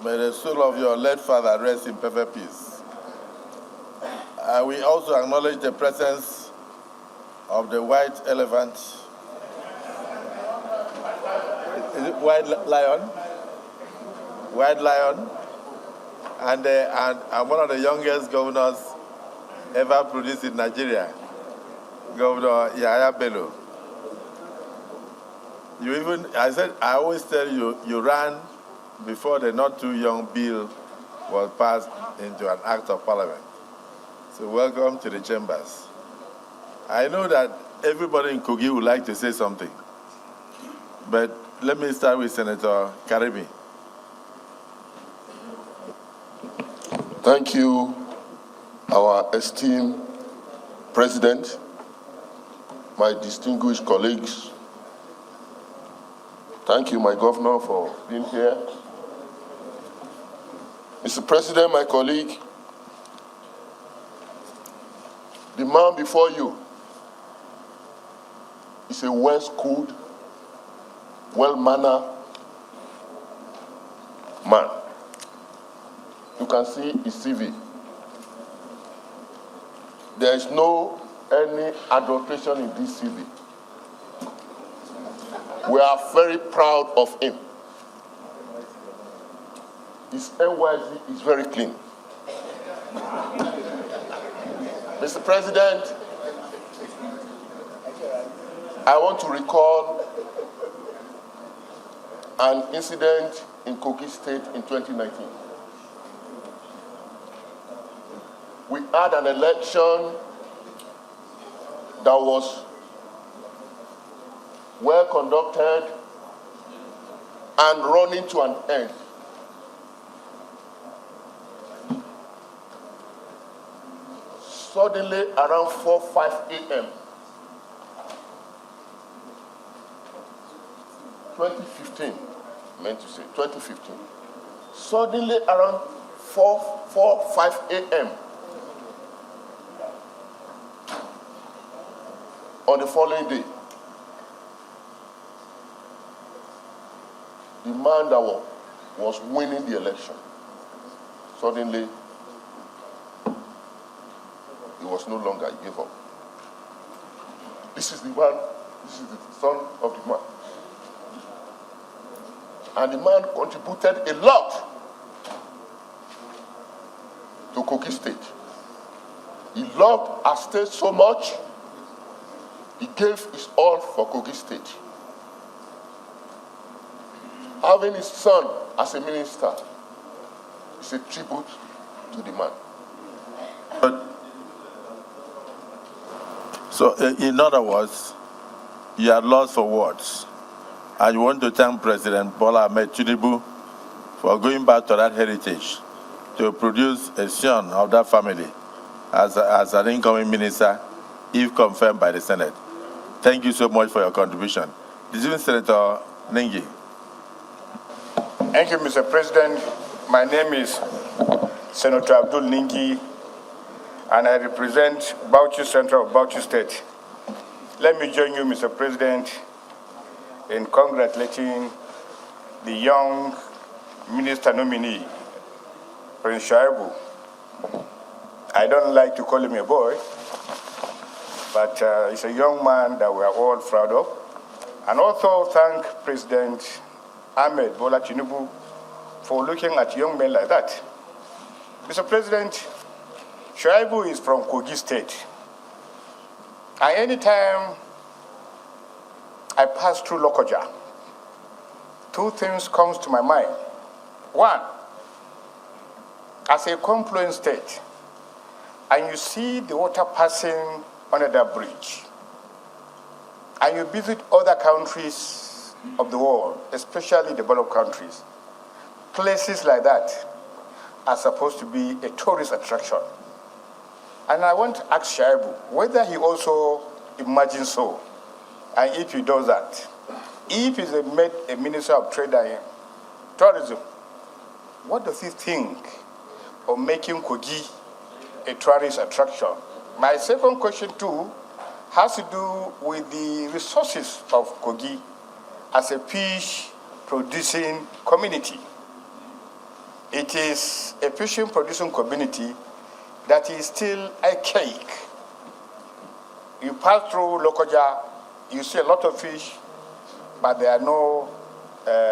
Speaker 2: May the soul of your late father rest in perfect peace. We also acknowledge the presence of the white elephant. Is it white lion? White lion. And one of the youngest governors ever produced in Nigeria, Governor Bello. I always tell you, you ran before the not too young bill was passed into an act of parliament. So welcome to the chambers. I know that everybody in Kogi would like to say something, but let me start with Senator Karimi.
Speaker 5: Thank you, our esteemed President, my distinguished colleagues. Thank you, my governor, for being here. Mr. President, my colleague, the man before you is a well-schooled, well-mannered man. You can see his CV. There is no any adulteration in this CV. We are very proud of him. His NYC is very clean. Mr. President, I want to recall an incident in Kogi State in 2019. We had an election that was well conducted and running to an end. Suddenly, around 4-5 a.m., 2015, meant to say 2015. Suddenly, around 4-5 a.m., on the following day, the man that was winning the election, suddenly, he was no longer, he gave up. This is the man, this is the son of the man. And the man contributed a lot to Kogi State. He loved our state so much, he gave his all for Kogi State. Having his son as a minister is a tribute to the man.
Speaker 2: So, in other words, you are lost for words. And you want to thank President Bola Ahmed Tinubu for going back to that heritage to produce a son of that family as an incoming minister, if confirmed by the Senate. Thank you so much for your contribution. Distinguished Senator Ningi.
Speaker 6: Thank you, Mr. President. My name is Senator Abdul Ningi, and I represent Bauchi Central of Bauchi State. Let me join you, Mr. President, in congratulating the young minister nominee, Prince Shuaibu. I don't like to call him a boy, but he's a young man that we are all proud of. And also thank President Ahmed Bola Tinubu for looking at young men like that. Mr. President, Shuaibu is from Kogi State. And anytime I pass through Lokoja, two things come to my mind. One, as a confluent state, and you see the water passing under that bridge, and you visit other countries of the world, especially developed countries, places like that are supposed to be a tourist attraction. And I want to ask Shuaibu whether he also imagines so, and if he does that, if he's made a minister of trade and tourism, what does he think of making Kogi a tourist attraction? My second question too has to do with the resources of Kogi as a fish producing community. It is a fishing producing community that is still archaic. You pass through Lokoja, you see a lot of fish, but there are no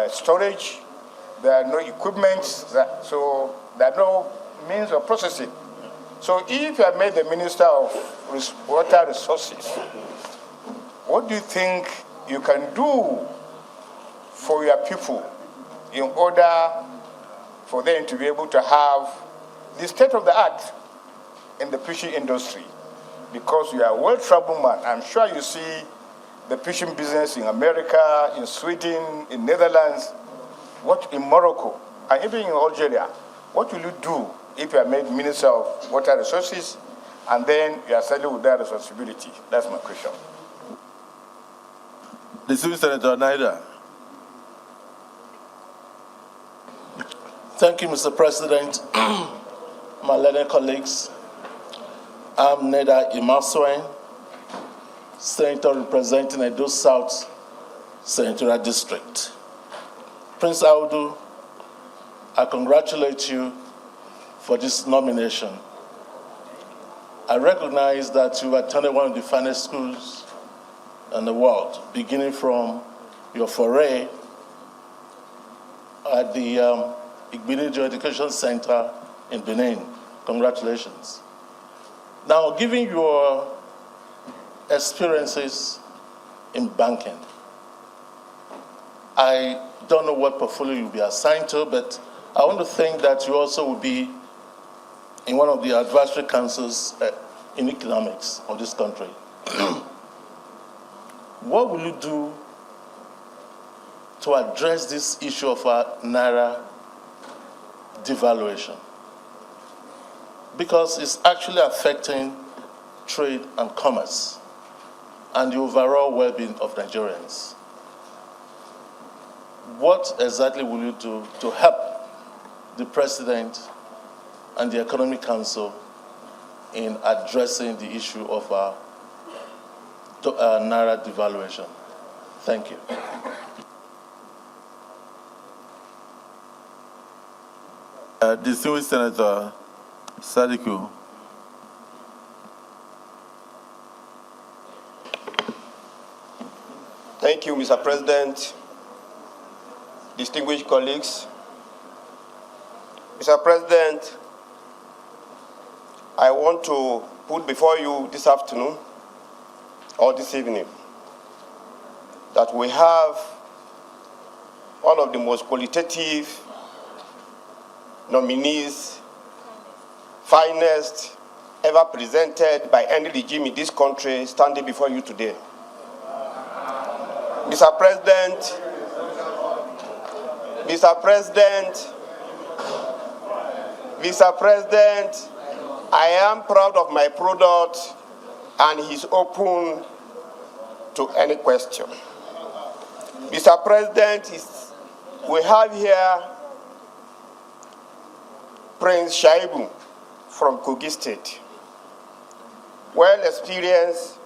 Speaker 6: storage, there are no equipment, so there are no means of processing. So if you are made the Minister of Water Resources, what do you think you can do for your people in order for them to be able to have the state of the art in the fishing industry? Because you are a well-traveled man. I'm sure you see the fishing business in America, in Sweden, in Netherlands, what in Morocco, and even in Algeria. What will you do if you are made Minister of Water Resources and then you are saddled with that responsibility? That's my question.
Speaker 2: Distinguished Senator Naida.
Speaker 22: Thank you, Mr. President. My learned colleagues, I'm Neda Imaswain, Senator representing Edo South Senatorial District. Prince Audu, I congratulate you for this nomination. I recognize that you attended one of the finest schools in the world, beginning from your foray at the Igbinijo Education Center in Benin. Congratulations. Now, given your experiences in banking. I don't know what portfolio you'll be assigned to, but I want to think that you also will be in one of the advisory councils in economics of this country. What will you do to address this issue of our Naira devaluation? Because it's actually affecting trade and commerce and the overall well-being of Nigerians. What exactly will you do to help the President and the Economic Council in addressing the issue of our Naira devaluation? Thank you.
Speaker 2: Distinguished Senator Sadiku.
Speaker 8: Thank you, Mr. President, distinguished colleagues. Mr. President, I want to put before you this afternoon or this evening that we have one of the most qualitative nominees, finest ever presented by any regime in this country standing before you today. Mr. President, I am proud of my product and he's open to any question. Mr. President, we have here Prince Shuaibu from Kogi State, well experienced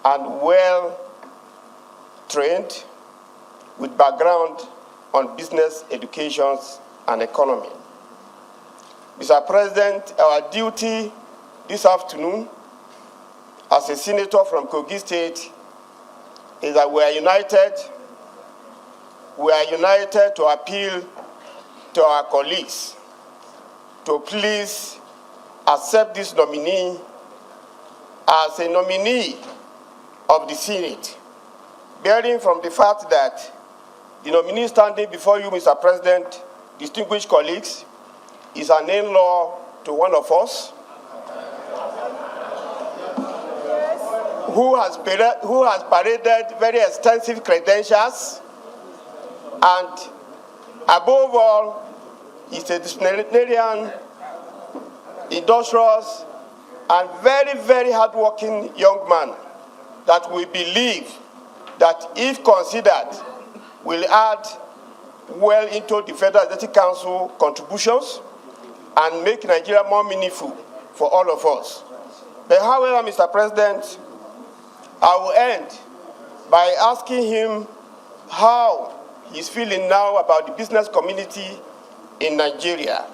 Speaker 8: and well trained with background on business, education, and economy. Mr. President, our duty this afternoon as a senator from Kogi State is that we are united. We are united to appeal to our colleagues to please accept this nominee as a nominee of the Senate, bearing from the fact that the nominee standing before you, Mr. President, distinguished colleagues, is an in-law to one of us who has paraded very extensive credentials, and above all, is a disciplinarian, industrious, and very, very hardworking young man that we believe that, if considered, will add well into the Federal Executive Council contributions and make Nigeria more meaningful for all of us. But however, Mr. President, I will end by asking him how he's feeling now about the business community in Nigeria.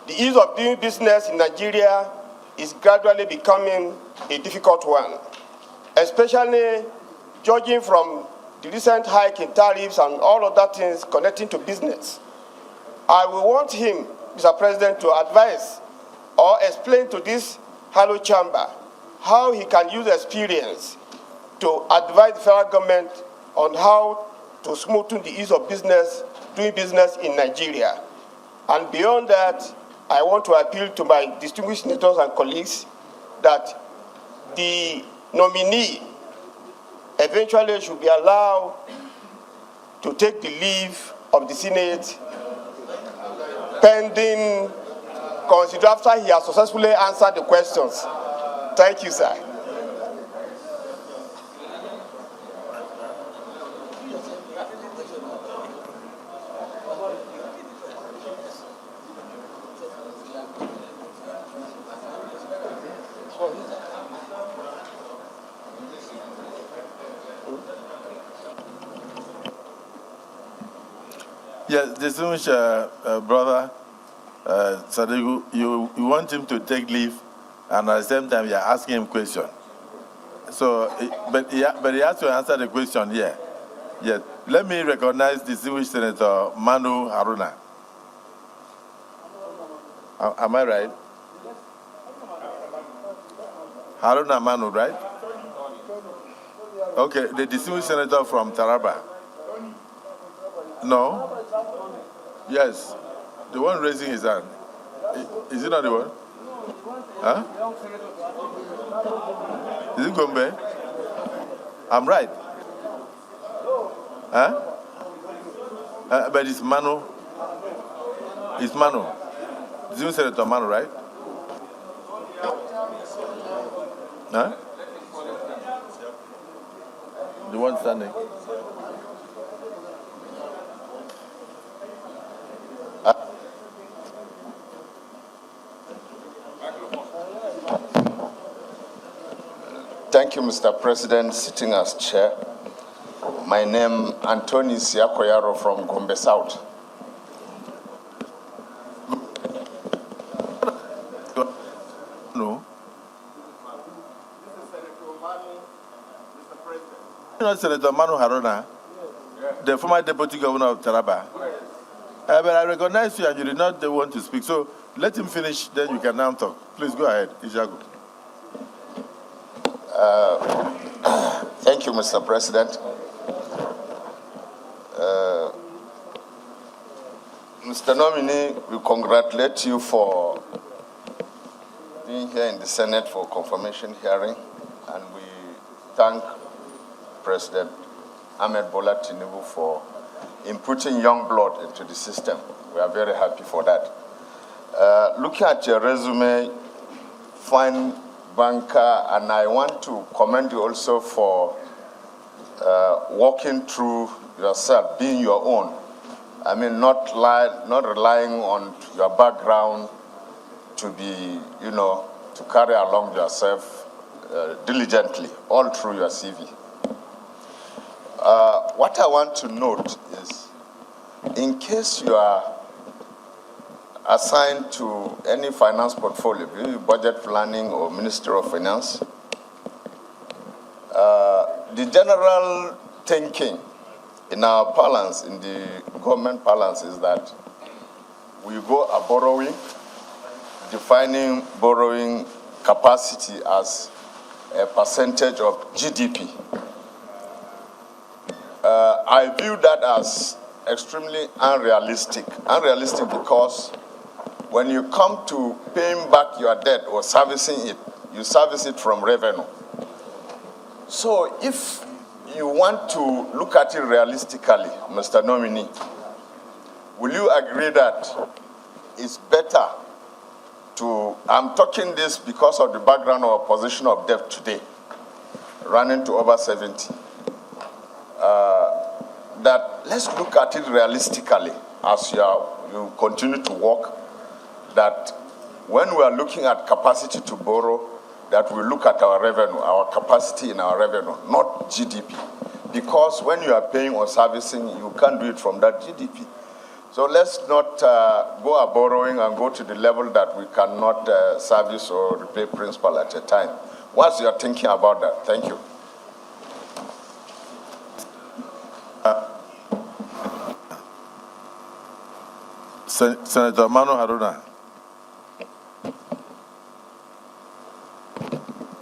Speaker 8: The ease of doing business in Nigeria is gradually becoming a difficult one, especially judging from the recent hike in tariffs and all of that things connecting to business. I will want him, Mr. President, to advise or explain to this hollow chamber how he can use experience to advise the federal government on how to smoothen the ease of business, doing business in Nigeria. And beyond that, I want to appeal to my distinguished senators and colleagues that the nominee eventually should be allowed to take the leave of the Senate pending consider after he has successfully answered the questions. Thank you, sir.
Speaker 2: Yes, distinguished brother Sadiku, you want him to take leave, and at the same time you're asking him question. So, but he has to answer the question here. Yes. Let me recognize distinguished Senator Manu Haruna. Am I right? Haruna Manu, right? Okay, the distinguished senator from Taraba. No? Yes. The one raising his hand. Is he not the one? Huh? Is it Gombe? I'm right. Huh? But it's Manu. It's Manu. Distinguished Senator Manu, right? Huh? The one standing.
Speaker 12: Thank you, Mr. President, sitting as chair. My name Anthony Siakoyaro from Gombe South.
Speaker 2: No. You know Senator Manu Haruna, the former deputy governor of Taraba. But I recognize you and you did not want to speak. So let him finish, then you can now talk. Please go ahead, Ishaku.
Speaker 12: Thank you, Mr. President. Mr. Nominee, we congratulate you for being here in the Senate for confirmation hearing, and we thank President Ahmed Bola Tinubu for inputting young blood into the system. We are very happy for that. Looking at your resume, fine banker, and I want to commend you also for walking through yourself, being your own. I mean, not relying on your background to be, to carry along yourself diligently all through your CV. What I want to note is, in case you are assigned to any finance portfolio, be it budget planning or Ministry of Finance, the general thinking in our parlance, in the government parlance, is that we go a borrowing, defining borrowing capacity as a percentage of GDP. I view that as extremely unrealistic. Unrealistic because when you come to paying back your debt or servicing it, you service it from revenue. So if you want to look at it realistically, Mr. Nominee, will you agree that it's better to, I'm talking this because of the background of our position of debt today, running to over 70, that let's look at it realistically as you continue to work, that when we are looking at capacity to borrow, that we look at our revenue, our capacity in our revenue, not GDP. Because when you are paying or servicing, you can't do it from that GDP. So let's not go a borrowing and go to the level that we cannot service or repay principal at a time. What's your thinking about that? Thank you.
Speaker 2: Senator Manu Haruna.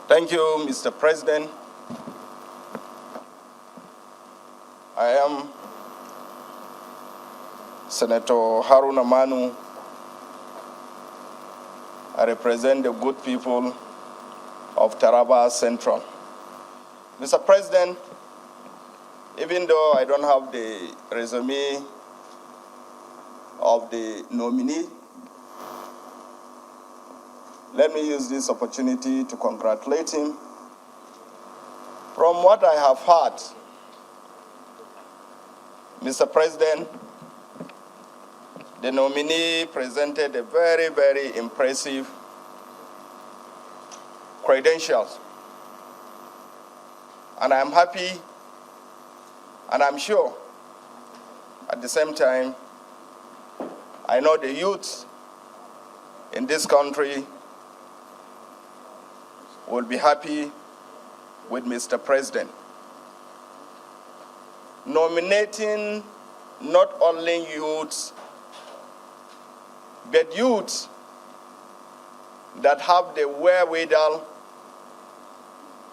Speaker 12: Thank you, Mr. President. I am Senator Haruna Manu. I represent the good people of Taraba Central. Mr. President, even though I don't have the resume of the nominee, let me use this opportunity to congratulate him. From what I have heard, Mr. President, the nominee presented a very, very impressive credentials. And I'm happy, and I'm sure, at the same time, I know the youth in this country will be happy with Mr. President. Nominating not only youths, but youths that have the wherewithal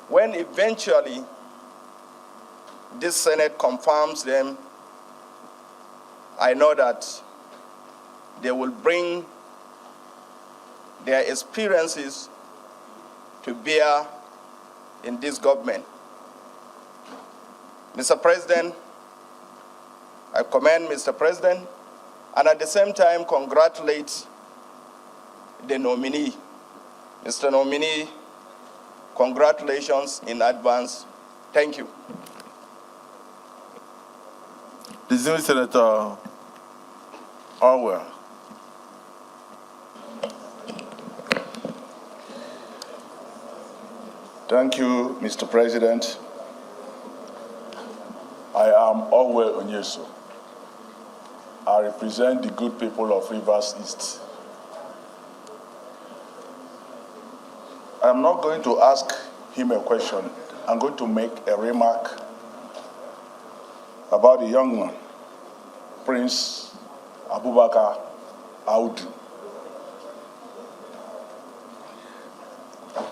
Speaker 12: when eventually
Speaker 3: this Senate confirms them, I know that they will bring their experiences to bear in this government. Mr. President, I commend Mr. President, and at the same time congratulate the nominee. Mr. Nominee, congratulations in advance. Thank you.
Speaker 2: Distinguished Senator Orwell.
Speaker 11: Thank you, Mr. President. I am Orwell Onyesu. I represent the good people of Rivers East. I'm not going to ask him a question. I'm going to make a remark about a young man, Prince Abubakar Audu.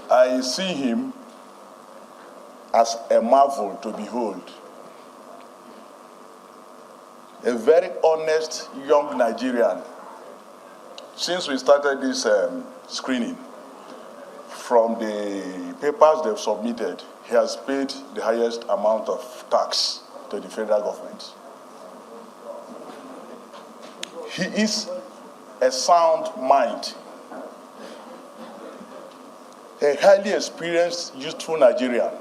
Speaker 11: I see him as a marvel to behold. A very honest young Nigerian. Since we started this screening, from the papers they've submitted, he has paid the highest amount of tax to the federal government. He is a sound mind, a highly experienced, youthful Nigerian.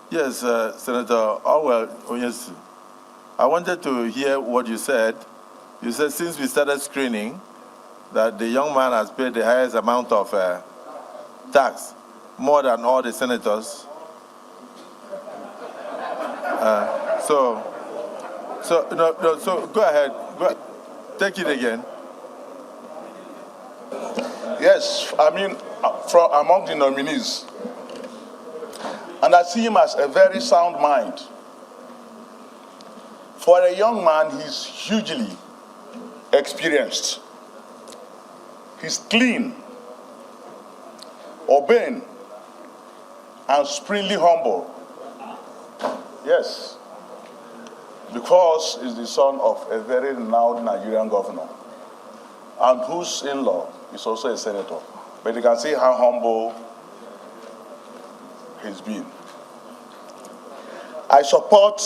Speaker 2: Yes, Senator Orwell Onyesu. I wanted to hear what you said. You said since we started screening, that the young man has paid the highest amount of tax, more than all the senators. So go ahead. Take it again.
Speaker 11: Yes, I mean, from among the nominees. And I see him as a very sound mind. For a young man, he's hugely experienced. He's clean, obeying, and supremely humble. Yes, because he's the son of a very renowned Nigerian governor, and whose in-law is also a senator. But you can see how humble he's been. I support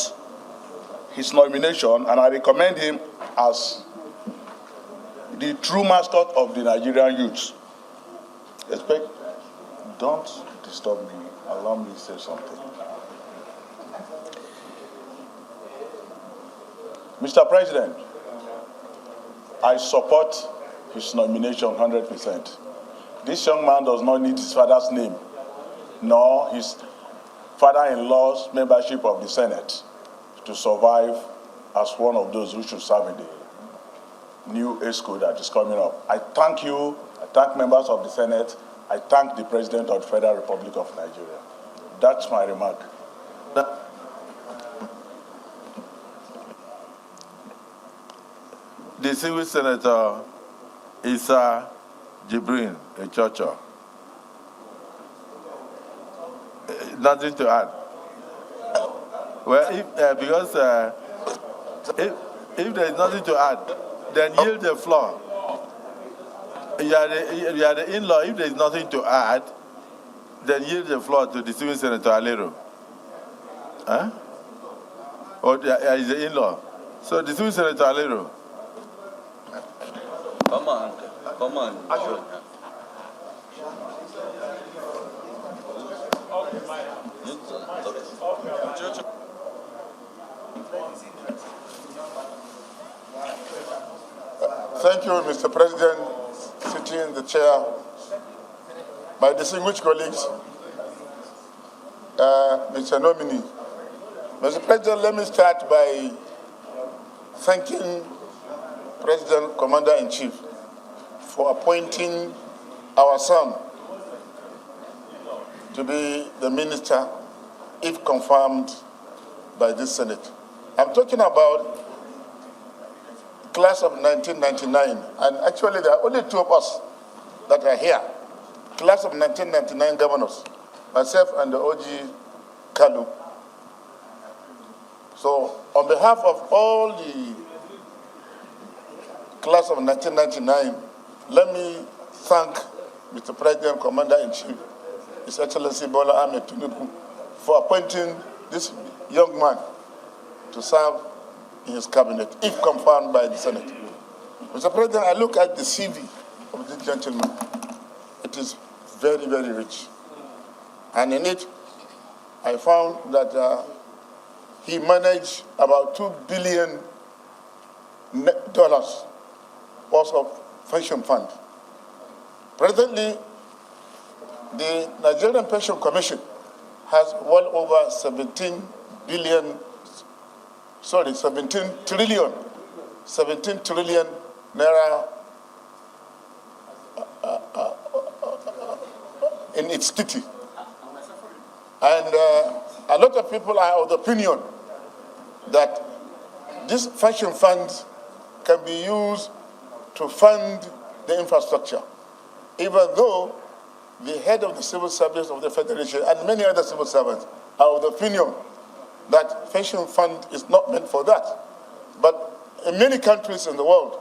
Speaker 11: his nomination, and I recommend him as the true mascot of the Nigerian youth. Don't disturb me. Allow me to say something. Mr. President, I support his nomination 100%. This young man does not need his father's name, nor his father-in-law's membership of the Senate to survive as one of those who should serve in the new ESCO that is coming up. I thank you, I thank members of the Senate, I thank the President of the Federal Republic of Nigeria. That's my remark.
Speaker 2: Distinguished Senator Issa Jibrin Echocho. Nothing to add. Well, if there is nothing to add, then yield the floor. You are the in-law. If there is nothing to add, then yield the floor to distinguished Senator Aliyu. Huh? Or is the in-law? So distinguished Senator Aliyu.
Speaker 14: Come on.
Speaker 5: Thank you, Mr. President, sitting in the chair. My distinguished colleagues, Mr. Nominee. Mr. President, let me start by thanking President Commander-in-Chief for appointing our son to be the Minister if confirmed by this Senate. I'm talking about class of 1999, and actually there are only two of us that are here. Class of 1999 governors, myself and the OG Galo. So on behalf of all the class of 1999, let me thank Mr. President, Commander-in-Chief, His Excellency Bola Ahmed Tinubu, for appointing this young man to serve in his cabinet, if confirmed by the Senate. Mr. President, I look at the CV of this gentleman. It is very, very rich. And in it, I found that he managed about $2 billion worth of pension fund. Presently, the Nigerian Pension Commission has well over 17 trillion naira in its kitty. And a lot of people are of the opinion that these pension funds can be used to fund the infrastructure, even though the head of the civil service of the Federation and many other civil servants are of the opinion that pension fund is not meant for that. But in many countries in the world,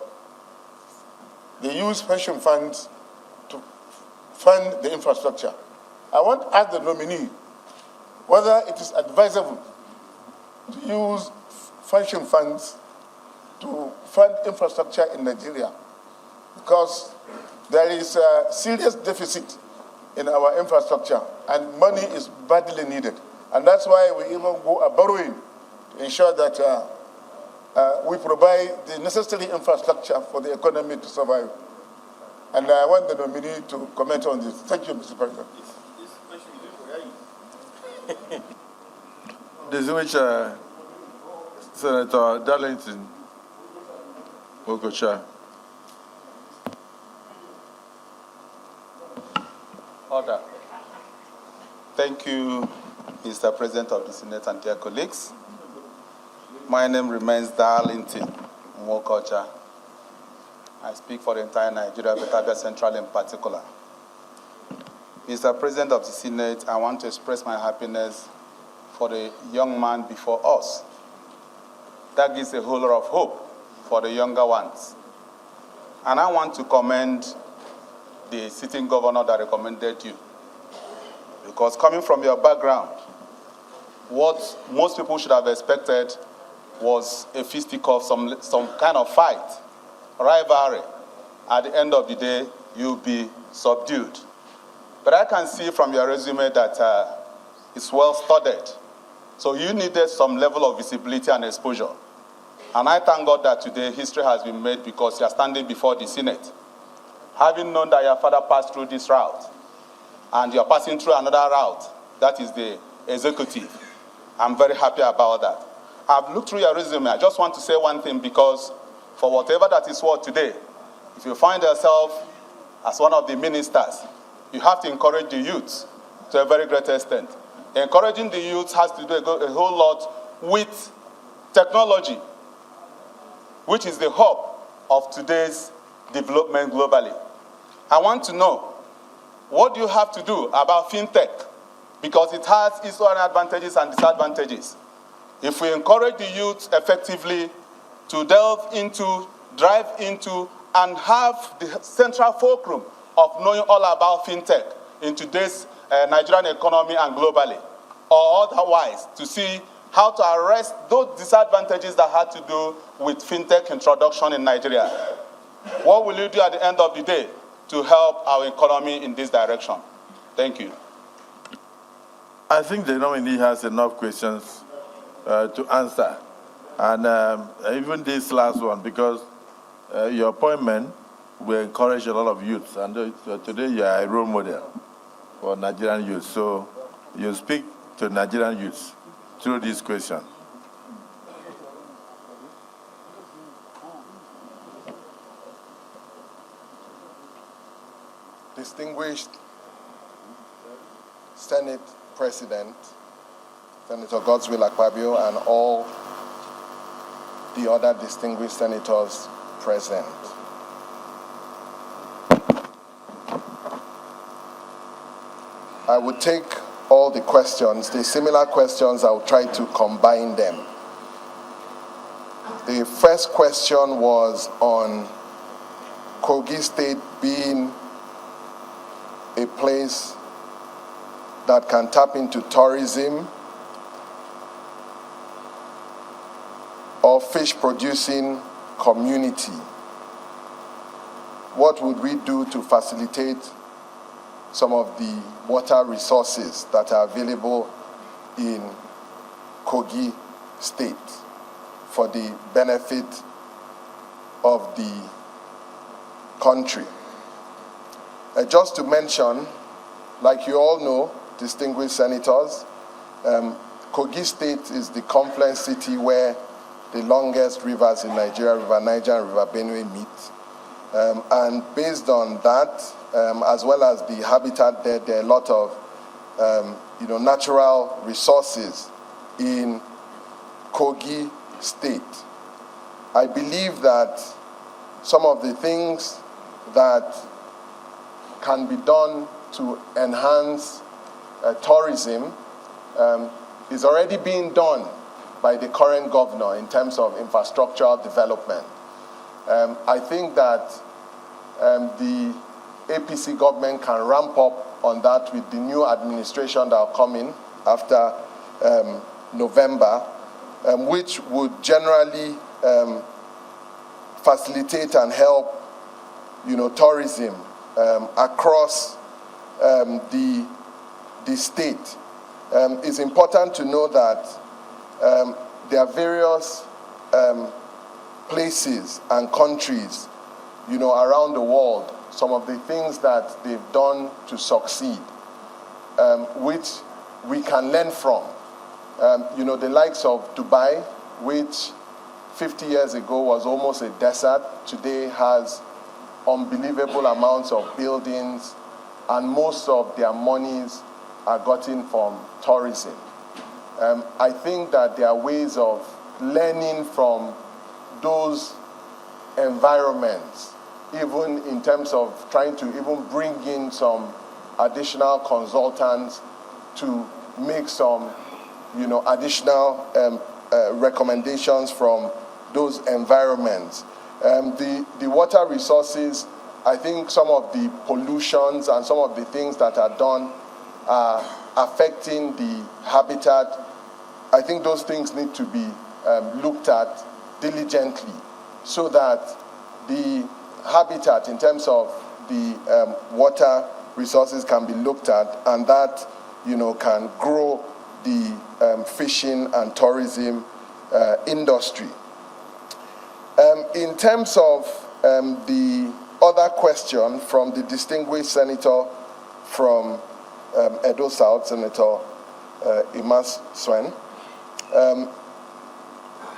Speaker 5: they use pension funds to fund the infrastructure. I want to ask the nominee whether it is advisable to use pension funds to fund infrastructure in Nigeria, because there is a serious deficit in our infrastructure and money is badly needed. And that's why we even go borrowing to ensure that we provide the necessary infrastructure for the economy to survive. And I want the nominee to comment on this. Thank you, Mr. President.
Speaker 2: Distinguished Senator Darlington Okocha.
Speaker 10: Order. Thank you, Mr. President of the Senate and dear colleagues. My name remains Darlington Okocha. I speak for the entire Nigeria, but Abia Central in particular. Mr. President of the Senate, I want to express my happiness for the young man before us. That gives a whole lot of hope for the younger ones. And I want to commend the sitting governor that recommended you. Because coming from your background, what most people should have expected was a fisticuff, some kind of fight, rivalry. At the end of the day, you'll be subdued. But I can see from your resume that it's well studied. So you needed some level of visibility and exposure. And I thank God that today history has been made because you are standing before the Senate. Having known that your father passed through this route, and you're passing through another route, that is the executive. I'm very happy about that. I've looked through your resume. I just want to say one thing, because for whatever that is worth today, if you find yourself as one of the ministers, you have to encourage the youth to a very great extent. Encouraging the youth has to do a whole lot with technology, which is the hub of today's development globally. I want to know, what do you have to do about fintech? Because it has its own advantages and disadvantages. If we encourage the youth effectively to delve into, drive into, and have the central fulcrum of knowing all about fintech in today's Nigerian economy and globally, or otherwise to see how to arrest those disadvantages that had to do with fintech introduction in Nigeria. What will you do at the end of the day to help our economy in this direction? Thank you.
Speaker 2: I think the nominee has enough questions to answer. And even this last one, because your appointment will encourage a lot of youth. And today you are a role model for Nigerian youth. So you speak to Nigerian youth through this question.
Speaker 15: Distinguished Senate President Senator Godswill Akpabio, and all the other distinguished senators present. I would take all the questions, the similar questions, I will try to combine them. The first question was on Kogi State being a place that can tap into tourism or fish producing community. What would we do to facilitate some of the water resources that are available in Kogi State for the benefit of the country? Just to mention, like you all know, distinguished senators, Kogi State is the confluence city where the longest rivers in Nigeria, River Niger and River Benue, meet. And based on that, as well as the habitat there are a lot of natural resources in Kogi State. I believe that some of the things that can be done to enhance tourism is already being done by the current governor in terms of infrastructural development. I think that the APC government can ramp up on that with the new administration that will come in after November, which would generally facilitate and help tourism across the state. It's important to know that there are various places and countries around the world, some of the things that they've done to succeed, which we can learn from. The likes of Dubai, which 50 years ago was almost a desert, today has unbelievable amounts of buildings, and most of their monies are gotten from tourism. I think that there are ways of learning from those environments, even in terms of trying to even bring in some additional consultants to make some, additional recommendations from those environments. The water resources, I think some of the pollutions and some of the things that are done are affecting the habitat. I think those things need to be looked at diligently so that the habitat in terms of the water resources can be looked at, and that can grow the fishing and tourism industry. In terms of the other question from the distinguished senator from Edo South, Senator Imas Swen,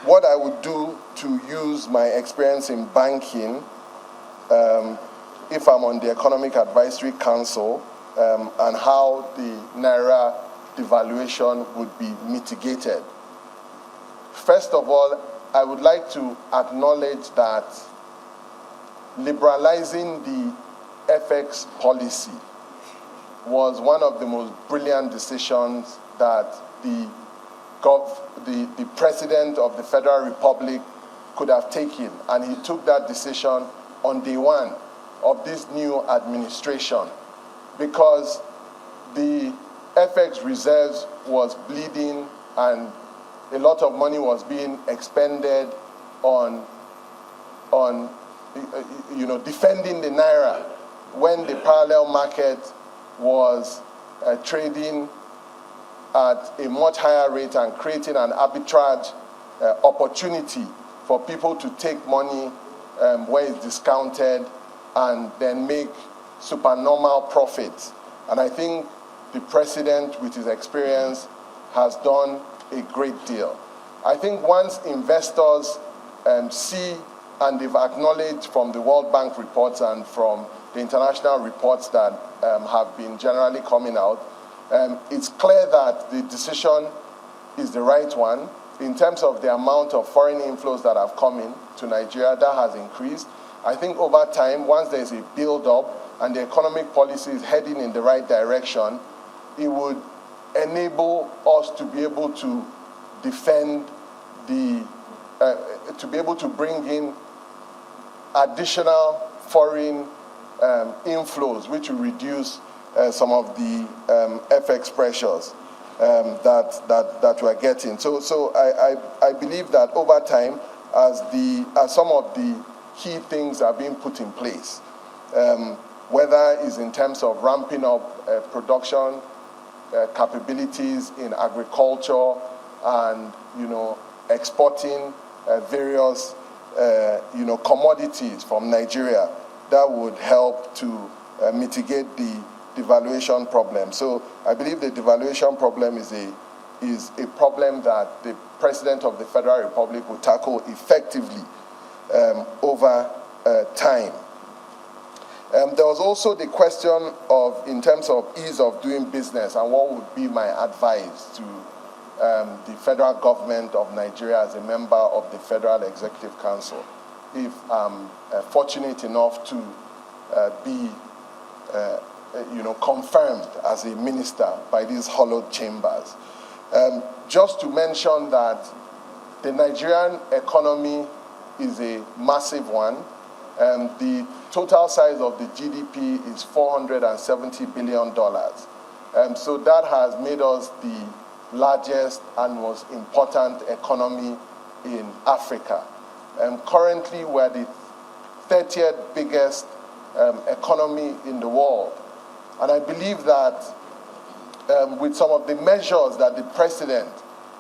Speaker 15: what I would do to use my experience in banking, if I'm on the Economic Advisory Council, and how the Naira devaluation would be mitigated. First of all, I would like to acknowledge that liberalizing the FX policy was one of the most brilliant decisions that the President of the Federal Republic could have taken, and he took that decision on day one of this new administration, because the FX reserves was bleeding and a lot of money was being expended on defending the Naira when the parallel market was trading at a much higher rate and creating an arbitrage opportunity for people to take money where it's discounted and then make supernormal profits. And I think the president, with his experience, has done a great deal. I think once investors see, and they've acknowledged from the World Bank reports and from the international reports that have been generally coming out, it's clear that the decision is the right one. In terms of the amount of foreign inflows that have come in to Nigeria, that has increased. I think over time, once there's a build-up and the economic policy is heading in the right direction, it would enable us to be able to defend to be able to bring in additional foreign inflows, which will reduce some of the FX pressures that we're getting. So I believe that over time, as some of the key things are being put in place, whether it's in terms of ramping up production capabilities in agriculture and exporting various commodities from Nigeria, that would help to mitigate the devaluation problem. So I believe the devaluation problem is a problem that the President of the Federal Republic will tackle effectively over time. There was also the question of, in terms of ease of doing business, and what would be my advice to the federal government of Nigeria as a member of the Federal Executive Council, if I'm fortunate enough to be confirmed as a minister by these hollowed chambers. Just to mention that the Nigerian economy is a massive one. The total size of the GDP is $470 billion. So that has made us the largest and most important economy in Africa. Currently, we're the 30th biggest economy in the world. And I believe that with some of the measures that the president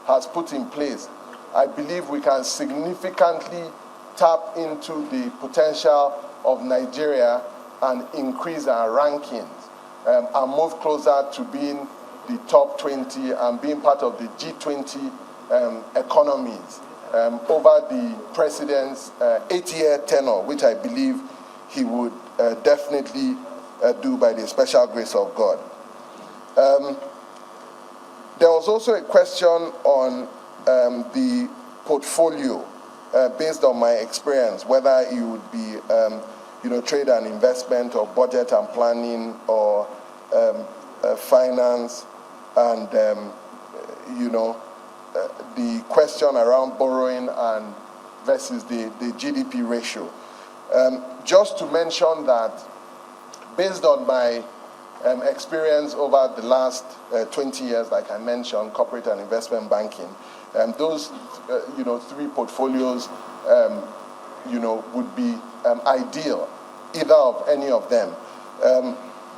Speaker 15: has put in place, I believe we can significantly tap into the potential of Nigeria and increase our rankings and move closer to being the top 20 and being part of the G20 economies over the president's 8-year tenure, which I believe he would definitely do by the special grace of God. There was also a question on the portfolio based on my experience, whether it would be trade and investment or budget and planning or finance, and the question around borrowing and versus the GDP ratio. Just to mention that based on my experience over the last 20 years, like I mentioned, corporate and investment banking, those three portfolios would be ideal, either of any of them.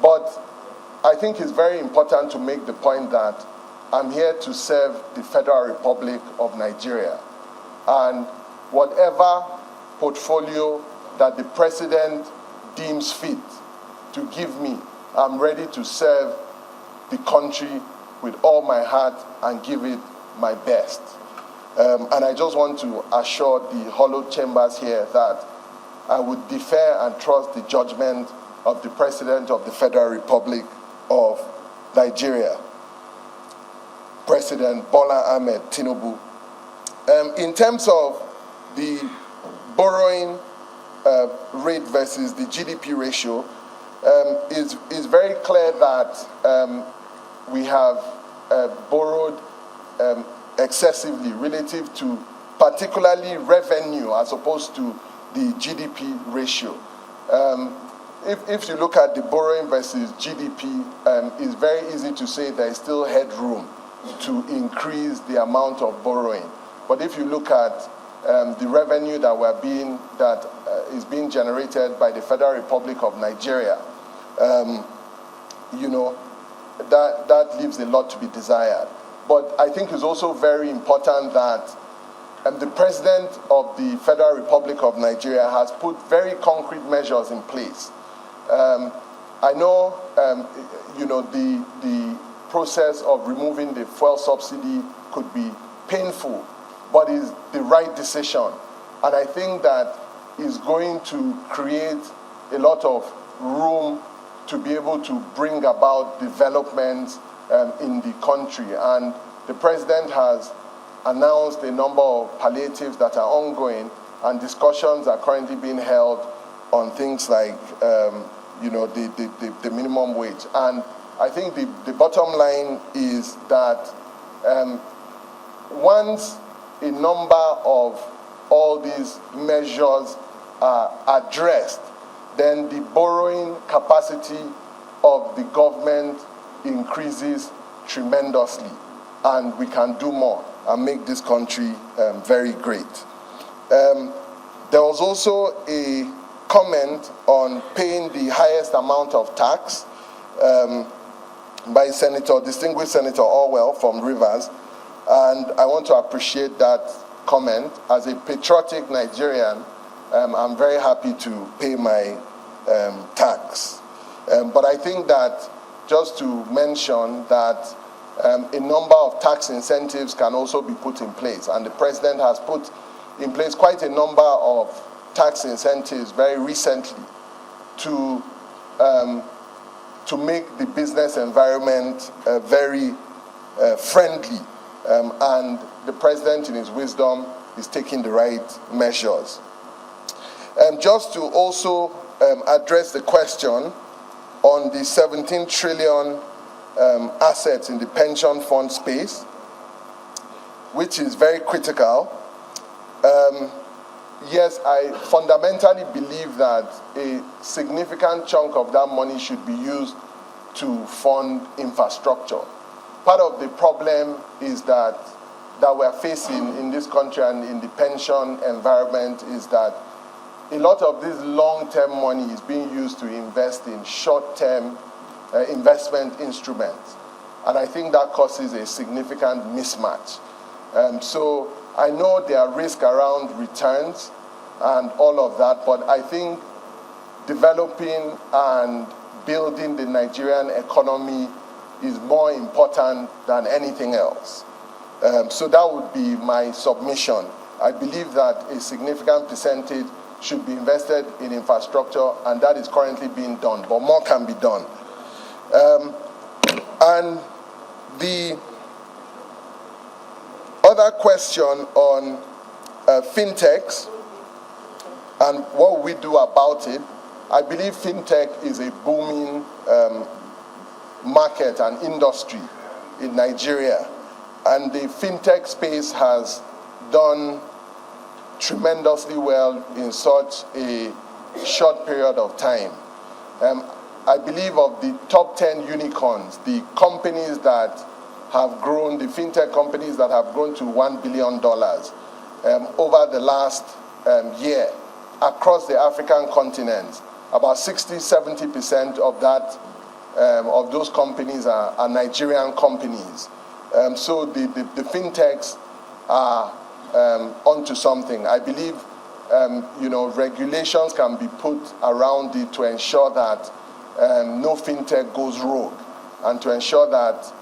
Speaker 15: But I think it's very important to make the point that I'm here to serve the Federal Republic of Nigeria. And whatever portfolio that the president deems fit to give me, I'm ready to serve the country with all my heart and give it my best. And I just want to assure the hollowed chambers here that I would defer and trust the judgment of the President of the Federal Republic of Nigeria, President Bola Ahmed Tinubu. In terms of the borrowing rate versus the GDP ratio, it's very clear that we have borrowed excessively relative to particularly revenue as opposed to the GDP ratio. If you look at the borrowing versus GDP, it's very easy to say there is still headroom to increase the amount of borrowing. But if you look at the revenue that is being generated by the Federal Republic of Nigeria, that leaves a lot to be desired. But I think it's also very important that the President of the Federal Republic of Nigeria has put very concrete measures in place. I know, the process of removing the fuel subsidy could be painful, but is the right decision. And I think that is going to create a lot of room to be able to bring about development in the country. And the president has announced a number of palliatives that are ongoing, and discussions are currently being held on things like, the minimum wage. And I think the bottom line is that once a number of all these measures are addressed, then the borrowing capacity of the government increases tremendously, and we can do more and make this country very great. There was also a comment on paying the highest amount of tax by distinguished Senator Orwell from Rivers, and I want to appreciate that comment. As a patriotic Nigerian, I'm very happy to pay my tax. But I think that just to mention that a number of tax incentives can also be put in place, and the president has put in place quite a number of tax incentives very recently to make the business environment very friendly, and the president, in his wisdom, is taking the right measures. Just to also address the question on the 17 trillion assets in the pension fund space, which is very critical. Yes, I fundamentally believe that a significant chunk of that money should be used to fund infrastructure. Part of the problem is that we're facing in this country and in the pension environment is that a lot of this long-term money is being used to invest in short-term investment instruments. And I think that causes a significant mismatch. So I know there are risks around returns and all of that, but I think developing and building the Nigerian economy is more important than anything else. So that would be my submission. I believe that a significant percentage should be invested in infrastructure, and that is currently being done, but more can be done. And the other question on fintechs and what we do about it, I believe fintech is a booming market and industry in Nigeria, and the fintech space has done tremendously well in such a short period of time. I believe of the top 10 unicorns, the companies that have grown, the fintech companies that have grown to $1 billion over the last year across the African continent, about 60-70% of that of those companies are Nigerian companies. So the fintechs are onto something. I believe regulations can be put around it to ensure that no fintech goes rogue, and to ensure that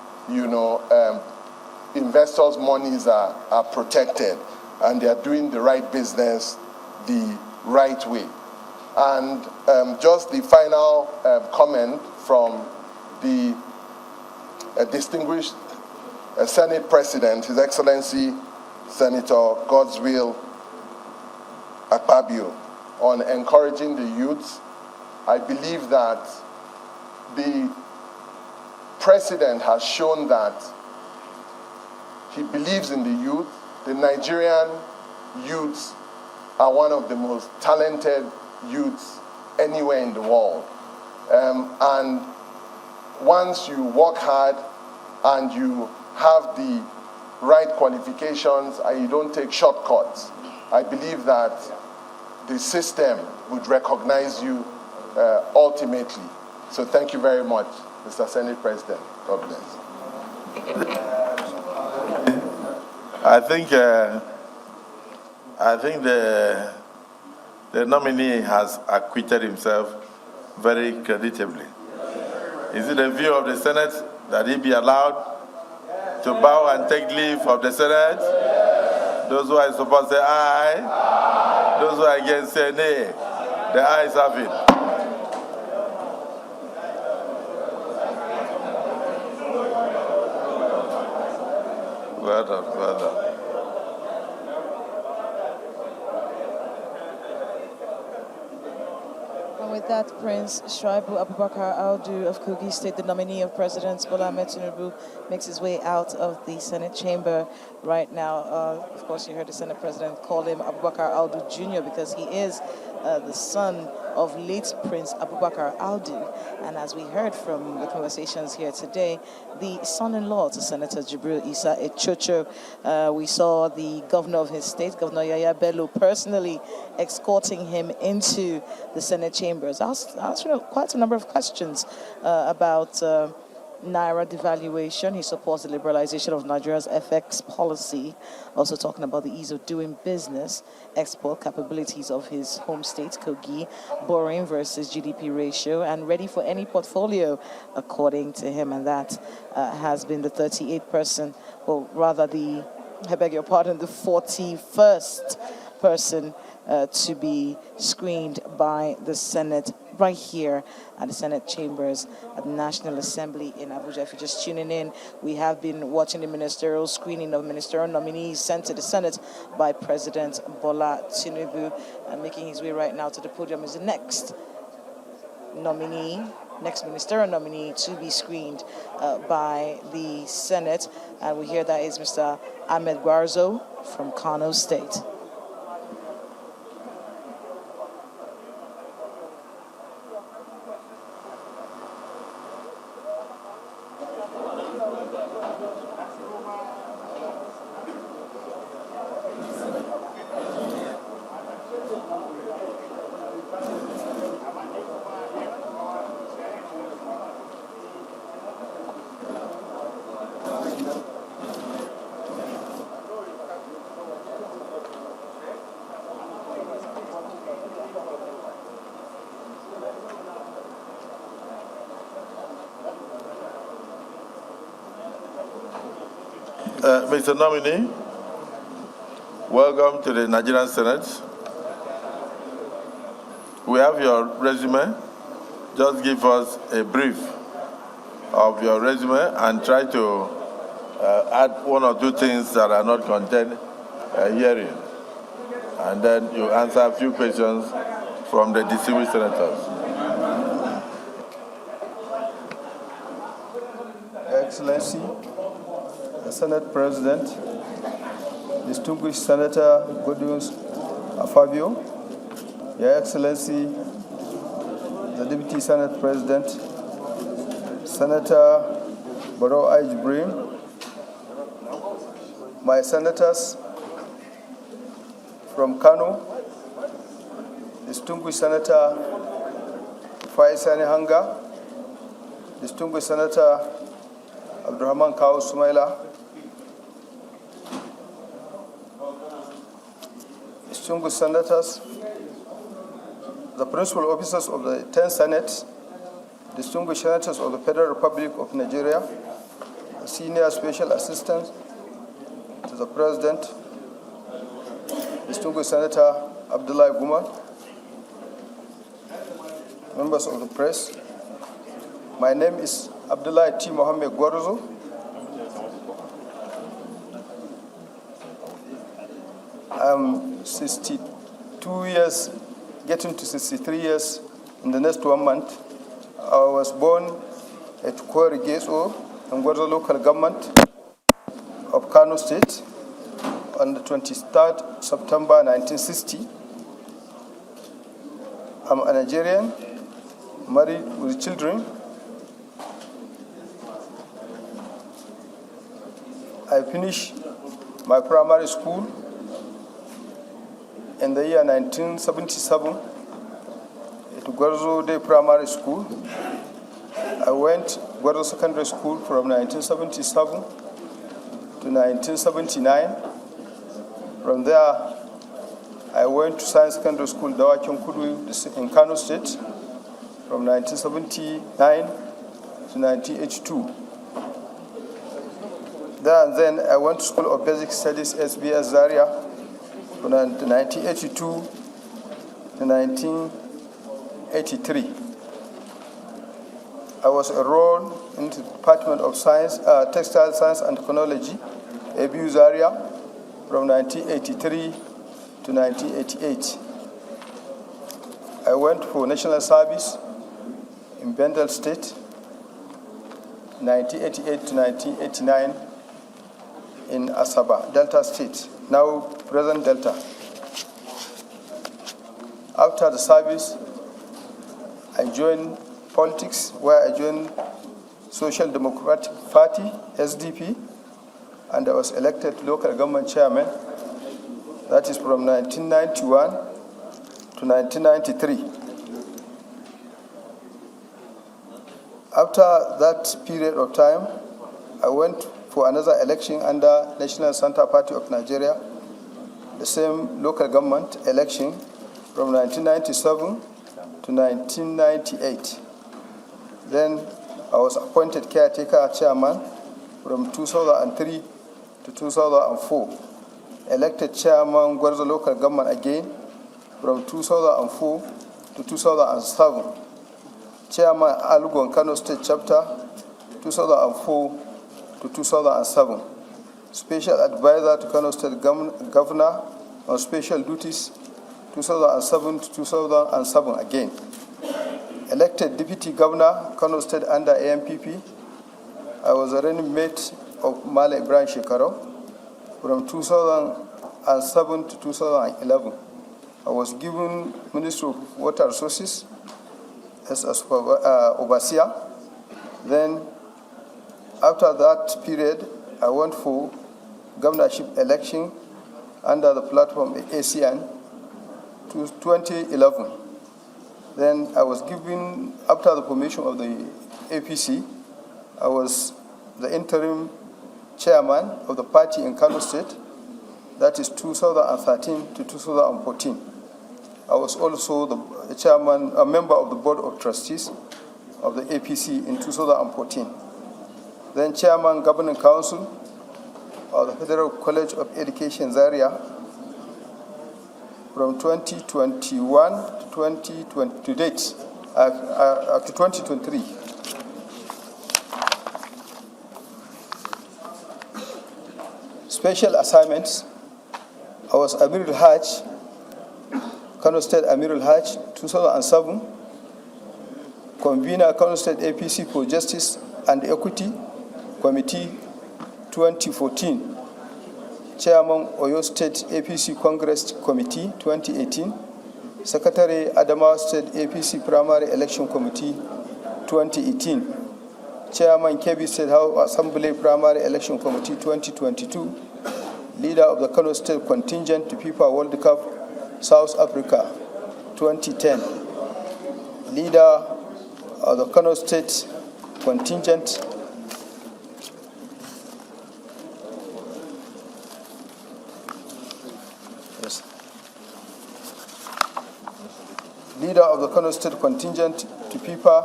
Speaker 15: investors' monies are protected and they are doing the right business the right way. And just the final comment from the distinguished Senate President, His Excellency Senator Godswill Akpabio, on encouraging the youth. I believe that the President has shown that he believes in the youth. The Nigerian youths are one of the most talented youths anywhere in the world. And once you work hard and you have the right qualifications and you don't take shortcuts, I believe that the system would recognize you ultimately. So thank you very much, Mr. Senate President. God bless.
Speaker 2: I think the nominee has acquitted himself very creditably. Is it the view of the Senate that he be allowed to bow and take leave of the Senate? Those who are supposed to say aye. Those who are against say nay. The ayes have it. Well done, well done.
Speaker 9: And with that, Prince Shuaibu Abubakar Aldu of Kogi State, the nominee of President Bola Ahmed Tinubu, makes his way out of the Senate chamber right now. Of course, you heard the Senate President call him Abubakar Aldu Jr. because he is the son of late Prince Abubakar Aldu. And as we heard from the conversations here today, the son-in-law to Senator Jibril Issa Echocho, we saw the governor of his state, Governor Yaya Bello, personally escorting him into the Senate chambers. I asked quite a number of questions about Naira devaluation. He supports the liberalization of Nigeria's FX policy, also talking about the ease of doing business, export capabilities of his home state, Kogi, borrowing versus GDP ratio, and ready for any portfolio, according to him. And that has been the 38th person, or rather the 41st person to be screened by the Senate right here at the Senate chambers at the National Assembly in Abuja. If you're just tuning in, we have been watching the ministerial screening of ministerial nominees sent to the Senate by President Bola Tinubu, and making his way right now to the podium is the next ministerial nominee to be screened by the Senate, and we hear that is Mr. Ahmed Gwarzo from Kano State.
Speaker 2: Mr. Nominee, welcome to the Nigerian Senate. We have your resume. Just give us a brief of your resume and try to add one or two things that are not contained herein. And then you answer a few questions from the distinguished senators.
Speaker 16: Excellency, the Senate President, distinguished Senator Godwin Afabio, Your Excellency, the Deputy Senate President, Senator Barrow Jibril, my senators from Kano, distinguished Senator Faisani Hanga, distinguished Senator Abdurrahman Kawu Sumaila, distinguished senators, the principal officers of the 10th Senate, distinguished senators of the Federal Republic of Nigeria, the senior special assistant to the President, distinguished Senator Abdullahi Guma, members of the press. My name is Abdullahi T. Mohammed Gwarzo. I'm 62 years, getting to 63 years in the next 1 month. I was born at Kwari Geso in Gwarzo local government of Kano State on the 23rd September 1960. I'm a Nigerian, married with children. I finished my primary school in the year 1977 at Gwarzo Day Primary School. I went Gwarzo Secondary School from 1977 to 1979. From there, I went to Science Secondary School, Dawakin Kudu in Kano State from 1979 to 1982. Then I went to School of Basic Studies, SBS Zaria, from 1982 to 1983. I was enrolled in the Department of Science, Textile Science and Technology Abuse area from 1983 to 1988. I went for national service in Bendel State, 1988 to 1989 in Asaba, Delta State, now present Delta. After the service, I joined politics, where I joined Social Democratic Party, SDP, and I was elected local government chairman. That is from 1991 to 1993. After that period of time, I went for another election under National Center Party of Nigeria, the same local government election from 1997 to 1998. Then I was appointed caretaker chairman from 2003 to 2004. Elected chairman Gwarzo local government again from 2004 to 2007. Chairman Alausa Kano State chapter 2004 to 2007. Special advisor to Kano State governor on special duties 2007 to 2007 again. Elected deputy governor Kano State under AMPP. I was a running mate of Male Ibrahim Shekaro from 2007 to 2011. I was given Ministry of Water Resources as overseer. Then, after that period, I went for governorship election under the platform ACN to 2011. Then I was given, after the formation of the APC, I was the interim chairman of the party in Kano State. That is 2013 to 2014. I was also the chairman, a member of the board of trustees of the APC in 2014. Then chairman governing council of the Federal College of Education Zaria from 2021 to 2020 to date, up to 2023. Special assignments. I was Amirul Hajj, Kano State Amirul Hajj, 2007. Convener Kano State APC for Justice and Equity Committee, 2014. Chairman Oyo State APC Congress Committee, 2018. Secretary Adamawa State APC Primary Election Committee, 2018. Chairman Kebbi State House Assembly Primary Election Committee, 2022. Leader of the Kano State Contingent to FIFA World Cup, South Africa, 2010. Leader of the Kano State Contingent Leader of the Kano State Contingent to FIFA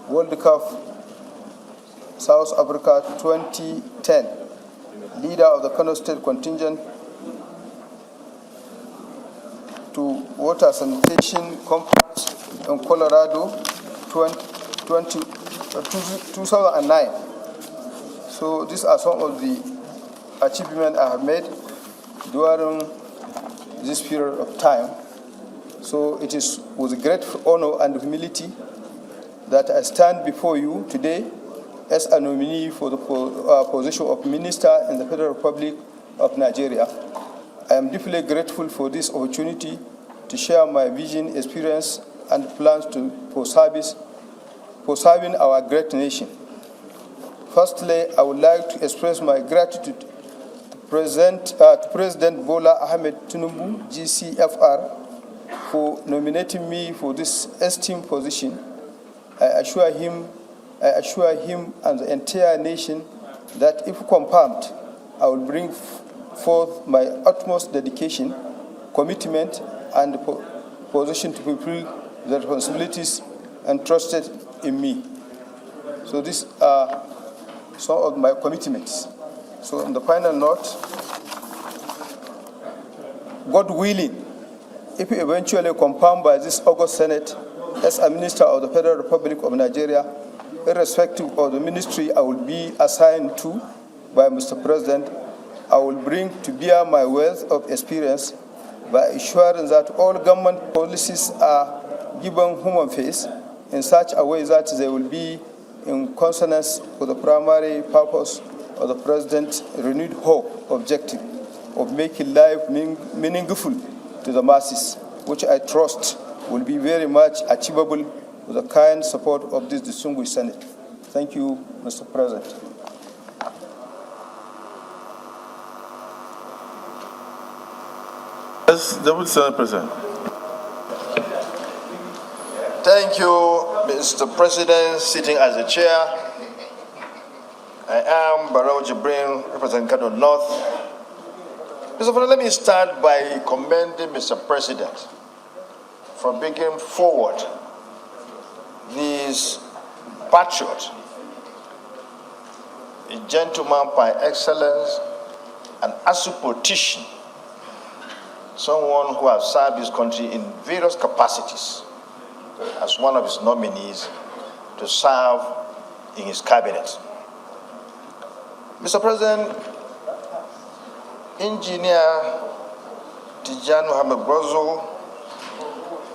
Speaker 16: World Cup, South Africa, 2010. Leader of the Kano State Contingent to Water Sanitation Conference in Colorado, 2009. So these are some of the achievements I have made during this period of time. So it is with great honor and humility that I stand before you today as a nominee for the position of Minister in the Federal Republic of Nigeria. I am deeply grateful for this opportunity to share my vision, experience, and plans for serving our great nation. Firstly, I would like to express my gratitude to President Bola Ahmed Tinubu, GCFR, for nominating me for this esteemed position. I assure him and the entire nation that if confirmed, I will bring forth my utmost dedication, commitment, and position to fulfill the responsibilities entrusted in me. So these are some of my commitments. So on the final note, God willing, if eventually confirmed by this August Senate as a Minister of the Federal Republic of Nigeria, irrespective of the ministry I will be assigned to by Mr. President, I will bring to bear my wealth of experience by ensuring that all government policies are given human face in such a way that they will be in consonance with the primary purpose of the President's renewed hope objective of making life meaningful to the masses, which I trust will be very much achievable with the kind support of this distinguished Senate. Thank you, Mr. President.
Speaker 2: Yes, Deputy Senate President.
Speaker 7: Thank you, Mr. President, sitting as the chair. I am Barrow Jibrin, representing Galo North. Mr. President, let me start by commending Mr. President for bringing forward this patriot, a gentleman by excellence, an ASU politician, someone who has served his country in various capacities as one of his nominees to serve in his cabinet. Mr. President, Engineer Tijan Mohamed Gwarzo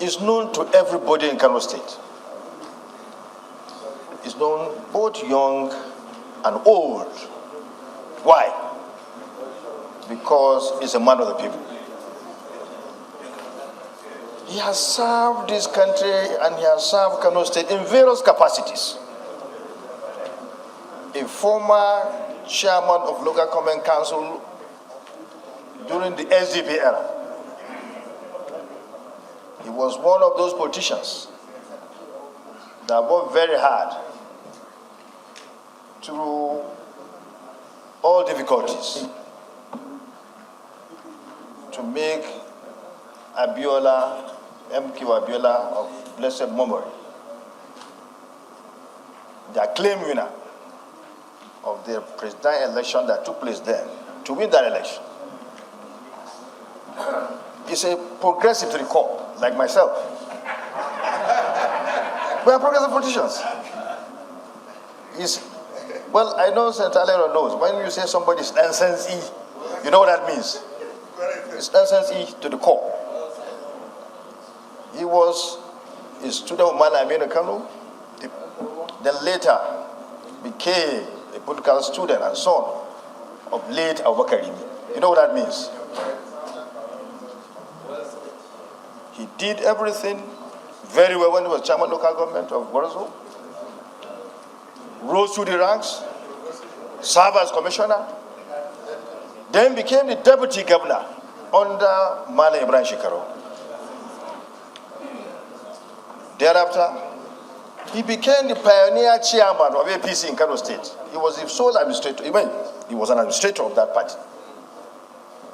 Speaker 7: is known to everybody in Kano State. He's known both young and old. Why? Because he's a man of the people. He has served this country and he has served Kano State in various capacities. A former chairman of local government council during the SDP era. He was one of those politicians that worked very hard through all difficulties to make Abiola, MK Abiola of blessed memory, the acclaimed winner of the presidential election that took place then, to win that election. He's a progressive to the core, like myself. We are progressive politicians. Well, I know Senator Aliyu knows, when you say somebody is NSE, you know what that means. It's NSE to the core. He was a student of Mala Aminu Kano, then later became a political student and son of late Abubakar. You know what that means? He did everything very well when he was chairman of local government of Gwarzo, rose through the ranks, served as commissioner, then became the deputy governor under Mala Ibrahim Shekaro. Thereafter, he became the pioneer chairman of APC in Kano State. He was the sole administrator. He was an administrator of that party.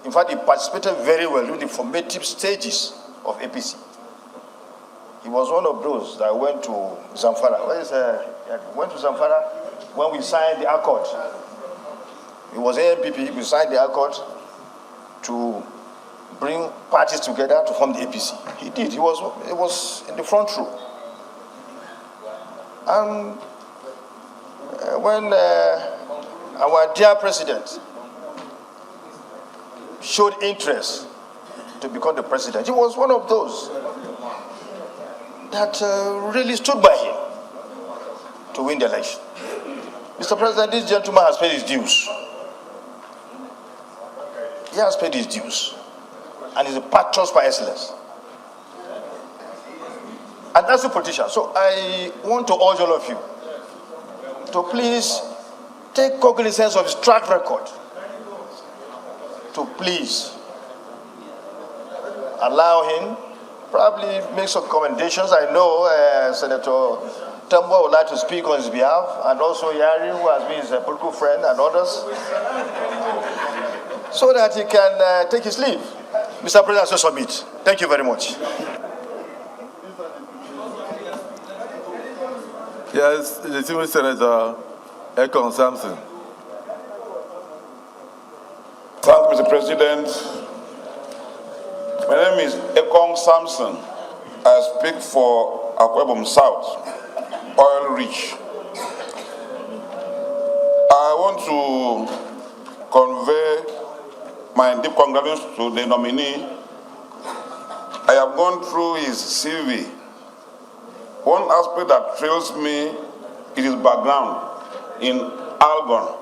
Speaker 7: In fact, he participated very well in the formative stages of APC. He was one of those that went to Zamfara. Went to Zamfara when we signed the accord. He was ANPP. We signed the accord to bring parties together to form the APC. He did. He was in the front row. And when our dear president showed interest to become the president, he was one of those that really stood by him to win the election. Mr. President, this gentleman has paid his dues. He has paid his dues. And he's a patriot by excellence. And that's a politician. So I want to urge all of you to please take cognizance of his track record, to please allow him, probably make some commendations. I know Senator Tambo would like to speak on his behalf, and also Yari, who has been his political friend, and others, so that he can take his leave. Mr. President, so submit. Thank you very much.
Speaker 2: Yes, the distinguished Senator Ekong Samson.
Speaker 11: Thank you, Mr. President. My name is Ekong Samson. I speak for Akwebom South, oil rich. I want to convey
Speaker 17: my deep congratulations to the nominee. I have gone through his CV. One aspect that thrills me is his background in Algon.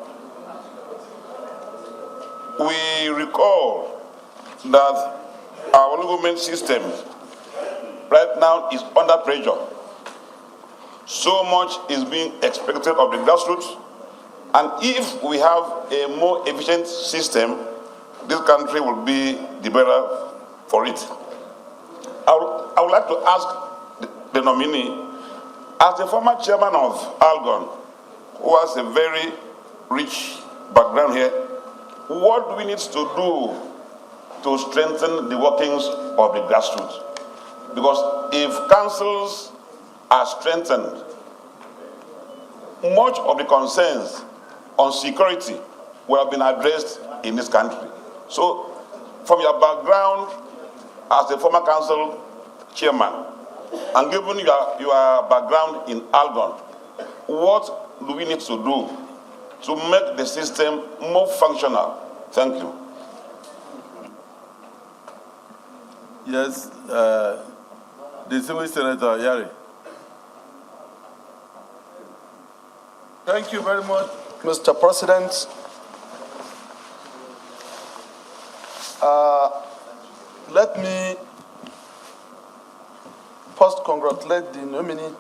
Speaker 17: We recall that our local government system right now is under pressure. So much is being expected of the grassroots, and if we have a more efficient system, this country will be the better for it. I would like to ask the nominee, as the former chairman of Algon, who has a very rich background here, what do we need to do to strengthen the workings of the grassroots? Because if councils are strengthened, much of the concerns on security will have been addressed in this country. So, from your background as a former council chairman, and given your background in Algon, what do we need to do to make the system more functional? Thank you.
Speaker 2: Yes, distinguished Senator Yari.
Speaker 16: Thank you very much, Mr. President. Let me first congratulate the nominee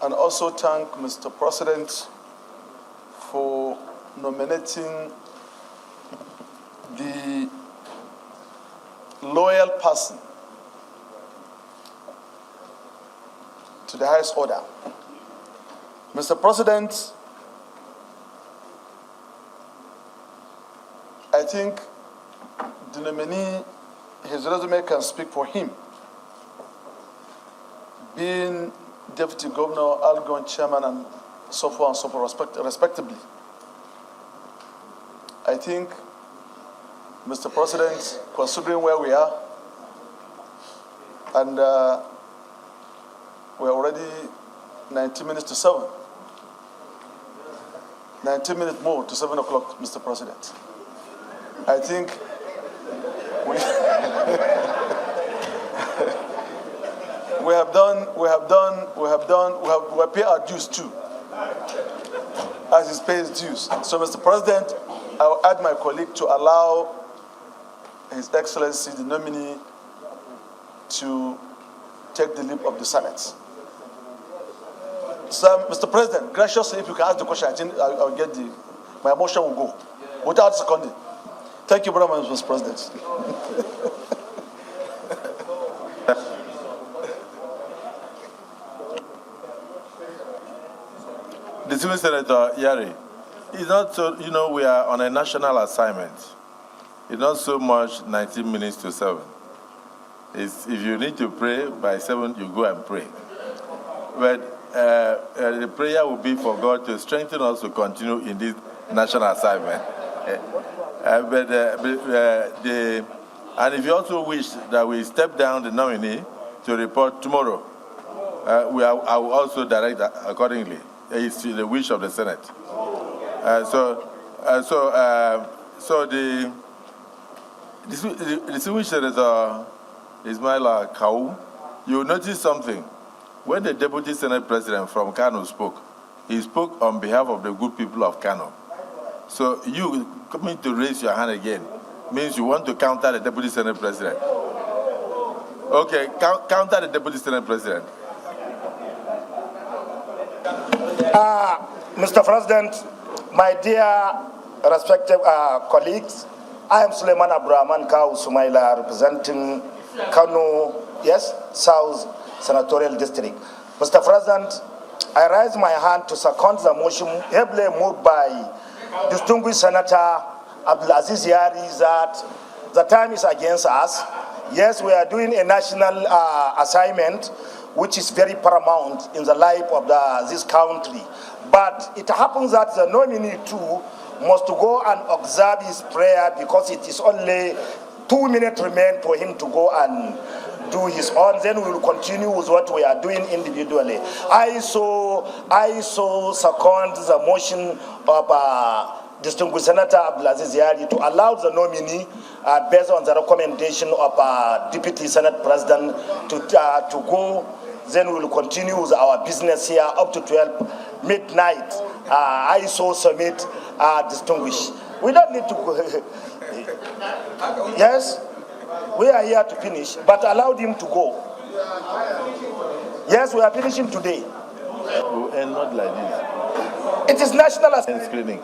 Speaker 16: and also thank Mr. President for nominating the loyal person to the highest order. Mr. President, I think the nominee, his resume can speak for him. Being Deputy Governor, Algon Chairman, and so forth, respectively. I think, Mr. President, considering where we are, and we're already 19 minutes to 7. 19 minutes more to 7 o'clock, Mr. President. I think we have paid our dues too, as is pays dues. So, Mr. President, I will add my colleague to allow His Excellency, the nominee, to take the lead of the Senate. So, Mr. President, graciously, if you can ask the question, I think I'll get my motion will go without seconding. Thank you very much, Mr. President.
Speaker 2: Distinguished Senator Yari, it's not so, we are on a national assignment. It's not so much 19 minutes to 7. If you need to pray by 7, you go and pray. But the prayer will be for God to strengthen us to continue in this national assignment. And if you also wish that we step down the nominee to report tomorrow, I will also direct accordingly. It's the wish of the Senate. So the distinguished Senator Ismaila Kau, you notice something. When the Deputy Senate President from Kano spoke, he spoke on behalf of the good people of Kano. So you coming to raise your hand again means you want to counter the Deputy Senate President. Okay, counter the Deputy Senate President.
Speaker 3: Mr. President, my dear respective colleagues, I am Suleiman Abraman Kau Sumaila, representing Kano, yes, South Senatorial District. Mr. President, I raise my hand to second the motion heavily moved by distinguished Senator Abdulaziz Yari that the time is against us. Yes, we are doing a national assignment, which is very paramount in the life of this country. But it happens that the nominee too must go and observe his prayer because it is only 2 minutes remain for him to go and do his own. Then we will continue with what we are doing individually. I so second the motion of distinguished Senator Abdullahi to allow the nominee, based on the recommendation of Deputy Senate President, to go. Then we will continue with our business here up to 12 midnight. ISO summit distinguished. We don't need to go. Yes, we are here to finish, but allowed him to go. Yes, we are finishing today.
Speaker 2: And not like this.
Speaker 3: It is national
Speaker 2: and screening.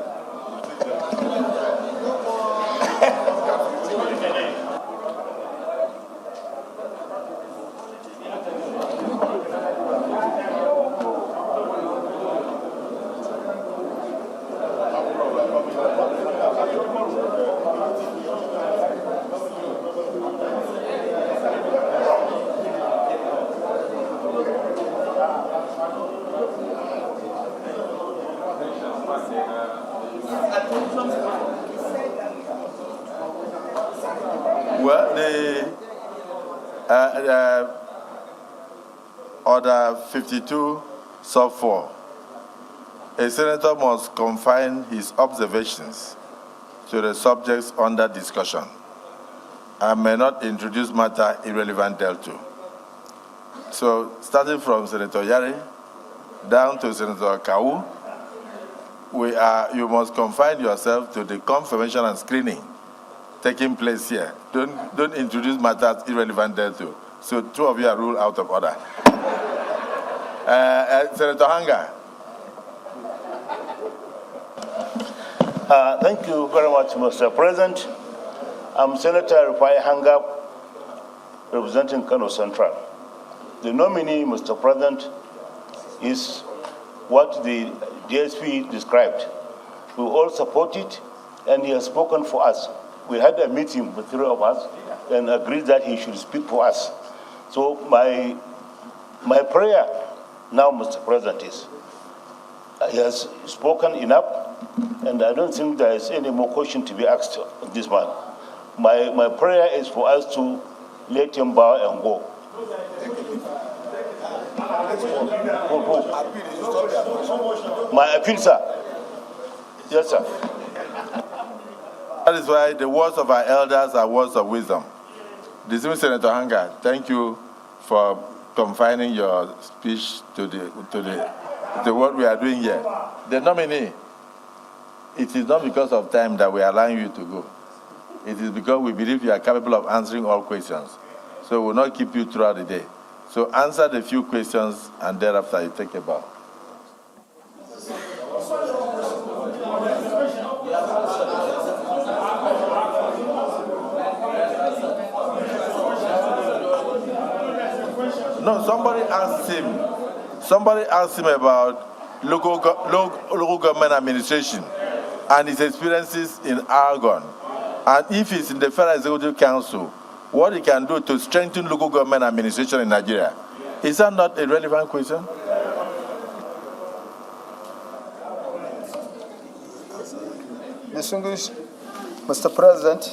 Speaker 2: Well, the Order 52, Sub 4. A senator must confine his observations to the subjects under discussion and may not introduce matter irrelevant thereto. So, starting from Senator Yari down to Senator Kawu, you must confine yourself to the confirmation and screening taking place here. Don't introduce matters irrelevant thereto. So 2 of you are ruled out of order. Senator Hanga.
Speaker 3: Thank you very much, Mr. President. I'm Senator Rufai Hanga, representing Kano Central. The nominee, Mr. President, is what the DSP described. We all support it, and he has spoken for us. We had a meeting with 3 of us and agreed that he should speak for us. So my prayer now, Mr. President, is he has spoken enough, and I don't think there is any more question to be asked of this man. My prayer is for us to let him bow and go. My appeal, sir. Yes, sir.
Speaker 2: That is why the words of our elders are words of wisdom. Distinguished Senator Hanga, thank you for confining your speech to what we are doing here. The nominee, it is not because of time that we are allowing you to go. It is because we believe you are capable of answering all questions. So we will not keep you throughout the day. So answer the few questions and thereafter you take a bow. No, somebody asked him about local government administration and his experiences in Argonne. And if he's in the Federal Executive Council, what he can do to strengthen local government administration in Nigeria. Is that not a relevant question?
Speaker 16: Distinguished Mr. President,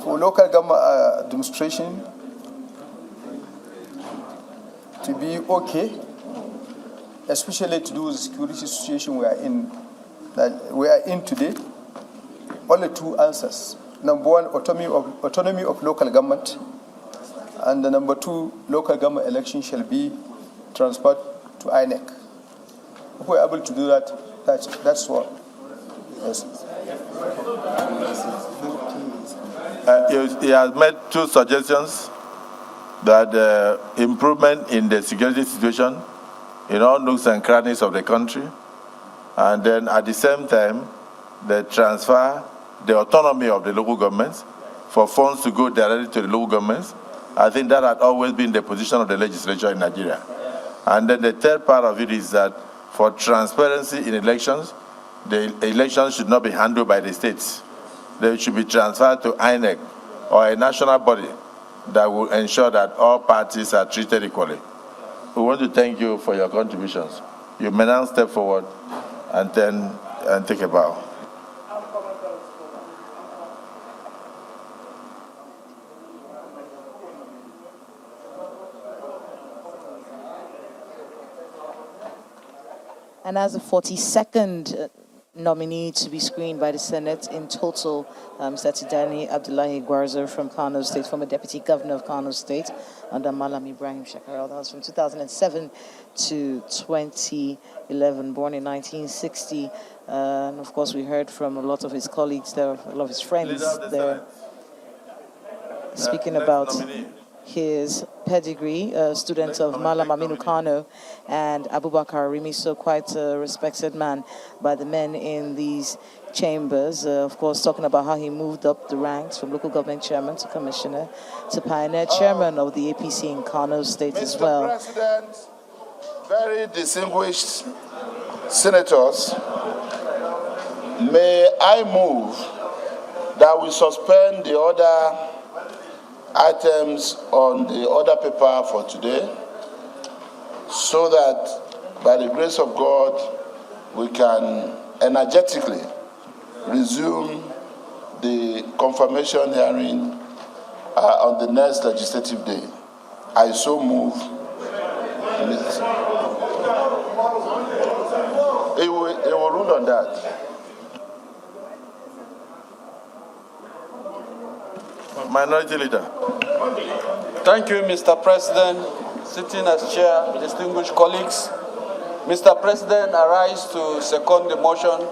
Speaker 16: for local government administration to be okay, especially to do with the security situation we are in today, only 2 answers. Number 1, autonomy of local government, and the number 2, local government election shall be transferred to INEC. If we're able to do that, that's what. Yes.
Speaker 2: He has made 2 suggestions, that improvement in the security situation in all nooks and crannies of the country, and then at the same time, the autonomy of the local governments for funds to go directly to the local governments. I think that had always been the position of the legislature in Nigeria. And then the third part of it is that for transparency in elections, the elections should not be handled by the states. They should be transferred to INEC or a national body that will ensure that all parties are treated equally. We want to thank you for your contributions. You may now step forward and take a bow.
Speaker 9: And as the 42nd nominee to be screened by the Senate in total, Mr. Abdullahi Gwarzo from Kano State, former Deputy Governor of Kano State, under Malam Ibrahim Shekarel. That was from 2007 to 2011, born in 1960. And of course, we heard from a lot of his colleagues there, a lot of his friends there, speaking about his pedigree, student of Malam Aminu Kano and Abubakar Rimiso, quite a respected man by the men in these chambers. Of course, talking about how he moved up the ranks from local government chairman to commissioner to pioneer chairman of the APC in Kano State as well.
Speaker 5: Mr. President, very distinguished senators, may I move that we suspend the other items on the order paper for today, so that by the grace of God we can energetically resume the confirmation hearing on the next legislative day. I so move. It will rule on that.
Speaker 2: Minority Leader.
Speaker 18: Thank you, Mr. President. Sitting as chair, distinguished colleagues. Mr. President, I rise to second the motion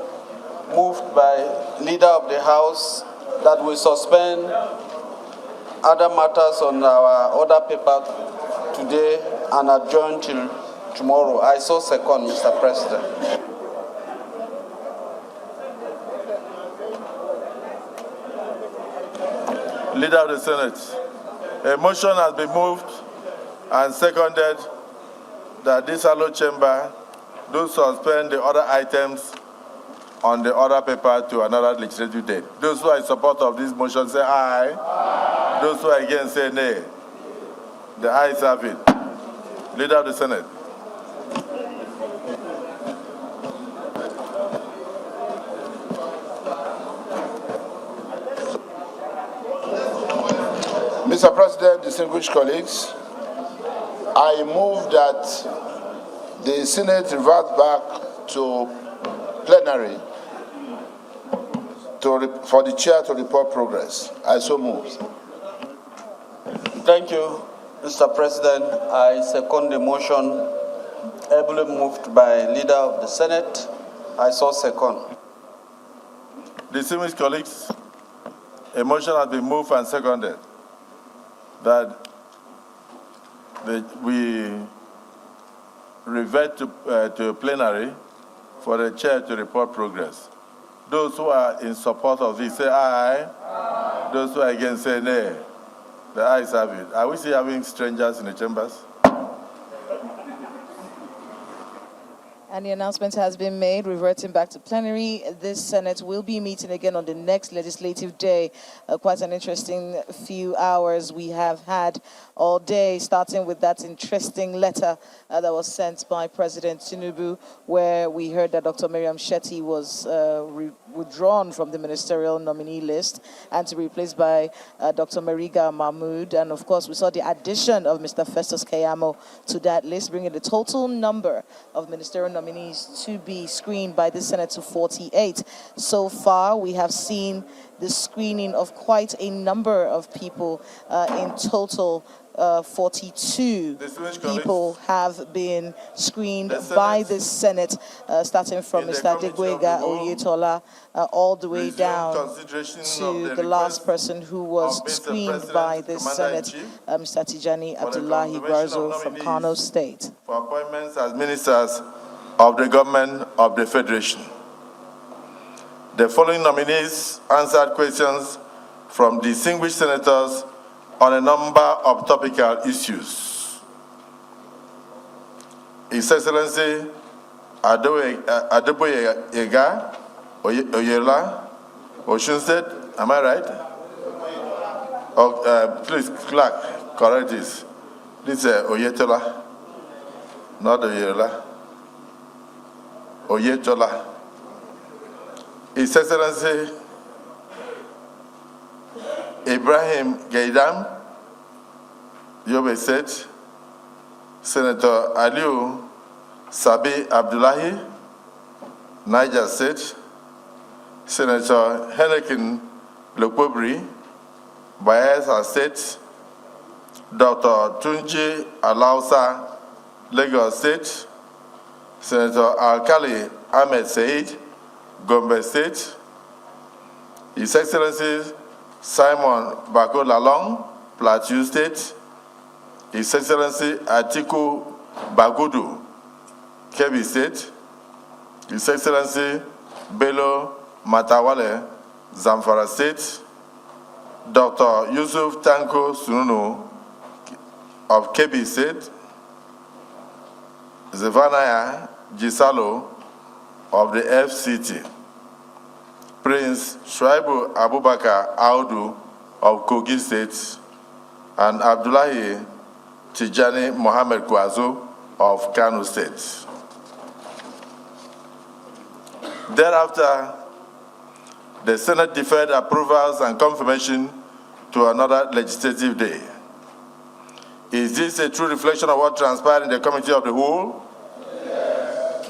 Speaker 18: moved by Leader of the House that we suspend other matters on our order paper today and adjourn till tomorrow. I so second, Mr. President.
Speaker 2: Leader of the Senate, a motion has been moved and seconded that this Hallowed Chamber do suspend the other items on the order paper to another legislative date. Those who are in support of this motion say aye. Aye. Those who are against say nay. The ayes have it. Leader of the Senate.
Speaker 5: Mr. President, distinguished colleagues, I move that the Senate revert back to plenary for the chair to report progress. I so move.
Speaker 18: Thank you, Mr. President. I second the motion ably moved by Leader of the Senate. I so second.
Speaker 2: Distinguished colleagues, a motion has been moved and seconded that we revert to plenary for the chair to report progress. Those who are in support of this say aye. Aye. Those who are against say nay. The ayes have it. Are we still having strangers in the chambers?
Speaker 9: And the announcement has been made, reverting back to plenary. This Senate will be meeting again on the next legislative day. Quite an interesting few hours we have had all day, starting with that interesting letter that was sent by President Tinubu, where we heard that Dr. Miriam Shetty was withdrawn from the ministerial nominee list and to be replaced by Dr. Mariga Mahmood. And of course, we saw the addition of Mr. Festus Kayamo to that list, bringing the total number of ministerial nominees to be screened by the Senate to 48. So far, we have seen the screening of quite a number of people. In total, 42 people have been screened by the Senate, starting from Mr. Adegwega Oyetola all the way down to the last person who was screened by the Senate, Mr. Tijani Abdullahi Gwarzo from Kano State.
Speaker 2: For appointments as ministers of the government of the Federation. The following nominees answered questions from distinguished senators on a number of topical issues. His Excellency Adeboye Ega Oyela, Osun State, am I right? Please, clerk, correct this. This is Oyetola, not Oyela. Oyetola. His Excellency Ibrahim Gaidam, Yobe State, Senator Aliyu Sabi Abdullahi, Niger State, Senator Henneken Lokobri, Bayelsa State, Dr. Tunji Alausa, Lagos State, Senator Alkali Ahmed Said, Gombe State, His Excellency Simon Bako Lalong, Plateau State, His Excellency Atiku Bagudu, Kebbi State, His Excellency Bello Matawalle, Zamfara State, Dr. Yusuf Tanko Sununu of Kebbi State, Zephaniah Gisalo of the FCT, Prince Shuaibu Abubakar Audu of Kogi State, and Abdullahi Tijani Mohammed Gwarzo of Kano State. Thereafter, the Senate deferred approvals and confirmation to another legislative day. Is this a true reflection of what transpired in the Committee of the Whole? Yes.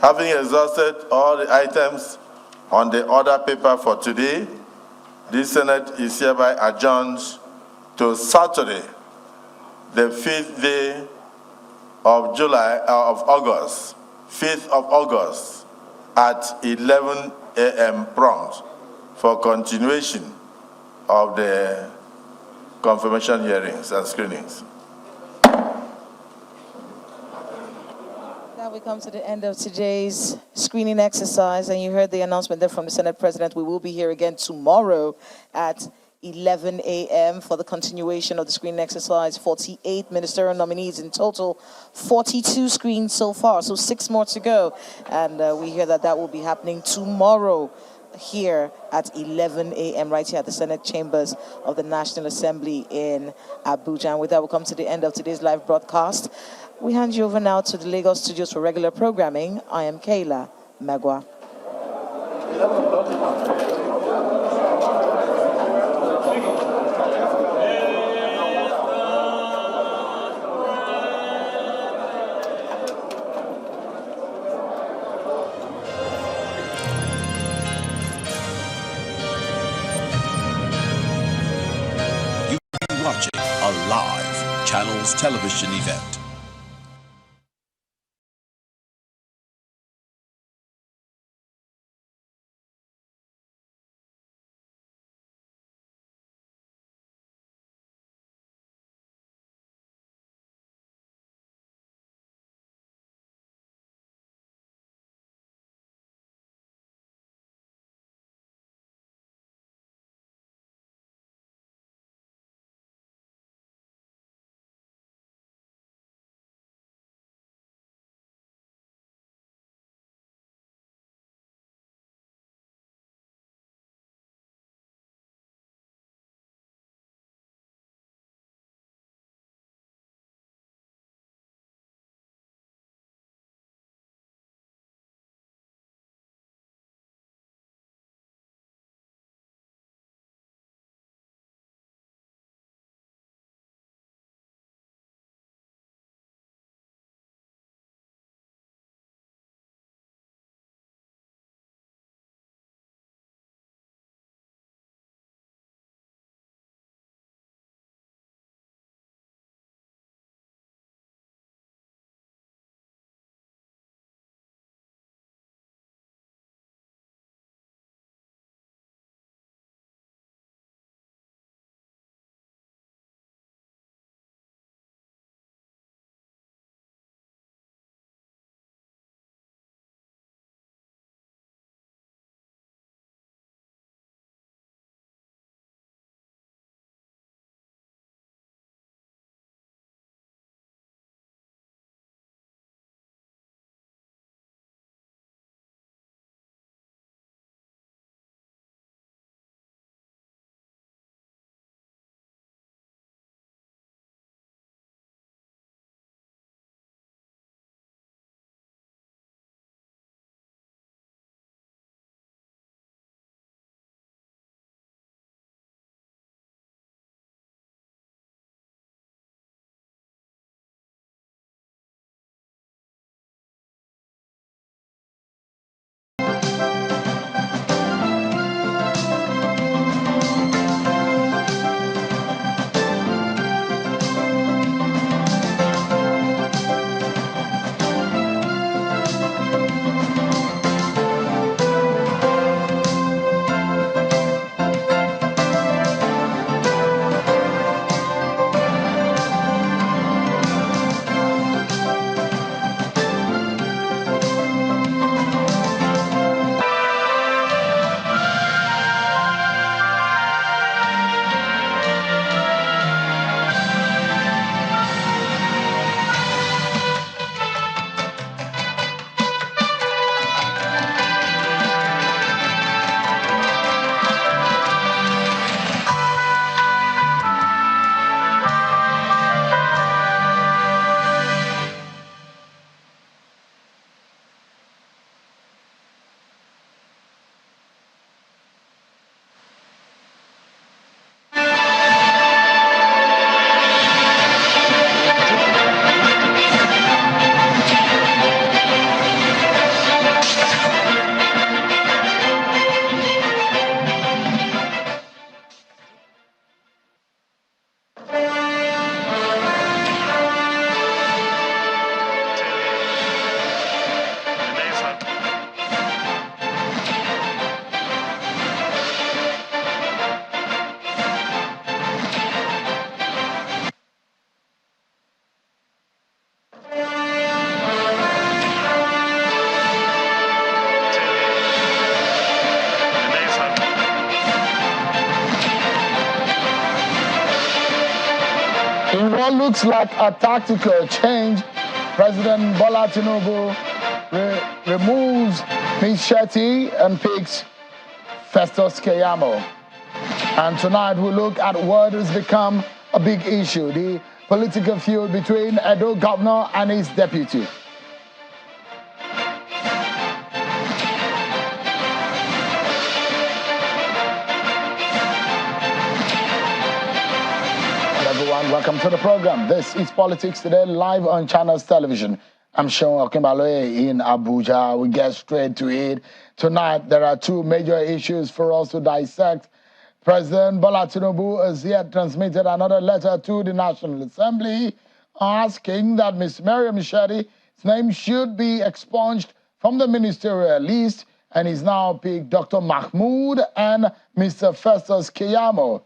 Speaker 2: Having exhausted all the items on the order paper for today, this Senate is hereby adjourned to Saturday, the 5th day of August, 5th of August, at 11 a.m. prompt for continuation of the confirmation hearings and screenings.
Speaker 9: Now we come to the end of today's screening exercise, and you heard the announcement there from the Senate President. We will be here again tomorrow at 11 a.m. for the continuation of the screening exercise. 48 ministerial nominees in total, 42 screens so far, so 6 more to go. And we hear that will be happening tomorrow here at 11 a.m. right here at the Senate Chambers of the National Assembly in Abuja. And with that, we'll come to the end of today's live broadcast. We hand you over now to the Lagos studios for regular programming. I am Kayla Magwa.
Speaker 19: Watching a live Channels television event.
Speaker 20: what looks like a tactical change, President Bola Tinubu removes Ms. Shetty and picks Festus Keyamo. And tonight we look at what has become a big issue, the political feud between Edo governor and his deputy. Welcome to the program. This is Politics Today, live on Channels Television. I'm Sean Okimbaloye in Abuja. We get straight to it. Tonight, there are two major issues for us to dissect. President Bola Tinubu has yet transmitted another letter to the National Assembly asking that Ms. Mariam Shetty's name should be expunged from the ministerial list, and he's now picked Dr. Mahmoud and Mr. Festus Keyamo.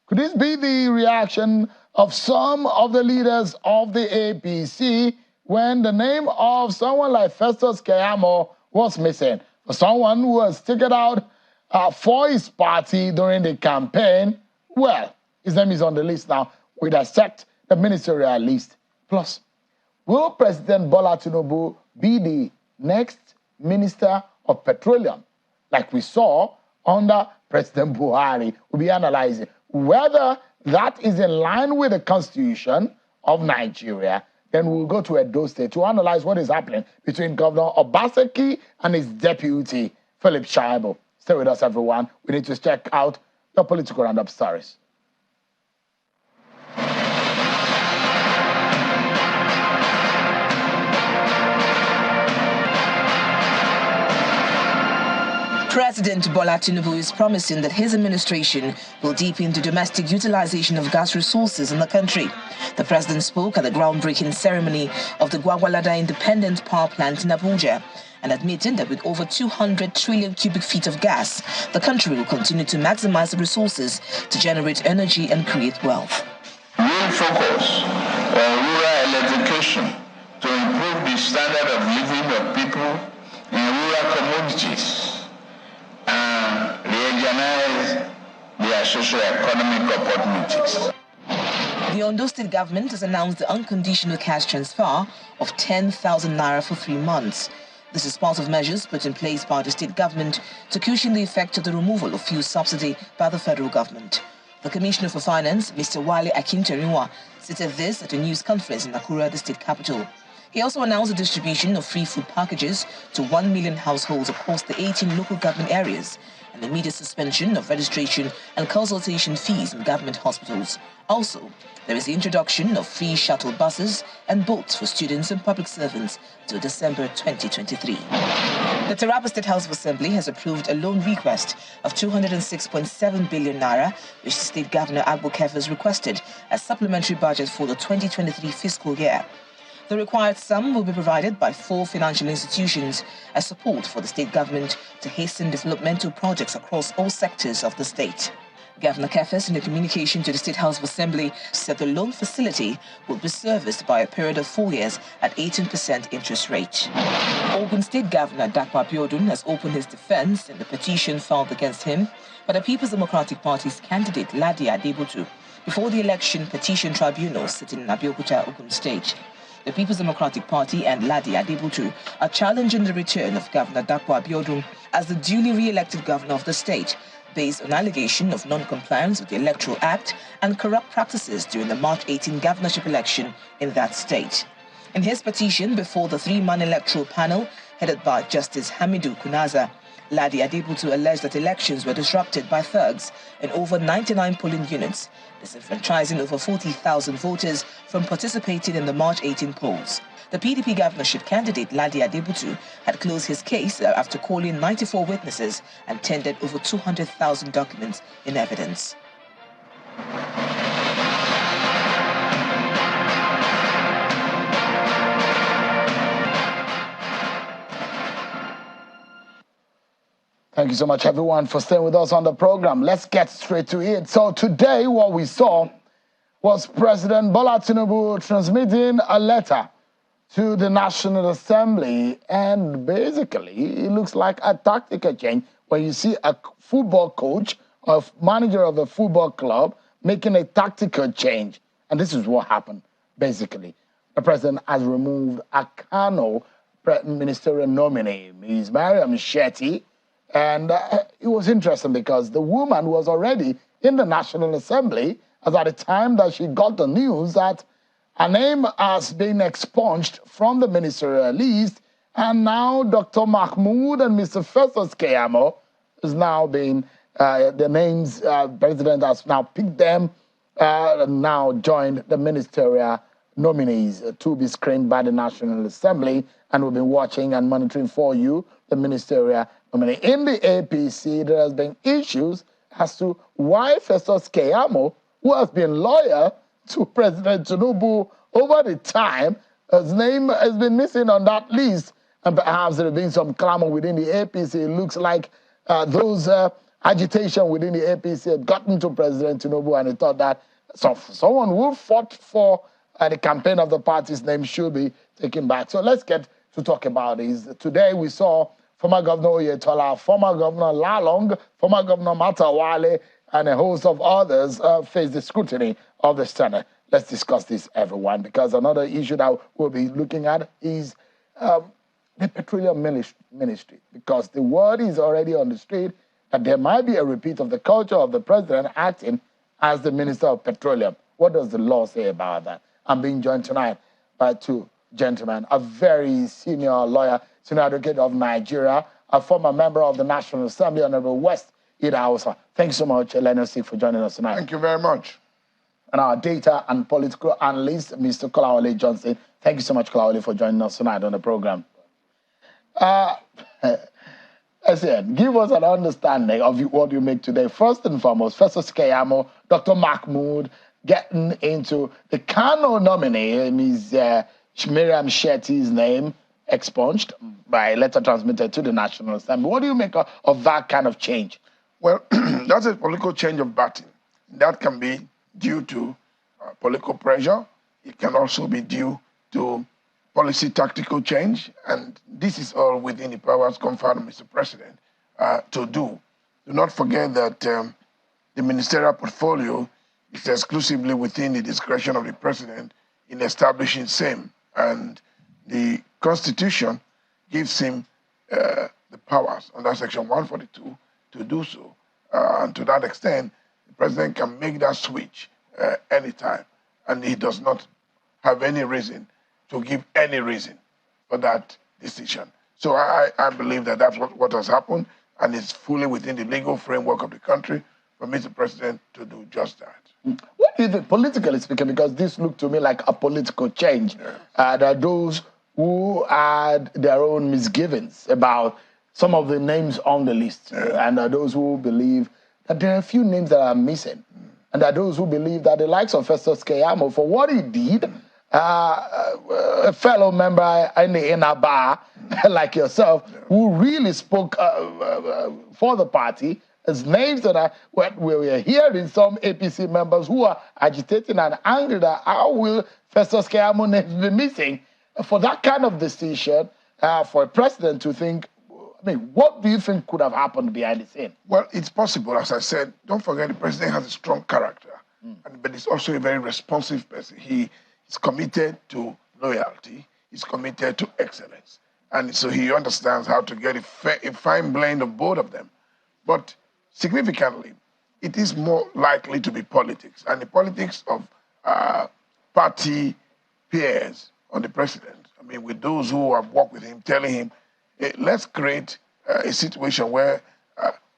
Speaker 20: Could this be the reaction of some of the leaders of the APC when the name of someone like Festus Keyamo was missing? For someone who was taken out for his party during the campaign, well, his name is on the list now. We dissect the ministerial list. Plus, will President Bola Tinubu be the next Minister of Petroleum, like we saw under President Buhari? We'll be analyzing whether that is in line with the Constitution of Nigeria. Then we'll go to Edo State to analyze what is happening between Governor Obaseki and his deputy, Philip Shuaibu. Stay with us, everyone. We need to check out the political roundup stories.
Speaker 21: President Bola Tinubu is promising that his administration will deepen the domestic utilization of gas resources in the country. The president spoke at the groundbreaking ceremony of the Gwagwalada Independent Power Plant in Abuja and admitted that with over 200 trillion cubic feet of gas, the country will continue to maximize the resources to generate energy and create wealth.
Speaker 23: We will focus on rural electrification to improve the standard of living of people in rural communities and regionalize their socio-economic opportunities.
Speaker 21: The Ondo State government has announced the unconditional cash transfer of 10,000 naira for 3 months. This is part of measures put in place by the state government to cushion the effect of the removal of fuel subsidy by the federal government. The Commissioner for Finance, Mr. Wale Akinteriwa, stated this at a news conference in Akura, the state capital. He also announced the distribution of free food packages to 1 million households across the 18 local government areas and the immediate suspension of registration and consultation fees in government hospitals. Also, there is the introduction of free shuttle buses and boats for students and public servants till December 2023. The Taraba State House of Assembly has approved a loan request of 206.7 billion naira, which the State Governor Abubakar has requested as supplementary budget for the 2023 fiscal year. The required sum will be provided by 4 financial institutions as support for the state government to hasten developmental projects across all sectors of the state. Governor Kefes, in a communication to the State House of Assembly, said the loan facility will be serviced by a period of 4 years at 18% interest rate. Ogun State Governor Dakwa Abiodun has opened his defense in the petition filed against him by the People's Democratic Party's candidate Ladi Adebutu before the election petition tribunal sitting in Abeokuta, Ogun State. The People's Democratic Party and Ladi Adebutu are challenging the return of Governor Dakwa Abiodun as the duly re-elected governor of the state, based on allegation of non-compliance with the Electoral Act and corrupt practices during the March 18 governorship election in that state. In his petition before the 3-man electoral panel headed by Justice Hamidu Kunaza, Ladi Adebutu alleged that elections were disrupted by thugs in over 99 polling units, disenfranchising over 40,000 voters from participating in the March 18 polls. The PDP governorship candidate Ladi Adebutu had closed his case after calling 94 witnesses and tendered over 200,000 documents in evidence.
Speaker 20: Thank you so much, everyone, for staying with us on the program. Let's get straight to it. So today, what we saw was President Bola Tinubu transmitting a letter to the National Assembly, and basically, it looks like a tactical change when you see a football coach or manager of a football club making a tactical change. And this is what happened, basically. The president has removed a Kano ministerial nominee, Ms. Mariam Shetty. And it was interesting because the woman was already in the National Assembly as at the time that she got the news that her name has been expunged from the ministerial list, and now Dr. Mahmoud and Mr. Festus Keyamo is now being, the names, president has now picked them, now joined the ministerial nominees to be screened by the National Assembly, and we've been watching and monitoring for you the ministerial nominee. In the APC, there has been issues as to why Festus Keyamo, who has been loyal to President Tinubu over the time, his name has been missing on that list, and perhaps there has been some clamor within the APC. It looks like those agitation within the APC had gotten to President Tinubu, and he thought that someone who fought for the campaign of the party's name should be taken back. So let's get to talk about this. Today we saw former Governor Oyetola, former Governor Lalong, former Governor Matawalle, and a host of others face the scrutiny of the Senate. Let's discuss this, everyone, because another issue that we'll be looking at is the petroleum ministry, because the word is already on the street that there might be a repeat of the culture of the president acting as the Minister of Petroleum. What does the law say about that? I'm being joined tonight by two gentlemen, a very senior lawyer, senior advocate of Nigeria, a former member of the National Assembly, Honorable West Alausa. Thanks so much, Leonard Sik, for joining us tonight.
Speaker 5: Thank you very much.
Speaker 20: And our data and political analyst, Mr. Kolawole Johnson. Thank you so much, Kolawole, for joining us tonight on the program. SN, give us an understanding of what you make today. First and foremost, Festus Keyamo, Dr. Mahmoud, getting into the Kano nominee, Ms. Miriam Shetty's name expunged by letter transmitted to the National Assembly. What do you make of that kind of change?
Speaker 1: Well, that's a political change of party. That can be due to political pressure. It can also be due to policy tactical change. And this is all within the powers conferred on Mr. President to do. Do not forget that the ministerial portfolio is exclusively within the discretion of the president in establishing same. And the Constitution gives him the powers under Section 142 to do so. And to that extent, the president can make that switch anytime. And he does not have any reason to give any reason for that decision. So I believe that that's what has happened, and it's fully within the legal framework of the country for Mr. President to do just that.
Speaker 20: What do you think, politically speaking, because this looked to me like a political change, there are those who had their own misgivings about some of the names on the list, and there are those who believe that there are a few names that are missing, and there are those who believe that the likes of Festus Keyamo, for what he did, a fellow member in the inner bar like yourself, who really spoke for the party, as names that we are hearing some APC members who are agitating and angry that how will Festus Keyamo names be missing? For that kind of decision, for a president to think, I mean, what do you think could have happened behind the scene?
Speaker 1: Well, it's possible, as I said. Don't forget, the president has a strong character, but he's also a very responsive person. He is committed to loyalty. He's committed to excellence. And so he understands how to get a fine blend of both of them. But significantly, it is more likely to be politics. And the politics of party peers on the president, I mean, with those who have worked with him, telling him, hey, let's create a situation where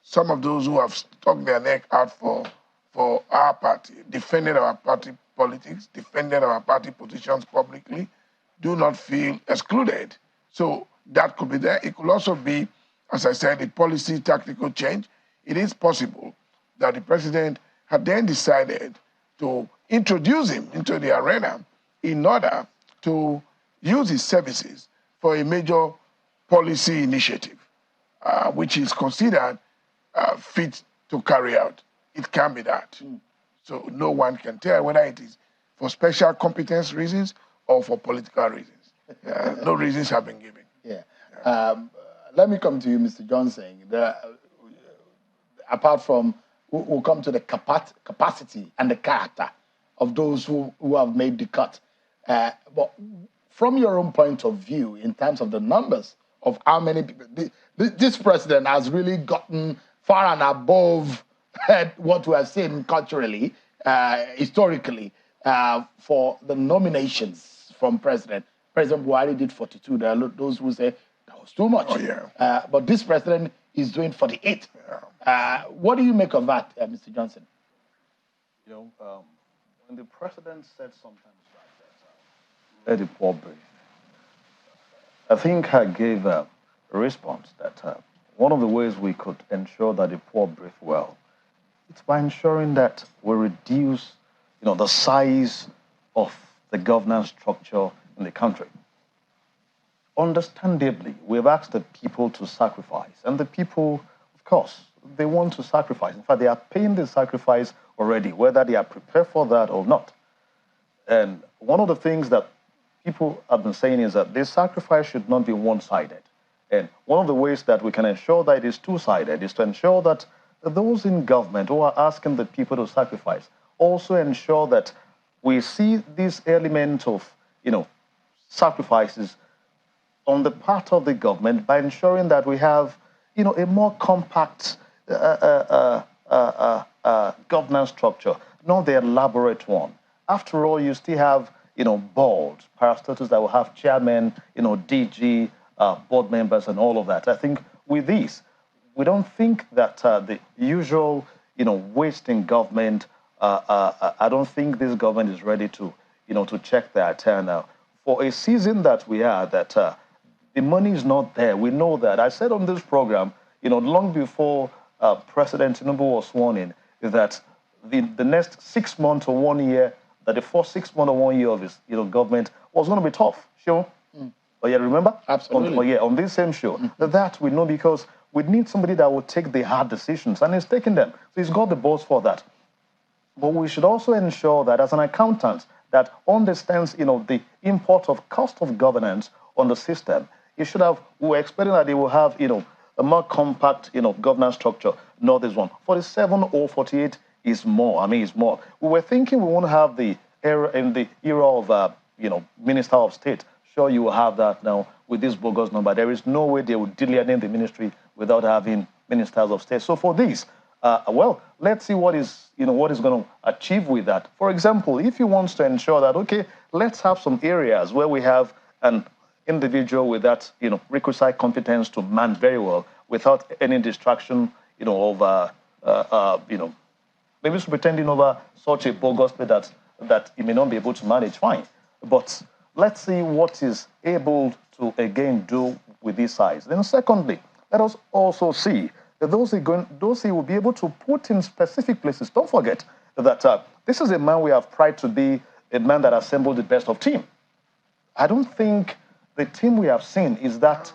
Speaker 1: some of those who have stuck their neck out for our party, defended our party politics, defended our party positions publicly, do not feel excluded. So that could be there. It could also be, as I said, a policy tactical change. It is possible that the president had then decided to introduce him into the arena in order to use his services for a major policy initiative, which is considered fit to carry out. It can be that. So no one can tell whether it is for special competence reasons or for political reasons. No reasons have been given.
Speaker 20: Let me come to you, Mr. Johnson. Apart from, we'll come to the capacity and the character of those who have made the cut. But from your own point of view, in terms of the numbers of how many people, this president has really gotten far and above what we are seeing culturally, historically, for the nominations from President. President Buhari did 42. There are those who say that was too much.
Speaker 1: Oh, yeah.
Speaker 20: But this president is doing 48.
Speaker 1: Yeah.
Speaker 20: What do you make of that, Mr. Johnson?
Speaker 4: You know, when the president said sometimes like that, let the poor breathe. I think I gave a response that one of the ways we could ensure that the poor breathe well, it's by ensuring that we reduce, the size of the governance structure in the country. Understandably, we've asked the people to sacrifice, and the people, of course, they want to sacrifice. In fact, they are paying the sacrifice already, whether they are prepared for that or not. And one of the things that people have been saying is that this sacrifice should not be one-sided. And one of the ways that we can ensure that it is two-sided is to ensure that those in government who are asking the people to sacrifice also ensure that we see this element of, sacrifices on the part of the government by ensuring that we have, a more compact governance structure, not the elaborate one. After all, you still have, boards, parastatals that will have chairmen, DG, board members, and all of that. I think with this, we don't think that the usual, waste in government. I don't think this government is ready to, to check their turn now. For a season that we are, that the money is not there. We know that. I said on this program, long before President Tinubu was sworn in, is that the next 6 months or 1 year, that the first 6 months or 1 year of his government was going to be tough. Sure. Oh yeah, remember?
Speaker 20: Absolutely.
Speaker 4: On this same show. That we know because we need somebody that will take the hard decisions, and he's taking them. So he's got the balls for that. But we should also ensure that as an accountant that understands, the import of cost of governance on the system, we're expecting that they will have, a more compact, governance structure, not this one. 47 or 48 is more. It's more. We were thinking we want to have the era in the era of, Minister of State. Sure, you will have that now with this bogus number. There is no way they would delineate the ministry without having ministers of state. So for this, let's see what is going to achieve with that. For example, if he wants to ensure that, okay, let's have some areas where we have an individual with that, requisite competence to man very well without any distraction, over, maybe pretending over such a bogus play that he may not be able to manage, fine. But let's see what is able to, again, do with this size. Then secondly, let us also see that those he will be able to put in specific places. Don't forget that this is a man we have tried to be a man that assembled the best of team. I don't think the team we have seen is that,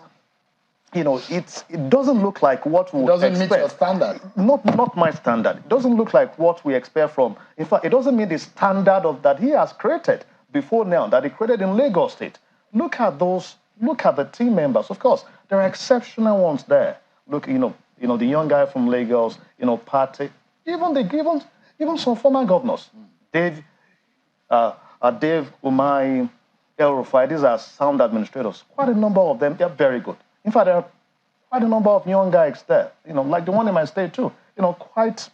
Speaker 4: it doesn't look like what we expect. It doesn't meet your
Speaker 20: standard.
Speaker 4: Not my standard. It doesn't look like what we expect from. In fact, it doesn't meet the standard of that he has created before now, that he created in Lagos State. Look at the team members. Of course, there are exceptional ones there. Look, the young guy from Lagos, Party, even some former governors. Dave Umai, El Rufai, these are sound administrators. Quite a number of them, they're very good. In fact, there are quite a number of young guys there, like the one in my state too, quite,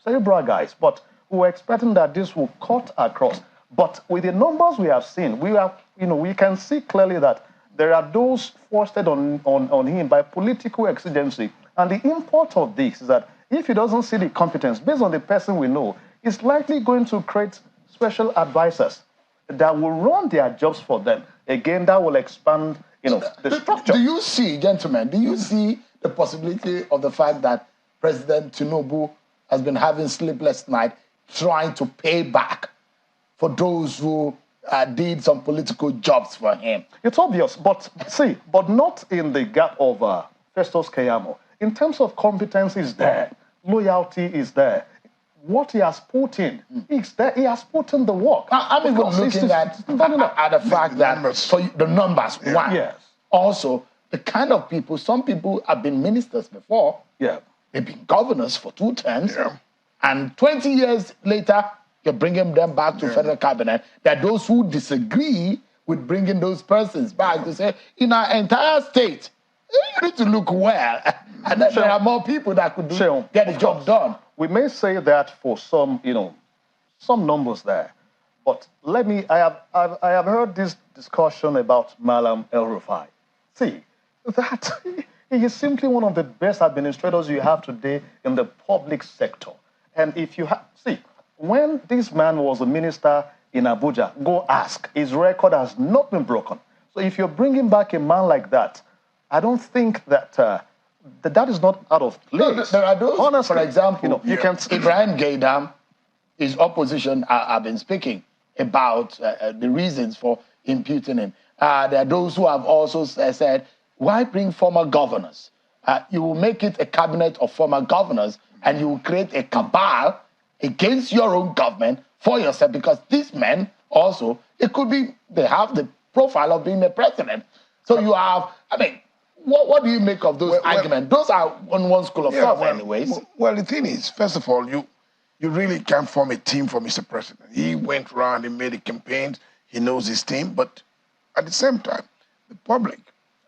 Speaker 4: cerebral guys. But we were expecting that this will cut across. But with the numbers we have seen, we can see clearly that there are those foisted on him by political exigency. And the import of this is that if he doesn't see the competence, based on the person we know, he's likely going to create special advisors that will run their jobs for them. Again, that will expand, the structure.
Speaker 20: Do you see, gentlemen, the possibility of the fact that President Tinubu has been having sleepless nights trying to pay back for those who did some political jobs for him?
Speaker 4: It's obvious, but not in the gap of Festus Keyamo. In terms of competence is there, loyalty is there. What he has put in is there. He has put in the work.
Speaker 20: I'm even looking at the fact that for the numbers, one.
Speaker 4: Yes.
Speaker 20: Also, the kind of people, some people have been ministers before.
Speaker 4: Yeah.
Speaker 20: They've been governors for 2 terms. Yeah. And 20 years later, you're bringing them back to federal cabinet, that those who disagree with bringing those persons back to say, in our entire state, you need to look well. And then there are more people that could get the job done.
Speaker 4: We may say that for some, some numbers there. But I have heard this discussion about Malam El-Rufai. See, that he is simply one of the best administrators you have today in the public sector. And if you see, when this man was a minister in Abuja, go ask. His record has not been broken. So if you're bringing back a man like that, I don't think that that is not out of place.
Speaker 20: No, there are those,
Speaker 4: honestly,
Speaker 20: for example,
Speaker 4: you can
Speaker 20: Ibrahim Gaidam, his opposition have been speaking about the reasons for imputing him. There are those who have also said, why bring former governors? You will make it a cabinet of former governors and you will create a cabal against your own government for yourself, because these men also, they have the profile of being a president. So you have, what do you make of those arguments? Those are on one school of thought anyways.
Speaker 1: Well, the thing is, first of all, you really can't form a team for Mr. President. He went around, he made a campaign, he knows his team, but at the same time, the public,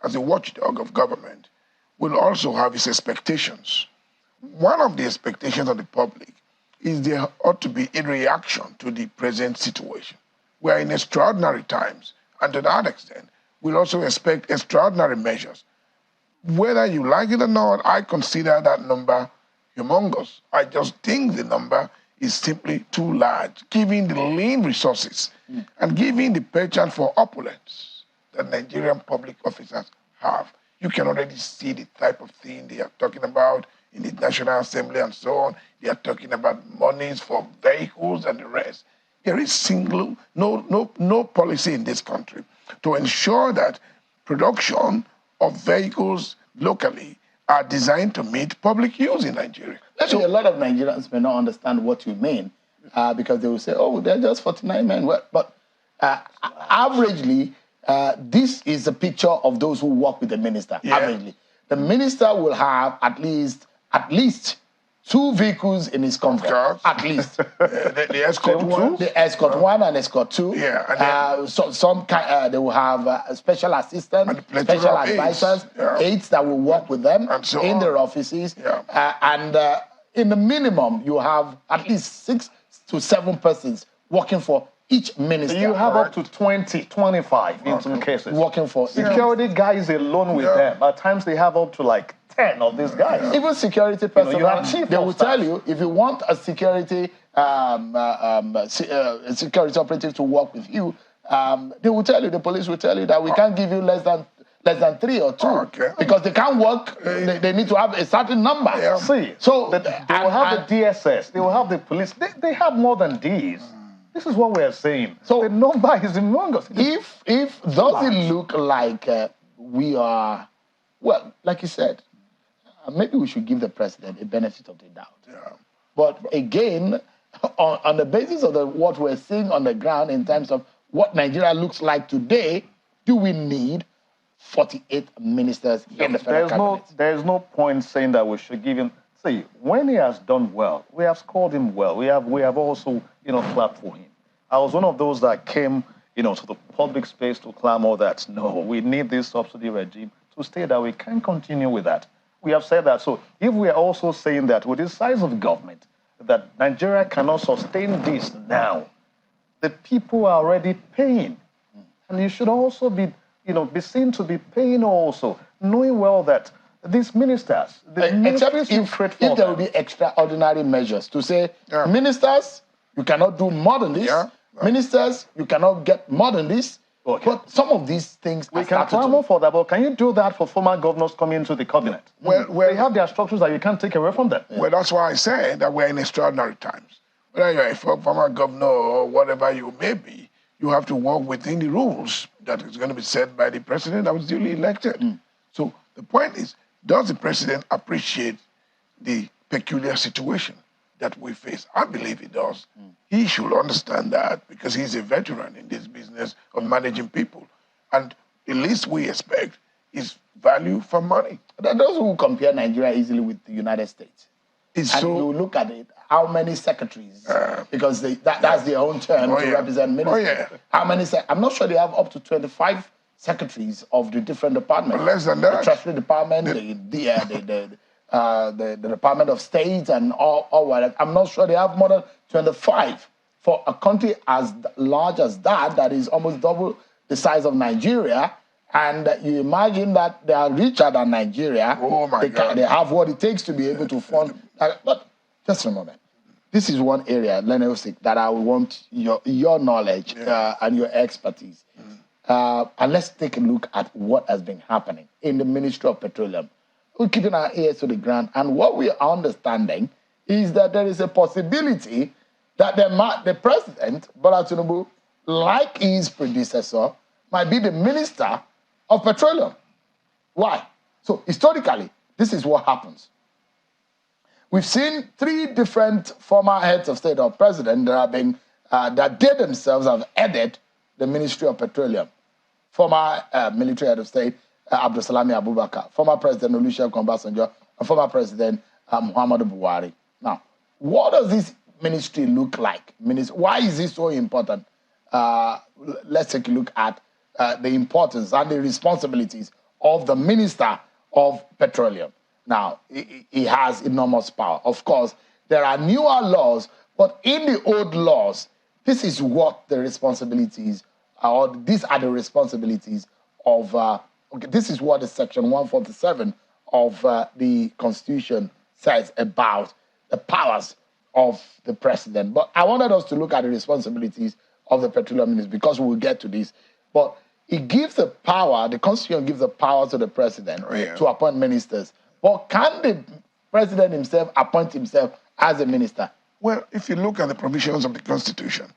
Speaker 1: as a watchdog of government, will also have its expectations. One of the expectations of the public is there ought to be a reaction to the present situation. We are in extraordinary times, and to that extent, we'll also expect extraordinary measures. Whether you like it or not, I consider that number humongous. I just think the number is simply too large, given the lean resources and given the penchant for opulence that Nigerian public officers have. You can already see the type of thing they are talking about in the National Assembly and so on. They are talking about monies for vehicles and the rest. There is no policy in this country to ensure that production of vehicles locally are designed to meet public use in Nigeria.
Speaker 20: Actually, a lot of Nigerians may not understand what you mean because they will say, oh, they're just 49 men. But averagely, this is a picture of those who work with the minister, averagely. The minister will have at least 2 vehicles in his convoy, at least.
Speaker 1: The escort one?
Speaker 20: The escort one and escort two.
Speaker 1: Yeah. And
Speaker 20: they will have special assistants, special advisors, aides that will work with them in their offices. And in the minimum, you have at least 6 to 7 persons working for each minister.
Speaker 4: You have up to 20, 25 in some cases.
Speaker 20: Working for
Speaker 4: security guys alone with them. At times they have up to like 10 of these guys.
Speaker 20: Even security personnel, they will tell you, if you want a security security operative to work with you, they will tell you, the police will tell you that we can't give you less than 3 or 2 because they can't work. They need to have a certain number.
Speaker 4: See, so they will have the DSS, they will have the police. They have more than these. This is what we are saying. So the number is humongous.
Speaker 20: If does it look like we are, well, like you said, maybe we should give the president a benefit of the doubt. But again, on the basis of what we're seeing on the ground in terms of what Nigeria looks like today, do we need 48 ministers in the federal cabinet?
Speaker 4: There's no point saying that we should give him. See, when he has done well, we have scored him well. We have also, clapped for him. I was one of those that came, to the public space to clamor that, no, we need this subsidy regime to stay, that we can't continue with that. We have said that. So if we are also saying that with the size of government, that Nigeria cannot sustain this now, the people are already paying. And you should also be seen to be paying also, knowing well that these ministers,
Speaker 20: except if there will be extraordinary measures to say, ministers, you cannot do more than this. Ministers, you cannot get more than this. But some of these things
Speaker 4: we can clamor for that, but can you do that for former governors coming into the cabinet? Well, they have their structures that you can't take away from them.
Speaker 1: Well, that's why I say that we're in extraordinary times. Whether you're a former governor or whatever you may be, you have to work within the rules that is going to be set by the president that was duly elected. So the point is, does the president appreciate the peculiar situation that we face? I believe he does. He should understand that because he's a veteran in this business of managing people. And the least we expect is value for money.
Speaker 20: There are those who compare Nigeria easily with the United States. and you look at it, how many secretaries, because that's their own term to represent ministers. How many? I'm not sure they have up to 25 secretaries of the different departments.
Speaker 1: Less than that.
Speaker 20: The Treasury Department, the Department of State, and all that. I'm not sure they have more than 25 for a country as large as that is almost double the size of Nigeria. And you imagine that they are richer than Nigeria.
Speaker 1: Oh my God.
Speaker 20: They have what it takes to be able to fund. But just a moment. This is one area, Lenosik, that I want your knowledge and your expertise. And let's take a look at what has been happening in the Ministry of Petroleum. We're keeping our ears to the ground. And what we are understanding is that there is a possibility that the president, Bola Tinubu, like his predecessor, might be the Minister of Petroleum. Why? So historically, this is what happens. We've seen 3 different former heads of state or president that they themselves have headed the Ministry of Petroleum. Former military head of state, Abdullahi Abubakar, former President Olusegun Obasanjo, and former President Muhammadu Buhari. Now, what does this ministry look like? Why is this so important? Let's take a look at the importance and the responsibilities of the Minister of Petroleum. Now, he has enormous power. Of course, there are newer laws, but in the old laws, this is what the responsibilities are, or these are the responsibilities of, this is what the section 147 of the Constitution says about the powers of the president. But I wanted us to look at the responsibilities of the petroleum minister because we'll get to this. But it gives the power, the Constitution gives the power to the president to appoint ministers. But can the president himself appoint himself as a minister?
Speaker 1: Well, if you look at the provisions of the Constitution,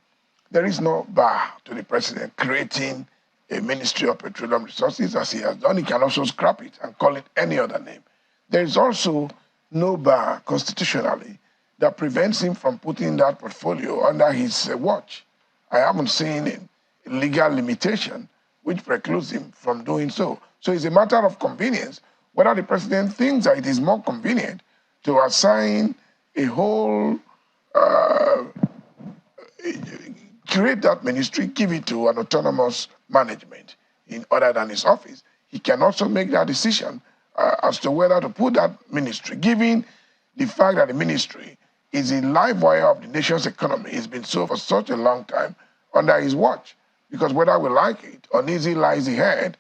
Speaker 1: there is no bar to the president creating a Ministry of Petroleum Resources as he has done. He can also scrap it and call it any other name. There is also no bar constitutionally that prevents him from putting that portfolio under his watch. I haven't seen a legal limitation which precludes him from doing so. So it's a matter of convenience, whether the president thinks that it is more convenient to assign a whole, create that ministry, give it to an autonomous management in other than his office. He can also make that decision as to whether to put that ministry, given the fact that the ministry is a live wire of the nation's economy. It's been so for such a long time under his watch. Because whether we like it, uneasy lies the head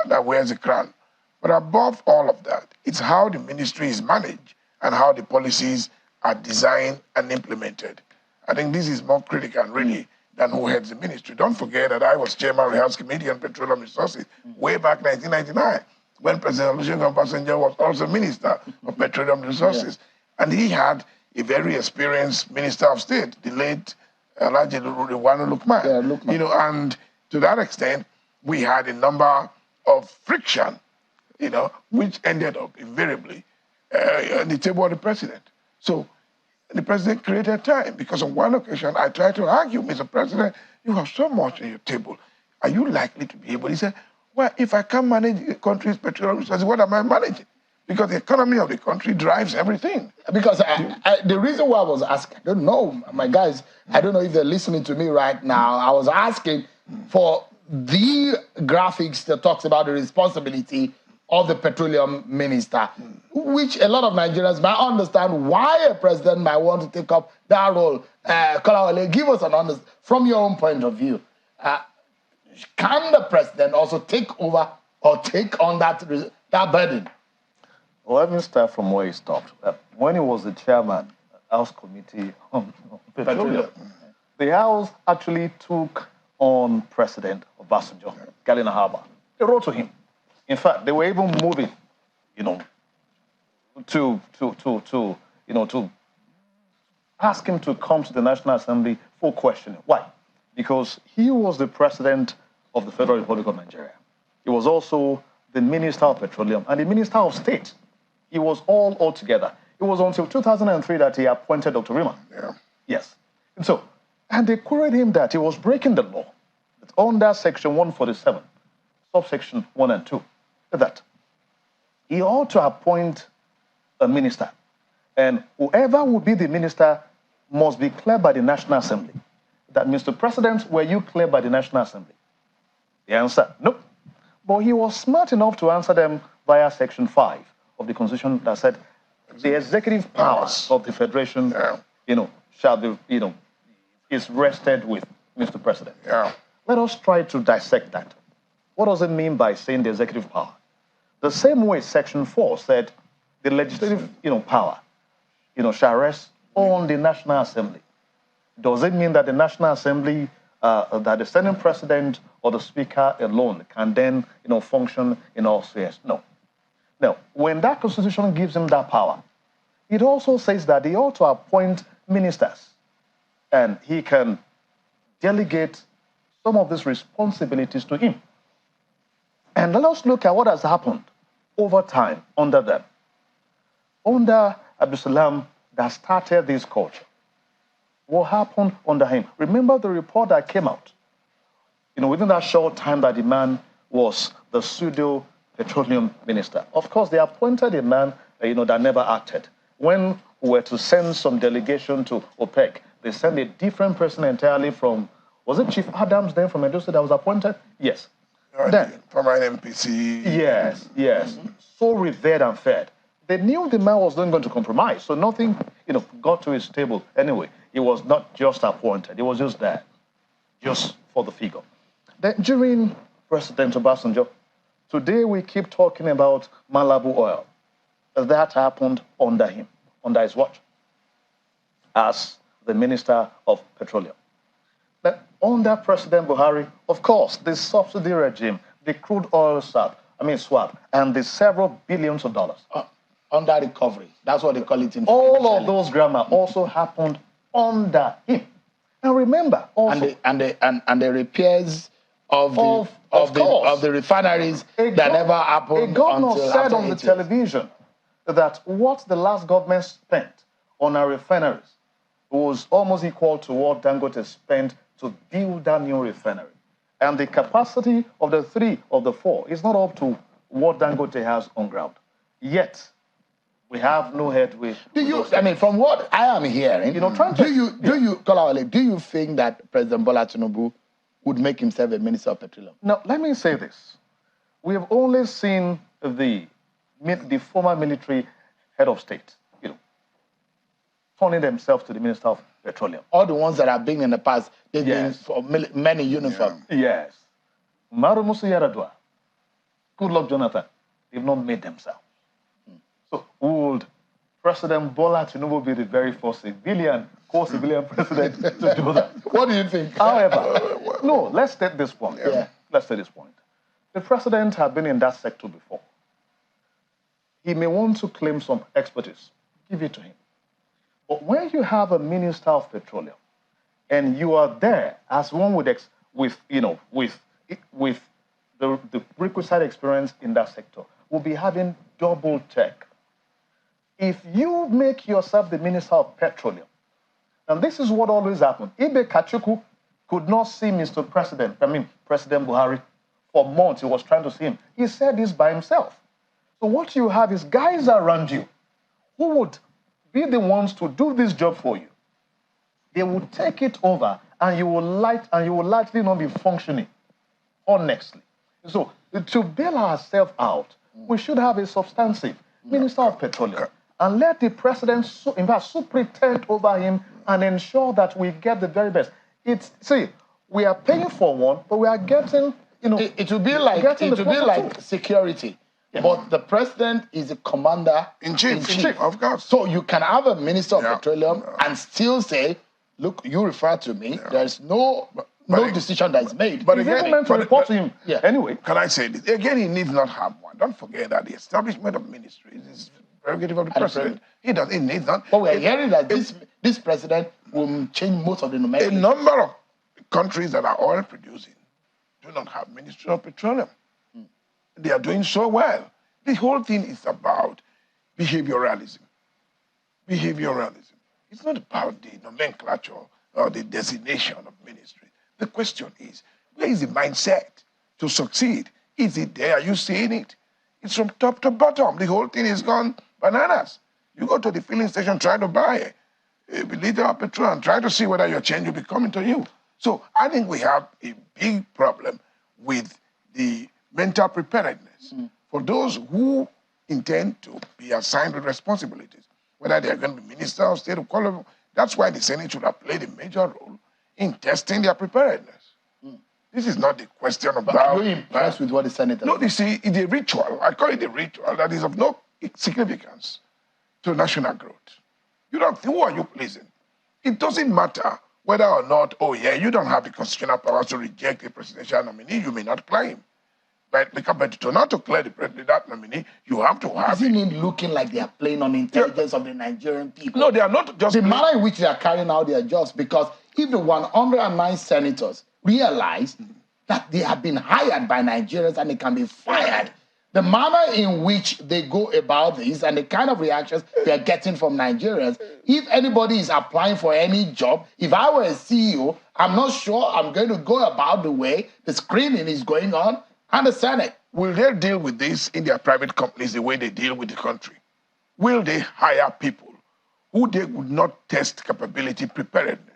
Speaker 1: that wears the crown. But above all of that, it's how the ministry is managed and how the policies are designed and implemented. I think this is more critical, really, than who heads the ministry. Don't forget that I was chairman of the House Committee on Petroleum Resources way back in 1999, when President Olusegun Obasanjo was also Minister of Petroleum Resources. And he had a very experienced Minister of State, the late Alhaji Lukman. You know, and to that extent, we had a number of friction, you know, which ended up invariably on the table of the president. So the president created time because on one occasion I tried to argue, Mr. President, you have so much on your table. Are you likely to be able? He said, well, if I can't manage the country's petroleum resources, what am I managing? Because the economy of the country drives everything.
Speaker 20: Because the reason why I was asking, I don't know, my guys, I don't know if they're listening to me right now. I was asking for the graphics that talks about the responsibility of the petroleum minister, which a lot of Nigerians might understand why a president might want to take up that role. Kalawale, give us an understanding from your own point of view. Can the president also take over or take on that burden?
Speaker 4: Well, let me start from where he stopped. When he was the chairman, House Committee on Petroleum, the House actually took on President Obasanjo, Galina Harbor. They wrote to him. In fact, they were even moving, you know, to ask him to come to the National Assembly for questioning. Why? Because he was the president of the Federal Republic of Nigeria. He was also the Minister of Petroleum and the Minister of State. He was all together. It was until 2003 that he appointed Dr. Rima.
Speaker 1: Yeah.
Speaker 4: Yes. And they queried him that he was breaking the law. It's under Section 147, subsection 1 and 2, that he ought to appoint a minister And whoever will be the minister must be cleared by the National Assembly. That, Mr. President, were you cleared by the National Assembly? The answer, nope. But he was smart enough to answer them via Section 5 of the Constitution that said the executive powers of the Federation, shall be, is rested with Mr. President. Let us try to dissect that. What does it mean by saying the executive power? The same way Section 4 said the legislative, power, shall rest on the National Assembly. Does it mean that the National Assembly, that the Senate President or the Speaker alone can then, function in all spheres? No. Now, when that Constitution gives him that power, it also says that he ought to appoint ministers, and he can delegate some of these responsibilities to him. And let us look at what has happened over time under them. Under Abdulsalam, that started this culture. What happened under him? Remember the report that came out? Within that short time that the man was the pseudo petroleum minister. Of course, they appointed a man, that never acted. When we were to send some delegation to OPEC, they sent a different person entirely from, was it Chief Adams then from Edo State that was appointed? Yes. Then,
Speaker 1: from an NPC.
Speaker 4: Yes. So revered and fed. They knew the man was not going to compromise, so nothing, got to his table anyway. He was not just appointed. He was just there, just for the figure. Then during President Obasanjo, today we keep talking about Malabu oil. That happened under him, under his watch, as the Minister of Petroleum. Then under President Buhari, of course, the subsidy regime, the crude oil swap, and the several billions of dollars.
Speaker 20: Under recovery. That's what they call it in
Speaker 4: all of those grammar also happened under him. Now remember, also,
Speaker 20: and the repairs of the refineries that never happened.
Speaker 4: A governor
Speaker 20: until
Speaker 4: said
Speaker 20: after
Speaker 4: on the
Speaker 20: 8 years.
Speaker 4: television that what the last government spent on our refineries was almost equal to what Dangote spent to build that new refinery. And the capacity of the 3 of the 4 is not up to what Dangote has on ground. Yet, we have no headway.
Speaker 20: From what I am hearing, do you think that President Bola Tinubu would make himself a Minister of Petroleum?
Speaker 4: Now, let me say this. We have only seen the former military head of state, turning themselves to the Minister of Petroleum.
Speaker 20: All the ones that have been in the past, they've been for many uniforms.
Speaker 4: Yes. Umaru Musa Yar'Adua, Goodluck Jonathan, they've not made themselves. So would President Bola Tinubu be the very first civilian president to do that?
Speaker 20: What do you think?
Speaker 4: However, no, let's take this point. Let's take this point. The president had been in that sector before. He may want to claim some expertise. Give it to him. But when you have a Minister of Petroleum and you are there as one with the requisite experience in that sector, will be having double check. If you make yourself the Minister of Petroleum, and this is what always happened. Ibe Kachuku could not see President Buhari for months. He was trying to see him. He said this by himself. So what you have is guys around you who would be the ones to do this job for you. They will take it over, and you will likely not be functioning honestly. So to bail ourselves out, we should have a substantive Minister of Petroleum and let the president, superintend over him and ensure that we get the very best. We are paying for one, but we are getting,
Speaker 20: it will be like security. Yeah. But the president is a commander-in-chief,
Speaker 1: of course.
Speaker 20: So you can have a Minister of Petroleum and still say, look, you refer to me, there's no decision that is made.
Speaker 4: But again, meant to report to him. Anyway.
Speaker 1: Can I say this? Again, he needs not have one. Don't forget that the establishment of ministries is prerogative of the president. He needs not.
Speaker 20: But we're hearing that this president will change most of the nomenclature.
Speaker 1: A number of countries that are oil producing do not have Ministry of Petroleum. They are doing so well. The whole thing is about behavioralism. It's not about the nomenclature or the designation of ministry. The question is, where is the mindset to succeed? Is it there? Are you seeing it? It's from top to bottom. The whole thing is gone bananas. You go to the filling station, try to buy a liter of petrol and try to see whether your change will be coming to you. So I think we have a big problem with the mental preparedness for those who intend to be assigned with responsibilities, whether they are going to be ministers of state or qualified. That's why the Senate should have played a major role in testing their preparedness. This is not the question about...
Speaker 20: But are you impressed with what the Senate has done?
Speaker 1: No, you see, it's a ritual. I call it a ritual that is of no significance to national growth. You don't think, who are you pleasing? It doesn't matter whether or not, oh yeah, you don't have the constitutional power to reject a presidential nominee, you may not claim. But to not to clear that nominee, you have to have...
Speaker 20: Isn't it looking like they are playing on intelligence of the Nigerian people?
Speaker 1: No, they are not just...
Speaker 20: The manner in which they are carrying out their jobs, because if the 109 senators realize that they have been hired by Nigerians and they can be fired, the manner in which they go about this and the kind of reactions they are getting from Nigerians, if anybody is applying for any job, if I were a CEO, I'm not sure I'm going to go about the way the screening is going on and the Senate.
Speaker 1: Will they deal with this in their private companies the way they deal with the country? Will they hire people who they would not test capability, preparedness,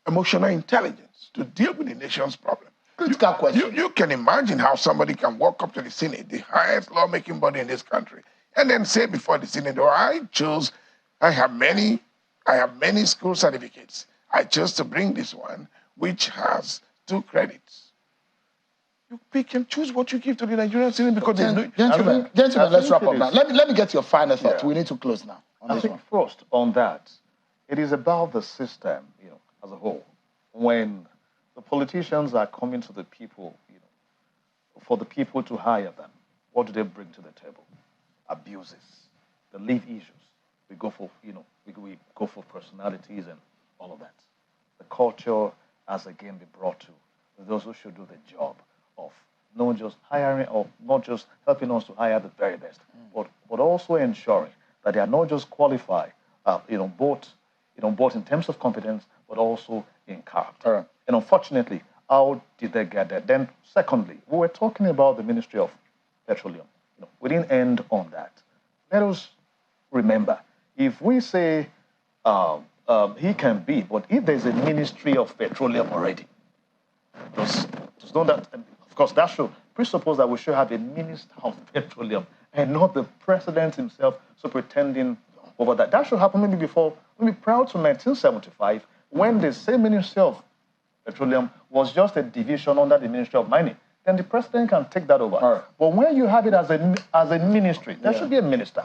Speaker 1: emotional intelligence to deal with the nation's problem?
Speaker 20: Critical question.
Speaker 1: You can imagine how somebody can walk up to the Senate, the highest lawmaking body in this country, and then say before the Senate, oh, I have many school certificates. I chose to bring this one, which has 2 credits. You pick and choose what you give to the Nigerian Senate because
Speaker 20: Gentlemen, let's wrap up now. Let me get your final thoughts. We need to close now.
Speaker 4: I think first on that, it is about the system, as a whole. When the politicians are coming to the people, for the people to hire them, what do they bring to the table? Abuses, the leave issues. We go for, we go for personalities and all of that. The culture has again been brought to those who should do the job of not just hiring or not just helping us to hire the very best, but also ensuring that they are not just qualified, both in terms of competence, but also in character. And unfortunately, how did they get there? Then, secondly, we were talking about the Ministry of Petroleum. We didn't end on that. Let us remember, if we say he can be, but if there's a Ministry of Petroleum already, just know that. Of course, that should presuppose that we should have a Minister of Petroleum and not the President himself superintending over that. That should happen maybe prior to 1975, when the same Ministry of Petroleum was just a division under the Ministry of Mining. Then the President can take that over. But when you have it as a ministry, there should be a minister.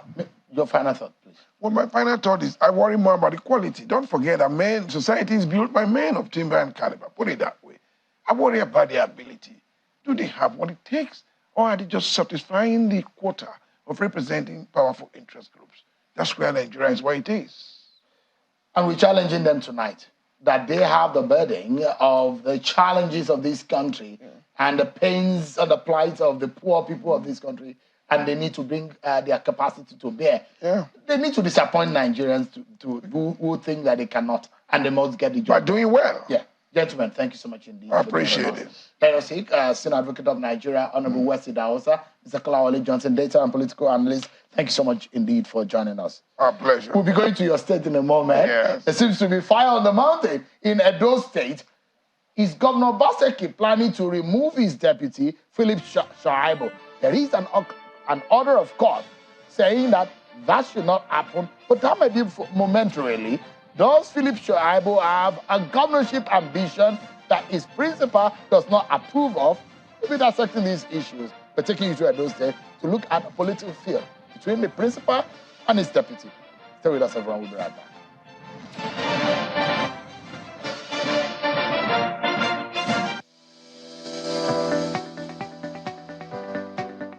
Speaker 20: Your final thought, please.
Speaker 1: Well, my final thought is I worry more about equality. Don't forget that society is built by men of timber and caliber. Put it that way. I worry about their ability. Do they have what it takes? Or are they just satisfying the quota of representing powerful interest groups? That's where Nigeria is where it is.
Speaker 20: And we're challenging them tonight that they have the burden of the challenges of this country and the pains and the plight of the poor people of this country, and they need to bring their capacity to bear. They need to disappoint Nigerians who think that they cannot, and they must get the job.
Speaker 1: By doing well.
Speaker 20: Yeah. Gentlemen, thank you so much indeed.
Speaker 1: I appreciate it.
Speaker 20: Let us seek Senior Advocate of Nigeria, Honorable Wesley Alausa, Mr. Alausa Johnson, data and political analyst. Thank you so much indeed for joining us.
Speaker 1: Our pleasure.
Speaker 20: We'll be going to your state in a moment.
Speaker 1: Yes.
Speaker 20: There seems to be fire on the mountain in Edo State. Is Governor Baseki planning to remove his deputy, Philip Shuaibu? There is an order of court saying that should not happen, but that may be momentarily. Does Philip Shuaibu have a governorship ambition that his principal does not approve of? Maybe that's affecting these issues. We're taking you to Edo State to look at a political field between the principal and his deputy. Stay with us, everyone. We'll be right back.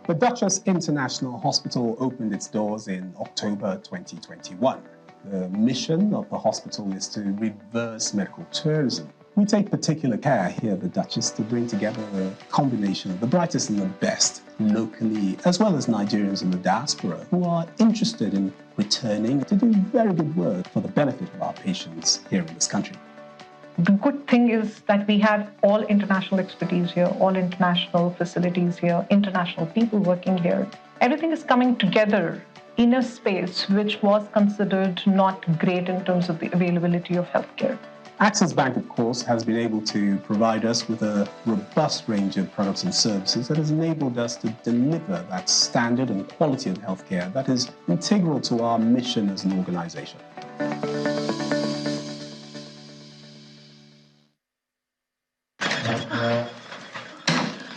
Speaker 6: The Duchess International Hospital opened its doors in October 2021. The mission of the hospital is to reverse medical tourism. We take particular care here at the Duchess to bring together a combination of the brightest and the best locally, as well as Nigerians in the diaspora who are interested in returning to do very good work for the benefit of our patients here in this country.
Speaker 13: The good thing is that we have all international expertise here, all international facilities here, international people working here. Everything is coming together in a space which was considered not great in terms of the availability of healthcare.
Speaker 6: Access Bank, of course, has been able to provide us with a robust range of products and services that has enabled us to deliver that standard and quality of healthcare that is integral to our mission as an organization.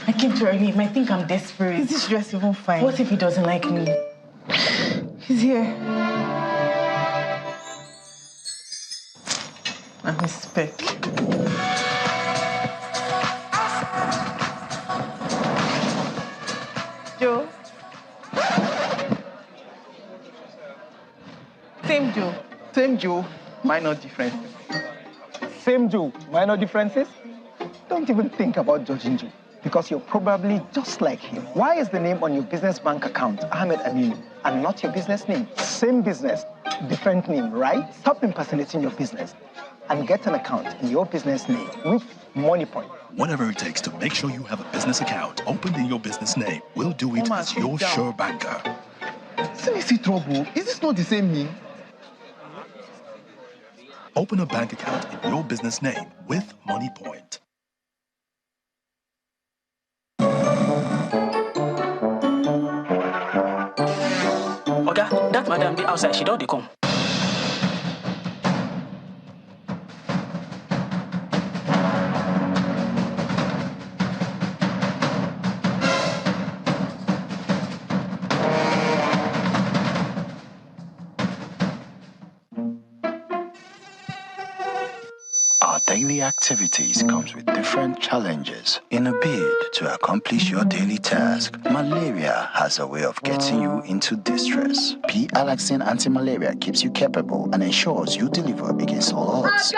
Speaker 8: I came too early. He might think I'm desperate.
Speaker 9: Is this dress even fine?
Speaker 8: What if he doesn't like me?
Speaker 9: He's here.
Speaker 8: I'm a speck. Joe? Same Joe.
Speaker 12: Same Joe, minor differences. Same Joe, minor differences? Don't even think about judging Joe, because you're probably just like him. Why is the name on your business bank account Ahmed Aliyu and not your business name? Same business, different name, right? Stop impersonating your business and get an account in your business name with MoneyPoint.
Speaker 22: Whatever it takes to make sure you have a business account opened in your business name, we'll do it as your sure banker.
Speaker 12: See trouble. Is this not the same name?
Speaker 22: Open a bank account in your business name with MoneyPoint.
Speaker 24: Oga, that madam be outside. She don't come.
Speaker 25: Our daily activities comes with different challenges. In a bid to accomplish your daily task, malaria has a way of getting you into distress. P-Alaxin anti-malaria keeps you capable and ensures you deliver against all odds.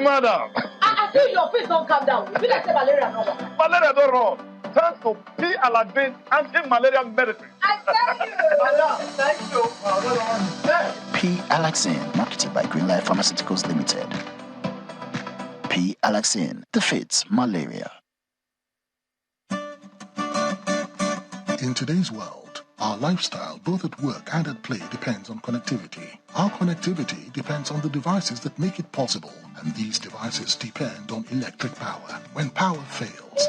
Speaker 5: Madam.
Speaker 26: I feel your face don't calm down. You like say malaria no work.
Speaker 5: Malaria don't run. Turn to P-Alaxin anti-malaria medicine.
Speaker 26: I tell you.
Speaker 5: Madam, thank you.
Speaker 25: P-Alaxin, marketed by Green Life Pharmaceuticals Limited. P-Alaxin defeats malaria.
Speaker 27: In today's world, our lifestyle, both at work and at play, depends on connectivity. Our connectivity depends on the devices that make it possible, and these devices depend on electric power. When power fails,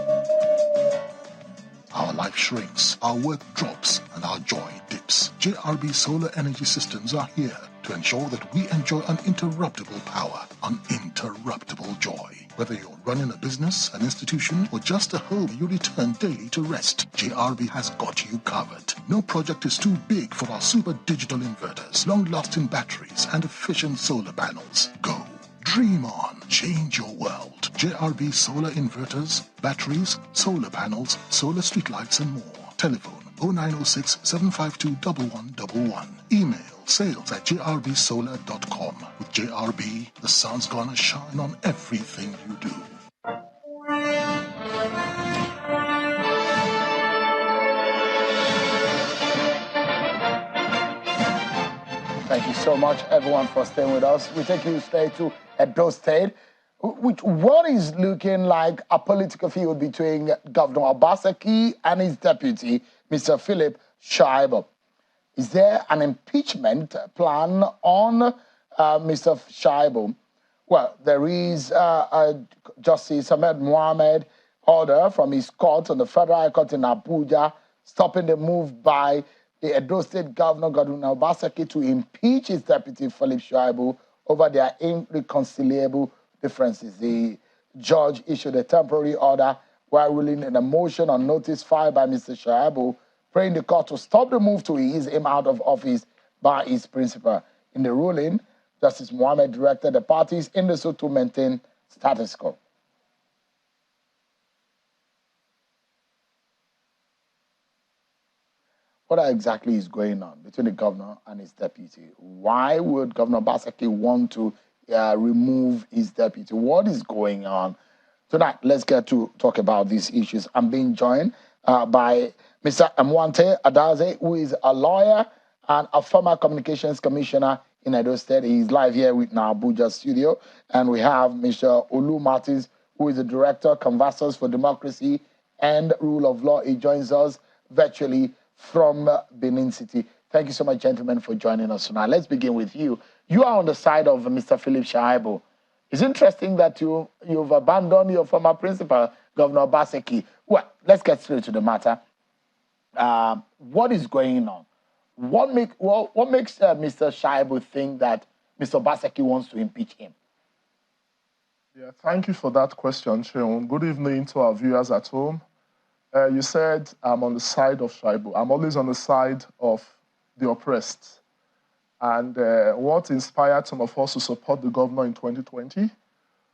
Speaker 27: our life shrinks, our work drops, and our joy dips. JRB Solar Energy Systems are here to ensure that we enjoy uninterruptible power, uninterruptible joy. Whether you're running a business, an institution, or just a home you return daily to rest, JRB has got you covered. No project is too big for our super digital inverters, long-lasting batteries, and efficient solar panels. Go. Dream on. Change your world. JRB solar inverters, batteries, solar panels, solar streetlights, and more. Telephone 0906 752 1111. Email sales@jrbsolar.com. With JRB, the sun's gonna shine on everything you do.
Speaker 20: Thank you so much, everyone, for staying with us. We take you straight to Edo State, which what is looking like a political field between Governor Obaseki and his deputy, Mr. Philip Shuaibu. Is there an impeachment plan on Mr. Shuaibu? Well, there is Justice Ahmed Mohamed order from his court on the Federal High Court in Abuja stopping the move by the Edo State Governor Godwin Obaseki to impeach his deputy Philip Shuaibu over their irreconcilable differences. The judge issued a temporary order while ruling in a motion on notice filed by Mr. Shuaibu, praying the court to stop the move to ease him out of office by his principal. In the ruling, Justice Mohamed directed the parties in the suit to maintain status quo. What exactly is going on between the governor and his deputy? Why would Governor Obaseki want to remove his deputy? What is going on? Tonight, let's get to talk about these issues. I'm being joined by Mr. Mwante Adaze, who is a lawyer and a former communications commissioner in Edo State. He's live here with our Abuja studio. And we have Mr. Olu Martins, who is the director, Canvassers for Democracy and Rule of Law. He joins us virtually from Benin City. Thank you so much, gentlemen, for joining us tonight. Let's begin with you. You are on the side of Mr. Philip Shuaibu. It's interesting that you've abandoned your former principal, Governor Obaseki. Well, let's get straight to the matter. What is going on? What makes Mr. Shuaibu think that Mr. Obaseki wants to impeach him?
Speaker 3: Yeah, thank you for that question, Sheon. Good evening to our viewers at home. You said I'm on the side of Shuaibu. I'm always on the side of the oppressed. And what inspired some of us to support the governor in 2020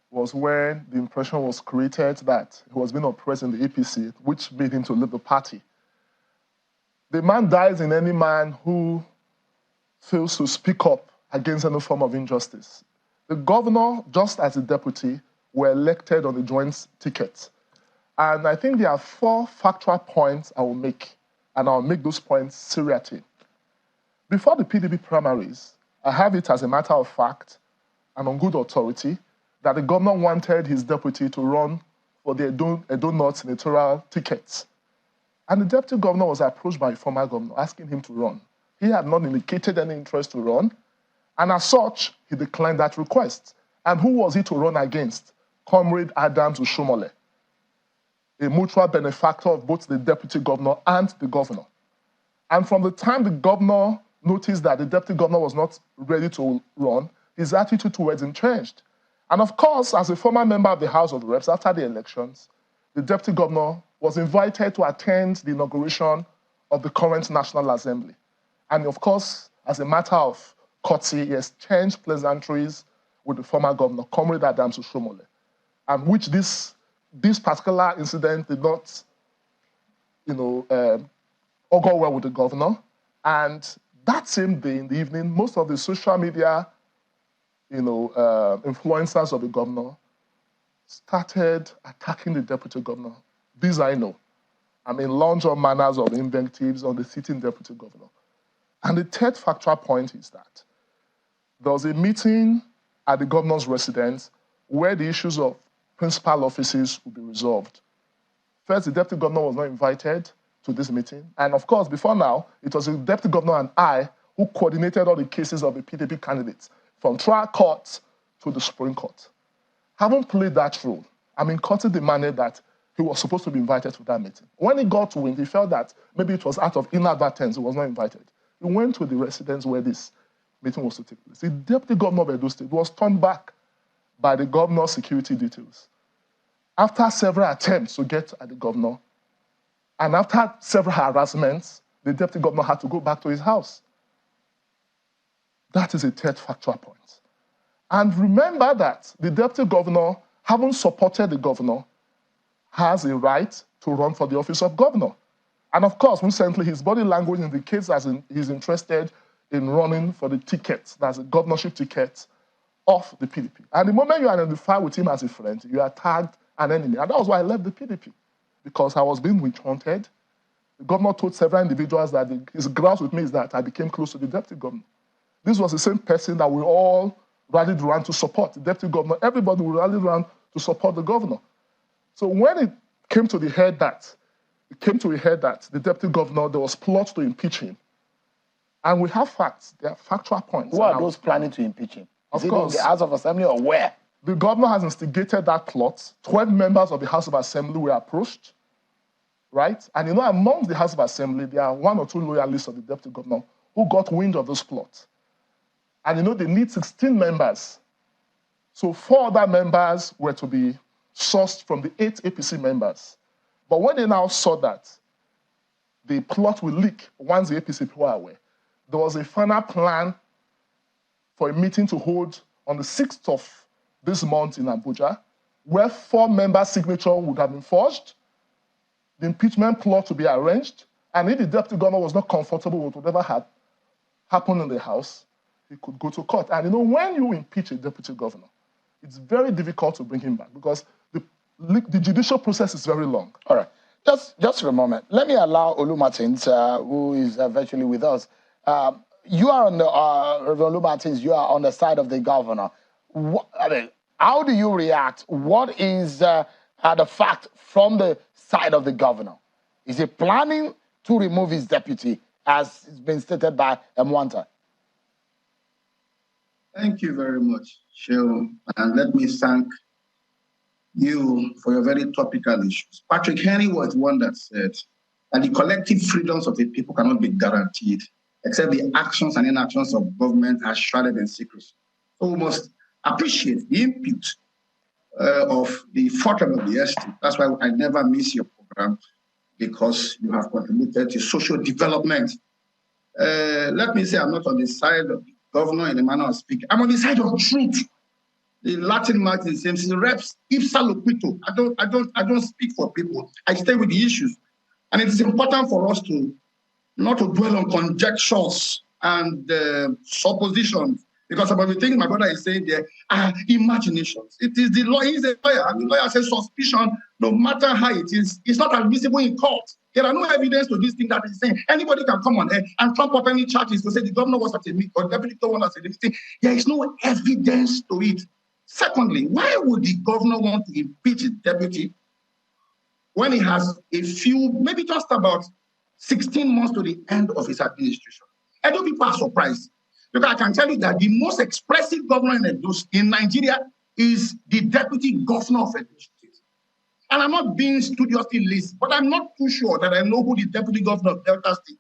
Speaker 3: was when the impression was created that he was being oppressed in the APC, which made him to leave the party. The man dies in any man who fails to speak up against any form of injustice. The governor, just as the deputy, were elected on the joint ticket. And I think there are 4 factual points I will make, and I'll make those points seriatim. Before the PDP primaries, I have it as a matter of fact and on good authority that the governor wanted his deputy to run for the Edo North senatorial tickets. And the deputy governor was approached by a former governor asking him to run. He had not indicated any interest to run, and as such, he declined that request. And who was he to run against? Comrade Adams Ushomole, a mutual benefactor of both the deputy governor and the governor. And from the time the governor noticed that the deputy governor was not ready to run, his attitude towards him changed. And of course, as a former member of the House of Reps after the elections, the deputy governor was invited to attend the inauguration of the current National Assembly. And of course, as a matter of courtesy, he exchanged pleasantries with the former governor, Comrade Adams Ushomole, and which this particular incident did not, augur well with the governor. And that same day in the evening, most of the social media, influencers of the governor started attacking the deputy governor. This I know. I mean, launch all manners of invectives on the sitting deputy governor. And the third factual point is that there was a meeting at the governor's residence where the issues of principal offices would be resolved. First, the deputy governor was not invited to this meeting. And of course, before now, it was the deputy governor and I who coordinated all the cases of the PDP candidates, from trial court to the Supreme Court. Having played that role, Kotti demanded that he was supposed to be invited to that meeting. When he got to wind, he felt that maybe it was out of inadvertence he was not invited. He went to the residence where this meeting was to take place. The deputy governor of Edo State was turned back by the governor's security details. After several attempts to get at the governor, and after several harassments, the deputy governor had to go back to his house. That is a third factual point. And remember that the deputy governor, having supported the governor, has a right to run for the office of governor. And of course, recently, his body language indicates that he's interested in running for the ticket, that's a governorship ticket, of the PDP. And the moment you identify with him as a friend, you are tagged an enemy. And that was why I left the PDP, because I was being witch-hunted. The governor told several individuals that his grouse with me is that I became close to the deputy governor. This was the same person that we all rallied around to support, the deputy governor. Everybody would rally around to support the governor. So when it came to the head that the deputy governor, there was plots to impeach him. And we have facts, there are factual points.
Speaker 20: Who are those planning to impeach him?
Speaker 3: Of
Speaker 20: Is
Speaker 3: course.
Speaker 20: it in the House of Assembly or where?
Speaker 3: The governor has instigated that plot. 12 members of the House of Assembly were approached, right? And amongst the House of Assembly, there are 1 or 2 loyalists of the deputy governor who got wind of this plot. And they need 16 members. So 4 other members were to be sourced from the 8 APC members. But when they now saw that the plot will leak once the APC people are aware, there was a final plan for a meeting to hold on the 6th of this month in Abuja, where 4 members' signature would have been forged, the impeachment plot to be arranged, and if the deputy governor was not comfortable with whatever had happened in the House, he could go to court. And when you impeach a deputy governor, it's very difficult to bring him back because the judicial process is very long.
Speaker 20: All right. Just for a moment, let me allow Olu Martins, who is virtually with us. You are on the, Reverend Olu Martins, you are on the side of the governor. How do you react? What is the fact from the side of the governor? Is he planning to remove his deputy, as it's been stated by Mwanta?
Speaker 7: Thank you very much, Sheol. And let me thank you for your very topical issues. Patrick Henry was one that said that the collective freedoms of the people cannot be guaranteed except the actions and inactions of government are shrouded in secrecy. So we must appreciate the input of the fortune of the estate. That's why I never miss your program, because you have contributed to social development. Let me say I'm not on the side of the governor in the manner of speaking. I'm on the side of truth. The Latin mark is the same. Reps ipsa loquito. I don't speak for people. I stay with the issues. And it is important for us to not to dwell on conjectures and suppositions, because some of the things my brother is saying there are imaginations. It is the law. He's a lawyer, and the lawyer says suspicion, no matter how it is, it's not admissible in court. There are no evidence to this thing that is saying. Anybody can come on air and trump up any charges to say the governor was at a meeting or the deputy governor was at a meeting. There is no evidence to it. Secondly, why would the governor want to impeach his deputy when he has a few, maybe just about 16 months to the end of his administration? Edo people are surprised, because I can tell you that the most expressive governor in Nigeria is the deputy governor of Edo State. And I'm not being studiously lazy, but I'm not too sure that I know who the deputy governor of Delta State is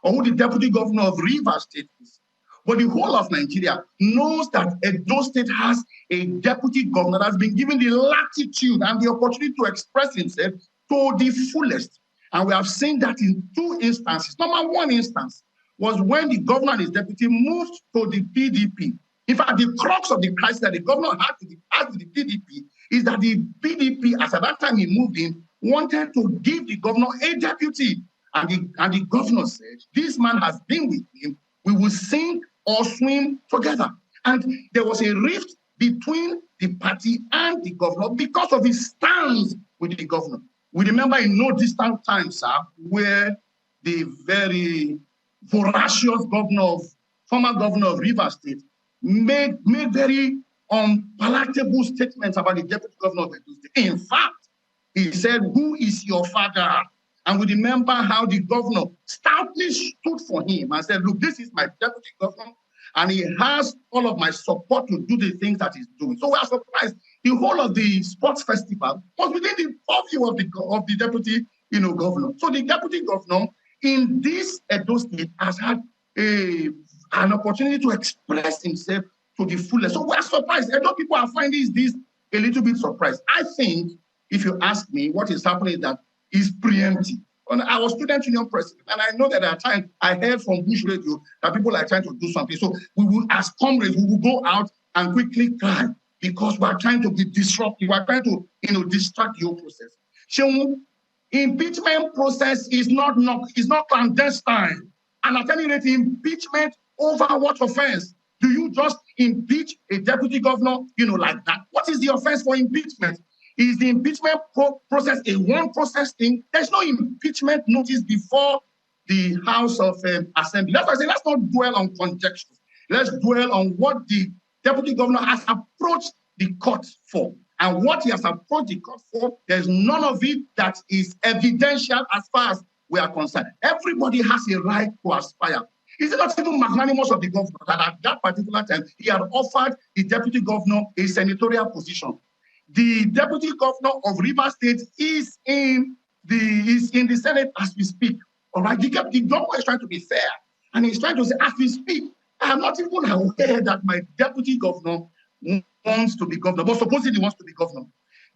Speaker 7: or who the deputy governor of Rivers State is. But the whole of Nigeria knows that Edo State has a deputy governor that has been given the latitude and the opportunity to express himself to the fullest. And we have seen that in two instances. Number one instance was when the governor and his deputy moved to the PDP. In fact, the crux of the crisis that the governor had with the PDP is that the PDP, as at that time he moved in, wanted to give the governor a deputy. And the governor said, this man has been with him. We will sink or swim together. And there was a rift between the party and the governor because of his stance with the governor. We remember in no distant times, sir, where the very voracious former governor of Rivers State made very unpalatable statements about the deputy governor of Edo State. In fact, he said, "Who is your father?" And we remember how the governor stoutly stood for him and said, "Look, this is my deputy governor, and he has all of my support to do the things that he's doing." So we are surprised. The whole of the sports festival was within the purview of the deputy, governor. So the deputy governor in this Edo State has had an opportunity to express himself to the fullest. So we are surprised. Edo people are finding this a little bit surprised. I think, if you ask me, what is happening is that is preemptive. I was student union president, and I know that at times I heard from Bush Radio that people are trying to do something. So we will, as comrades, we will go out and quickly cry because we are trying to be disruptive. We are trying to, distract the whole process. So, impeachment process is not clandestine. And at any rate, impeachment over what offense? Do you just impeach a deputy governor, like that? What is the offense for impeachment? Is the impeachment process a one-process thing? There's no impeachment notice before the House of Assembly. That's why I say let's not dwell on conjectures. Let's dwell on what the deputy governor has approached the court for. And what he has approached the court for, there's none of it that is evidential as far as we are concerned. Everybody has a right to aspire. Is it not even magnanimous of the governor that at that particular time he had offered the deputy governor a senatorial position? The deputy governor of Rivers State is in the Senate as we speak. All right, the governor is trying to be fair, and he's trying to say, as we speak, I am not even aware that my deputy governor wants to be governor, but supposedly wants to be governor.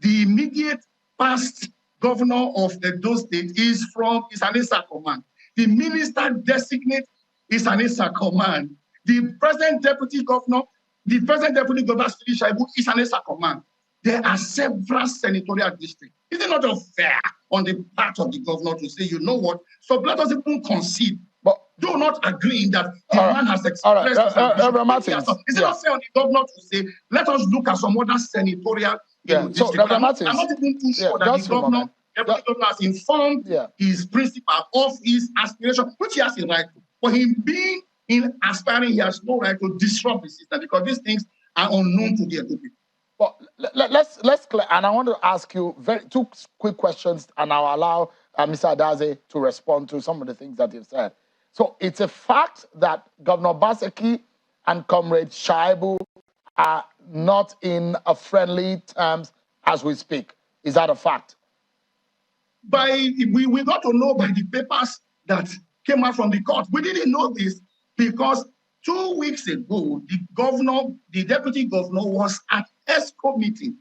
Speaker 7: The immediate past governor of Edo State is an ESA command. The minister designate is an ESA command. The present deputy governor, Shuaibu, is an ESA command. There are several senatorial districts. Is it not fair on the part of the governor to say, you know what? So let us even concede. But do not agree that the man has expressed. All right. Is it not fair on the governor to say, let us look at some other senatorial districts? So, I'm not even too sure that the governor has informed his principal of his aspiration, which he has a right to. For him being in aspiring, he has no right to disrupt the system because these things are unknown to the Edo people.
Speaker 20: But let's clear, and I want to ask you two quick questions, and I'll allow Mr. Adaze to respond to some of the things that you've said. So it's a fact that Governor Baseki and Comrade Shuaibu are not in a friendly terms as we speak. Is that a fact?
Speaker 7: We got to know by the papers that came out from the court. We didn't know this because 2 weeks ago, the deputy governor was at ESCO meeting.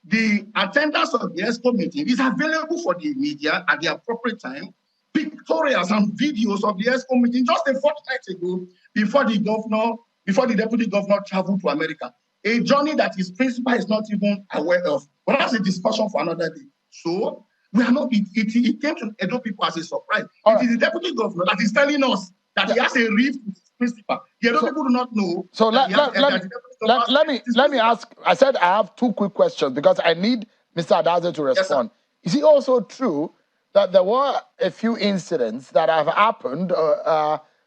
Speaker 7: The attendance of the ESCO meeting is available for the media at the appropriate time. Pictorials and videos of the ESCO meeting just a fortnight ago before the deputy governor traveled to America. A journey that his principal is not even aware of. But that's a discussion for another day. So we are not, it came to Edo people as a surprise. It is the deputy governor that is telling us that he has a rift with his principal. The Edo people do not know.
Speaker 20: So let me ask, I said I have 2 quick questions because I need Mr. Adaze to respond. Is it also true that there were a few incidents that have happened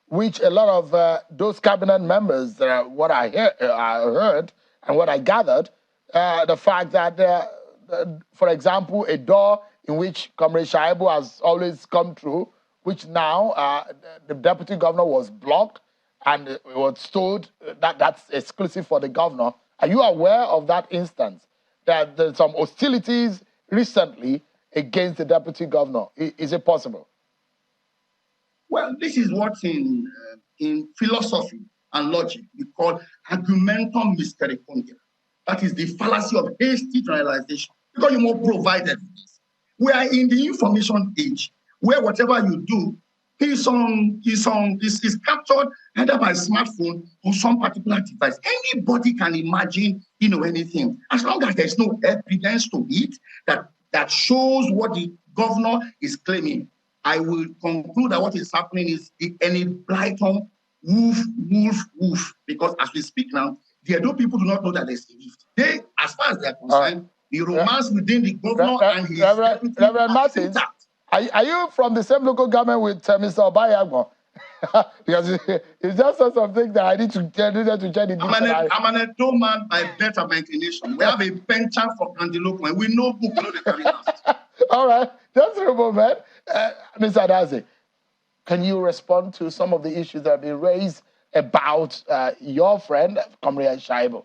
Speaker 20: which a lot of those cabinet members, what I heard and what I gathered, the fact that, for example, a door in which Comrade Shuaibu has always come through, which now the deputy governor was blocked and it was told that that's exclusive for the governor. Are you aware of that instance? That there's some hostilities recently against the deputy governor. Is it possible?
Speaker 7: Well, this is what in philosophy and logic we call argumentum misericordia. That is the fallacy of hasty generalization, because you must provide evidence. We are in the information age where whatever you do is captured either by smartphone or some particular device. Anybody can imagine, anything, as long as there's no evidence to it that shows what the governor is claiming. I will conclude that what is happening is any blighton, woof, because as we speak now, the Edo people do not know that there's a rift. They, as far as they are concerned, the romance within the governor and his
Speaker 20: Reverend Martins, are you from the same local government with Mr. Obayagbo? Because it's just something that I need to check the dictionary.
Speaker 7: I'm an Edo man by birth and by inclination. We have a penchant for Candiloco, and we know book, know the carry last.
Speaker 20: All right, just a moment. Mr. Adaze, can you respond to some of the issues that have been raised about your friend, Comrade Shuaibu?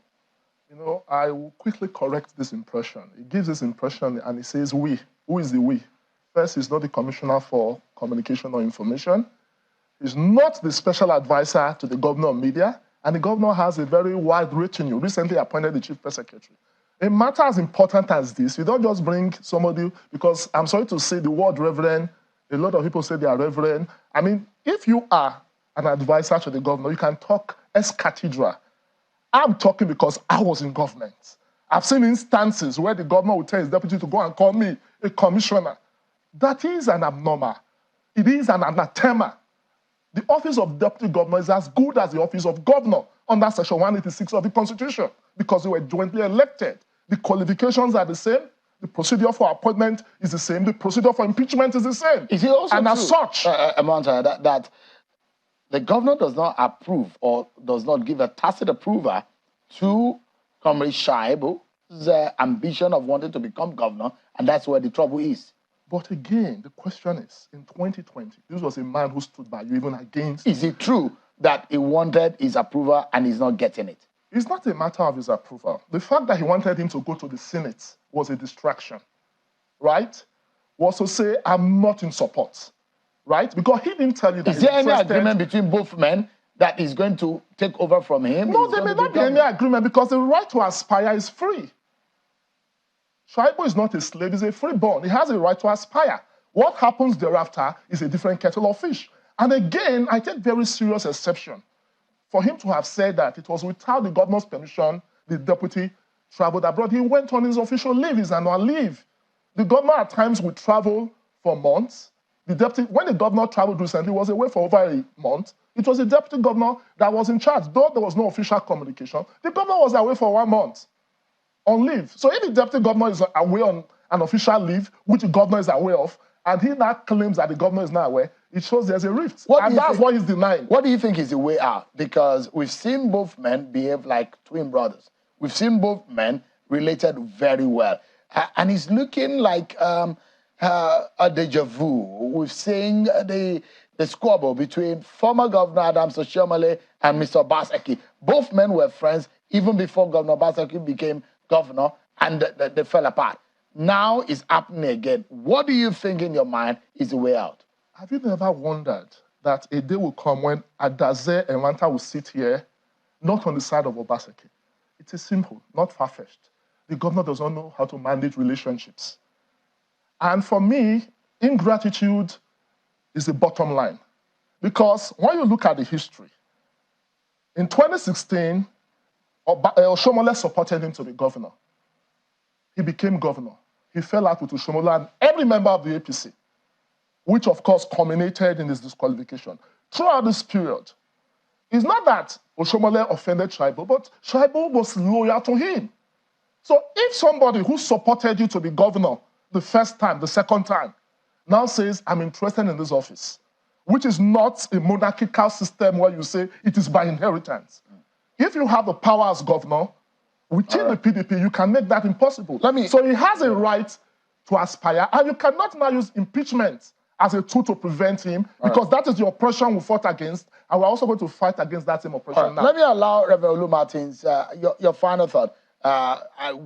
Speaker 3: I will quickly correct this impression. It gives this impression and it says we. Who is the we? First, he's not the Commissioner for Communication or Information. He's not the special advisor to the governor of media. And the governor has a very wide retinue, recently appointed the chief press secretary. A matter as important as this, you don't just bring somebody, because I'm sorry to say the word reverend, a lot of people say they are reverend. I mean, if you are an advisor to the governor, you can talk ex cathedra. I'm talking because I was in government. I've seen instances where the governor would tell his deputy to go and call me a commissioner. That is an abnormal. It is an anathema. The office of deputy governor is as good as the office of governor under section 186 of the Constitution because they were jointly elected. The qualifications are the same. The procedure for appointment is the same. The procedure for impeachment is the same.
Speaker 20: Is it also
Speaker 3: and
Speaker 20: true,
Speaker 3: as such,
Speaker 20: that the governor does not approve or does not give a tacit approval to Comrade Shuaibu's ambition of wanting to become governor, and that's where the trouble is.
Speaker 3: But again, the question is, in 2020, this was a man who stood by you even against...
Speaker 20: Is it true that he wanted his approval and he's not getting it?
Speaker 3: It's not a matter of his approval. The fact that he wanted him to go to the Senate was a distraction, right? Was to say, I'm not in support, right? Because he didn't tell you that.
Speaker 20: Is there any agreement between both men that is going to take over from him?
Speaker 3: No, there may not be any agreement because the right to aspire is free. Shuaibu is not a slave, he's a freeborn. He has a right to aspire. What happens thereafter is a different kettle of fish. And again, I take very serious exception for him to have said that it was without the governor's permission the deputy traveled abroad. He went on his official leave, his annual leave. The governor at times would travel for months. When the governor traveled recently, he was away for over a month. It was the deputy governor that was in charge. Though there was no official communication, the governor was away for 1 month on leave. So if the deputy governor is away on an official leave, which the governor is aware of, and he now claims that the governor is not aware, it shows there's a rift. And that's what he's denying.
Speaker 20: What do you think is the way out? Because we've seen both men behave like twin brothers. We've seen both men related very well. And it's looking like a deja vu. We've seen the squabble between former Governor Adams Oshiomhole and Mr. Obaseki. Both men were friends even before Governor Obaseki became governor, and they fell apart. Now it's happening again. What do you think in your mind is the way out?
Speaker 3: Have you never wondered that a day will come when Adaze and Wanta will sit here, not on the side of Obaseki? It is simple, not far-fetched. The governor does not know how to manage relationships. And for me, ingratitude is the bottom line. Because when you look at the history, in 2016, Oshiomhole supported him to be governor. He became governor. He fell out with Oshiomhole and every member of the APC, which of course culminated in his disqualification. Throughout this period, it's not that Oshiomhole offended Shuaibu, but Shuaibu was loyal to him. So if somebody who supported you to be governor the first time, the second time, now says, I'm interested in this office, which is not a monarchical system where you say it is by inheritance. If you have the power as governor, within the PDP, you can make that impossible. So he has a right to aspire, and you cannot now use impeachment as a tool to prevent him, because that is the oppression we fought against, and we're also going to fight against that same oppression now.
Speaker 20: Let me allow Reverend Olu Martins, your final thought.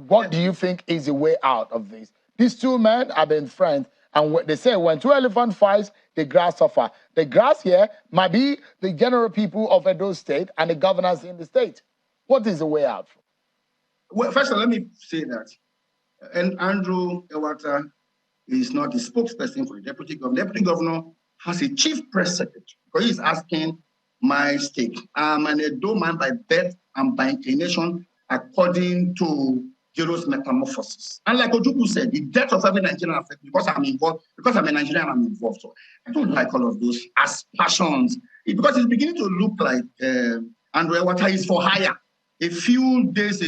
Speaker 20: What do you think is the way out of this? These two men have been friends, and they say when two elephants fight, the grass suffer. The grass here might be the general people of Edo State and the governors in the state. What is the way out?
Speaker 7: Well, first of all, let me say that Andrew Ewata is not the spokesperson for the deputy governor. The deputy governor has a chief press secretary, because he's asking my stake. I'm an Edo man by birth and by inclination, according to Galo's metamorphosis. And like Ojukwu said, the death of every Nigerian affects me because I'm involved, because I'm a Nigerian, I'm involved. So I don't like all of those aspersions, because it's beginning to look like Andrew Ewata is for hire. A few weeks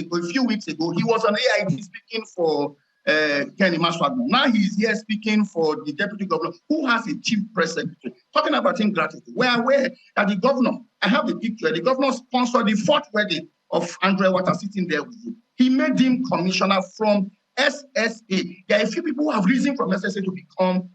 Speaker 7: ago, he was on AIT speaking for Kenny Maswadu. Now he's here speaking for the deputy governor, who has a chief press secretary. Talking about ingratitude. We're aware that the governor, I have the picture, the governor sponsored the 4th wedding of Andrew Ewata sitting there with you. He made him commissioner from SSA. There are a few people who have risen from SSA to become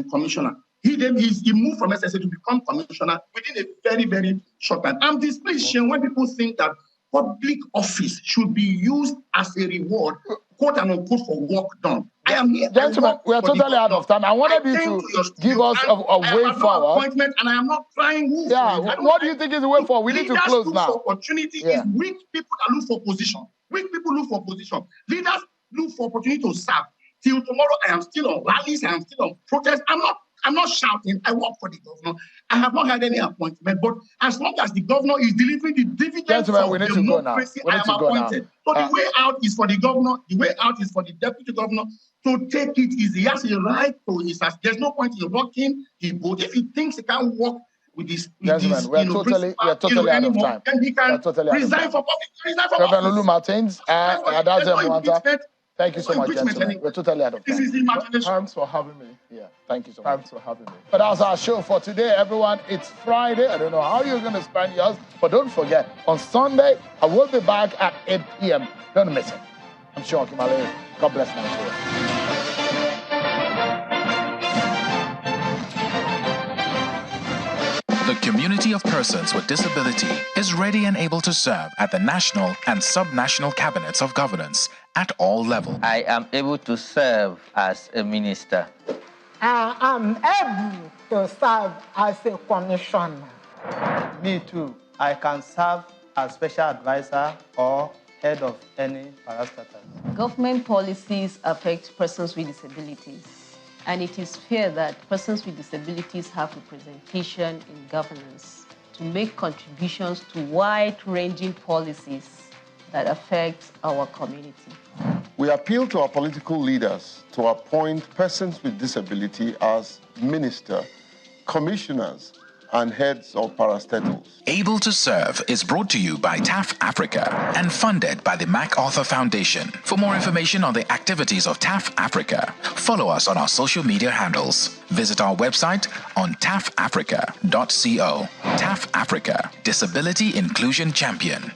Speaker 7: commissioner. He moved from SSA to become commissioner within a very, very short time. I'm displeased when people think that public office should be used as a reward, quote and unquote, for work done. I am here.
Speaker 20: Gentlemen, we are totally out of time. I wanted you to give us a way forward.
Speaker 7: Appointment, and I am not trying wolf.
Speaker 20: Yeah, what do you think is the way forward? We need to close now.
Speaker 7: For opportunity is weak people that look for position. Weak people look for position. Leaders look for opportunity to serve. Till tomorrow, I am still on rallies. I am still on protests. I'm not shouting. I work for the governor. I have not had any appointment, but as long as the governor is delivering the dividends of democracy, I am appointed. So the way out is for the governor. The way out is for the deputy governor to take it easy. He has a right to his. There's no point in rocking the boat. If he thinks he can't work with this,
Speaker 20: we are totally out of time.
Speaker 7: Then he can resign for public.
Speaker 20: Reverend Olu Martins, thank you so much, gentlemen. We're totally out of time.
Speaker 7: This is imagination.
Speaker 3: Thanks for having me.
Speaker 20: Yeah, thank you so much.
Speaker 3: Thanks for having me.
Speaker 20: But that's our show for today, everyone. It's Friday. I don't know how you're going to spend yours, but don't forget, on Sunday, I will be back at 8 p.m. Don't miss it. I'm Shuaibu. God bless Nigeria.
Speaker 10: The community of persons with disability is ready and able to serve at the national and subnational cabinets of governance at all levels.
Speaker 11: I am able to serve as a minister.
Speaker 12: I am able to serve as a commissioner.
Speaker 14: Me too. I can serve as special advisor or head of any parastatal.
Speaker 15: Government policies affect persons with disabilities, and it is fair that persons with disabilities have representation in governance to make contributions to wide-ranging policies that affect our community.
Speaker 16: We appeal to our political leaders to appoint persons with disability as minister, commissioners, and heads of parastatals.
Speaker 10: Able to Serve is brought to you by TAF Africa and funded by the MacArthur Foundation. For more information on the activities of TAF Africa, follow us on our social media handles. Visit our website on tafafrica.co. TAF Africa, Disability Inclusion Champion.